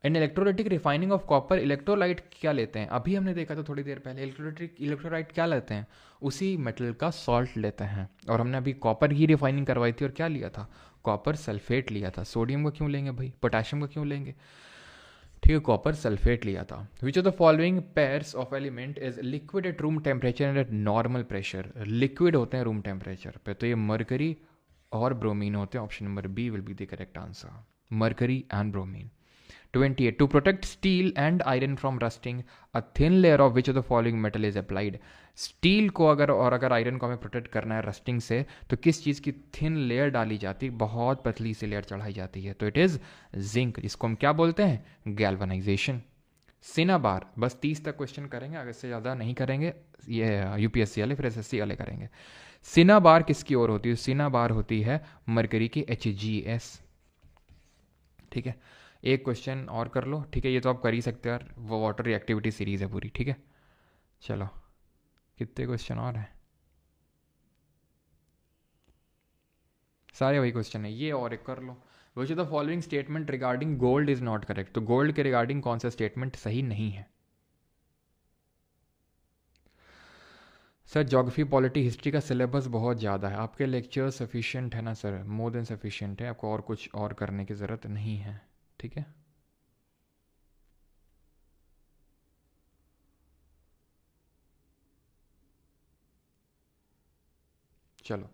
In electrolytic refining of copper, electrolyte क्या लेते हैं? अभी हमने देखा था थोड़ी देर पहले, इलेक्ट्रोलाइट क्या लेते हैं? उसी मेटल का सॉल्ट लेते हैं, और हमने अभी कॉपर की रिफाइनिंग करवाई थी और क्या लिया था? कॉपर सल्फेट लिया था। सोडियम को क्यों लेंगे भाई, पोटेशियम को क्यों लेंगे? ठीक है, कॉपर सल्फेट लिया था। विच of the following pairs of element is liquid at room temperature and eight normal pressure. Liquid होते हैं रूम टेम्परेचर पे, तो ये मरकरी और ब्रोमीन होते हैं। Option number B will be the correct answer, mercury and bromine. 28. To protect steel and iron from rusting, a thin layer of which of the following metal is applied? Steel को अगर iron को हमें protect करना है rusting से, तो किस चीज़ की थिन लेयर डाली जाती है, बहुत पतली सी लेयर चढ़ाई जाती है? तो इट इज़ जिंक, जिसको हम क्या बोलते हैं, गैल्वनाइजेशन। सिनाबार, बस 30 तक क्वेश्चन करेंगे, आगे से ज़्यादा नहीं करेंगे, ये यूपीएससी वाले फिर एसएससी वाले करेंगे। सिनाबार किसकी ओर होती है? सिनाबार होती है मरकरी की HgS। ठीक है, एक क्वेश्चन और कर लो। ठीक है, ये तो आप कर ही सकते हो यार, वो वाटर रिएक्टिविटी सीरीज है पूरी। ठीक है, चलो कितने क्वेश्चन और हैं? सारे वही क्वेश्चन है, ये और एक कर लो। Which of the following statement regarding gold is not correct? तो गोल्ड के रिगार्डिंग कौन सा स्टेटमेंट सही नहीं है? सर ज्योग्राफी, पॉलिटी, हिस्ट्री का सिलेबस बहुत ज़्यादा है, आपके लेक्चर सफिशिएंट है ना सर? मोर देन सफिशिएंट है, आपको और कुछ और करने की ज़रूरत नहीं है। ठीक है, चलो।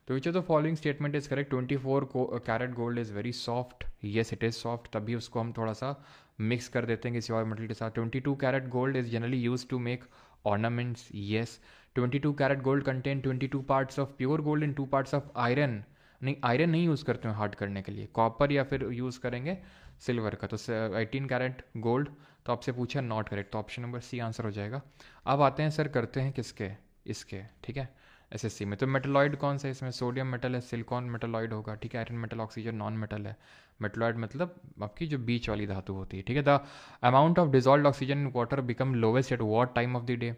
तो which of the following statement is correct? 24 carat gold is very soft. Yes it is soft, तभी उसको हम थोड़ा सा मिक्स कर देते हैं किसी और मेटल के साथ। 22 carat gold is generally use to make ornaments. Yes. 22 carat gold contain 22 parts of pure gold and 2 parts of iron. नहीं, आयरन नहीं यूज़ करते हैं हार्ड करने के लिए, कॉपर या फिर यूज़ करेंगे सिल्वर का। तो 18 कैरेट गोल्ड, तो आपसे पूछा नॉट करेक्ट, तो ऑप्शन नंबर सी आंसर हो जाएगा। अब आते हैं सर, करते हैं किसके, इसके। ठीक है, एसएससी में तो मेटलॉइड कौन सा है इसमें? सोडियम मेटल है, सिलिकॉन मेटलॉइड होगा। ठीक है, iron metal, oxygen non metal है। मेटलॉइड मतलब आपकी जो बीच वाली धातु होती है। ठीक है, the amount of dissolve oxygen in water become lowest at what time of the day?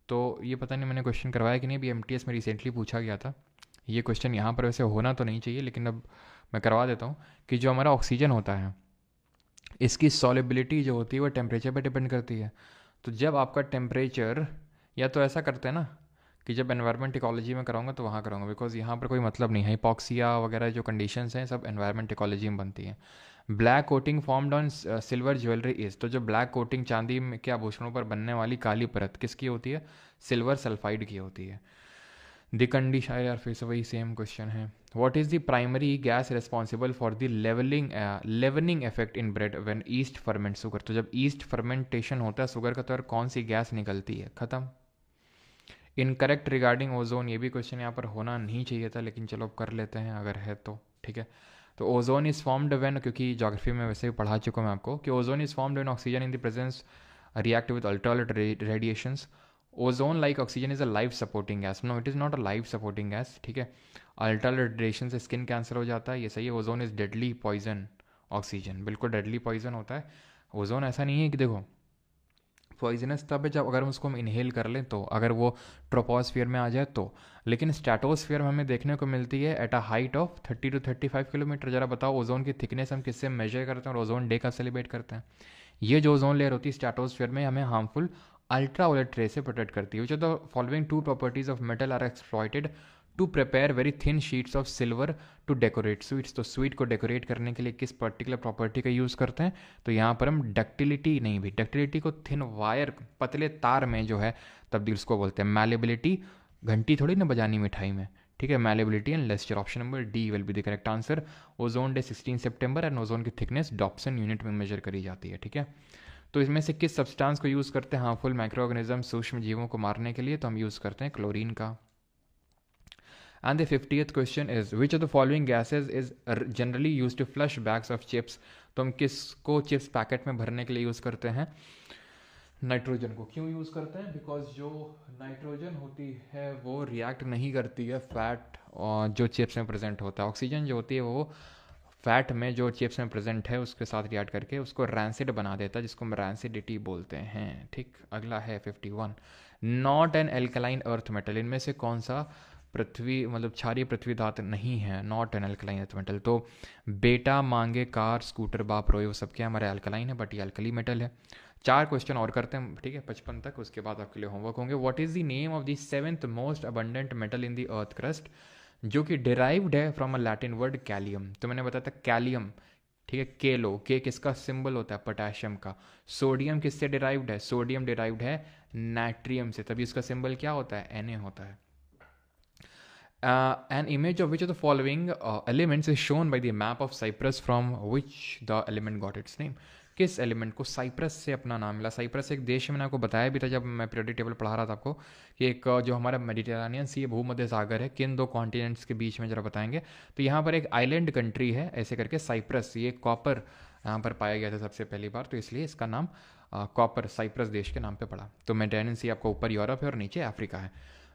तो ये पता नहीं मैंने क्वेश्चन करवाया कि नहीं, अभी एमटीएस में रिसेंटली पूछा गया था ये क्वेश्चन। यहाँ पर वैसे होना तो नहीं चाहिए, लेकिन अब मैं करवा देता हूँ कि जो हमारा ऑक्सीजन होता है, इसकी सॉलिबिलिटी जो होती है वो टेम्परेचर पर डिपेंड करती है। तो जब आपका टेम्परेचर, या तो ऐसा करते हैं ना कि जब एनवायरनमेंट इकोलॉजी में कराऊंगा तो वहाँ कराऊंगा, बिकॉज यहाँ पर कोई मतलब नहीं है। हिपॉक्सिया वगैरह जो कंडीशंस हैं सब एनवायरनमेंट इकोलॉजी में बनती हैं। Black coating formed on silver jewellery is, तो जो ब्लैक कोटिंग चांदी के आभूषणों पर बनने वाली काली परत किसकी होती है? सिल्वर सल्फाइड की होती है। द कंडीशन, यार फिर से वही सेम क्वेश्चन है। What is the primary gas responsible for the leavening effect in bread when yeast ferment sugar? तो जब ईस्ट फर्मेंटेशन होता है शुगर का, तो यार कौन सी गैस निकलती है? खत्म। इनकरेक्ट रिगार्डिंग ओजोन, ये भी क्वेश्चन यहाँ पर होना नहीं चाहिए था, लेकिन चलो अब कर लेते हैं अगर है तो। ठीक है, तो ओजोन इज फॉर्म्ड व्हेन, क्योंकि ज्योग्राफी में वैसे भी पढ़ा चुका हूँ मैं आपको कि ozone is formed when oxygen in the presence react with ultraviolet radiations. Ozone like oxygen is a life supporting gas? No, it is not a life supporting gas. ठीक है, अल्ट्रावायलेट रेडिएशन से स्किन कैंसर हो जाता है, ये सही है। Ozone is deadly poison, oxygen बिल्कुल डेडली पॉइजन होता है। ओजोन ऐसा नहीं है कि देखो पॉइजनस तब है जब अगर उसको हम इनहेल कर लें, तो अगर वो ट्रोपोस्फियर में आ जाए तो। लेकिन स्ट्रेटोस्फियर में हमें देखने को मिलती है at a height of 30 to 35 kilometre. जरा बताओ ओजोन की थिकनेस हम किससे मेजर करते हैं और ओजोन डे का सेलिब्रेट करते हैं? ये जो ओजोन लेयर होती है स्ट्रेटोस्फियर में, हमें हार्मफुल अल्ट्रावायलेट रे से प्रोटेक्ट करती है। Which of the following two properties of metal are exploited to prepare very thin sheets of silver to decorate sweets? तो स्वीट को डेकोरेट करने के लिए किस पर्टिकुलर प्रॉपर्टी का यूज़ करते हैं? तो यहाँ पर हम डक्टिलिटी, नहीं भी डक्टिलिटी को थिन वायर, पतले तार में जो है तब्दील उसको बोलते हैं। मैलेबिलिटी, घंटी थोड़ी ना बजानी मिठाई में। ठीक है, malleability and lustre, option number D will be the correct answer. Ozone day 16 सितंबर एंड ओजोन की थिकनेस डॉप्सन यूनिट में मेजर करी जाती है। ठीक है, तो इसमें से किस सब्सटेंस को यूज़ करते हैं हार्मफुल माइक्रो ऑर्गेनिज्म, सूक्ष्म जीवों को मारने के लिए? तो हम यूज़ करते हैं क्लोरीन का। And the 50th question is which of the following gases is generally used to flush bags of chips? तो हम किसको चिप्स पैकेट में भरने के लिए यूज़ करते हैं? नाइट्रोजन को। क्यों यूज़ करते हैं? बिकॉज जो नाइट्रोजन होती है वो रिएक्ट नहीं करती है फैट जो चिप्स में प्रेजेंट होता है। ऑक्सीजन जो होती है वो फैट में जो चिप्स में प्रेजेंट है उसके साथ रिएक्ट करके उसको रैंसिड बना देता है, जिसको हम रैंसिडिटी बोलते हैं। ठीक, अगला है 51। Not an alkaline earth metal, इनमें से कौन सा पृथ्वी मतलब क्षारीय पृथ्वी धातु नहीं है? Not an alkaline earth metal. तो बेटा, मांगे, कार, स्कूटर, बाप रोए, वो सब क्या हमारे एल्कलाइन है, बट ये एल्कली मेटल है। 4 क्वेश्चन और करते हैं, ठीक है, 55 तक, उसके बाद आपके लिए होमवर्क होंगे। What is the name of the 7th most abundant metal in the earth crust, जो कि डिराइव्ड है फ्रॉम अ लैटिन वर्ड कैलियम? तो मैंने बताया था कैलियम, ठीक है। के लो, के किसका सिंबल होता है? पोटेशियम का। सोडियम किससे डिराइव्ड है? सोडियम डिराइव्ड है नाइट्रियम से, तभी उसका सिंबल क्या होता है? Na होता है। An image of which of the following elements is shown by the map of Cyprus from which the element got its name? किस एलिमेंट को साइप्रस से अपना नाम मिला? साइप्रस एक देश है, मैंने आपको बताया भी था जब मैं पीरियोडिक टेबल पढ़ा रहा था आपको, कि एक जो हमारा मेडिटेरेनियन सी भूमध्य सागर है, किन दो कॉन्टिनेंट्स के बीच में जरा बताएंगे। तो यहाँ पर एक आइलैंड कंट्री है ऐसे करके साइप्रस, ये कॉपर यहाँ पर पाया गया था सबसे पहली बार, तो इसलिए इसका नाम कॉपर साइप्रस देश के नाम पे पड़ा। तो मेडिटेरेनियन सी आपका ऊपर यूरोप है और नीचे अफ्रीका है।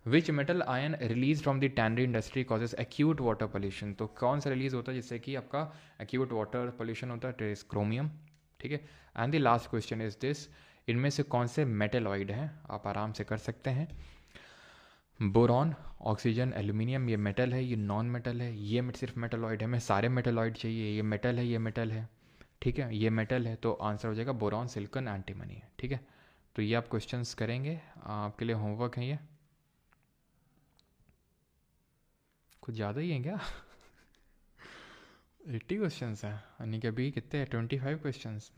Which metal ion release from the tannery industry causes acute water pollution? तो कौन सा रिलीज होता है जिससे कि आपका एक्यूट वाटर पोल्यूशन होता है? Is chromium. ठीक है। And the last question is this, इनमें से कौन से मेटेलॉइड हैं? आप आराम से कर सकते हैं। बोरॉन, ऑक्सीजन, एल्यूमिनियम, ये मेटल है, ये नॉन मेटल है, ये सिर्फ मेटेलॉइड है? हमें सारे मेटेलॉइड चाहिए, ये मेटल है, ये मेटल है। ठीक है, ये मेटल है, तो आंसर हो जाएगा बोरॉन, सिलिकॉन, एंटीमनी है। ठीक है, तो ये आप क्वेश्चंस करेंगे, आपके लिए होमवर्क है ये। कुछ ज़्यादा ही है क्या? 80 क्वेश्चंस हैं, यानी कि अभी कितने हैं? 25 क्वेश्चंस।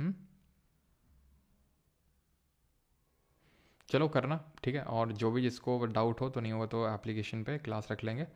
चलो करना, ठीक है। और जो भी जिसको डाउट हो तो नहीं होगा तो एप्लीकेशन पे क्लास रख लेंगे।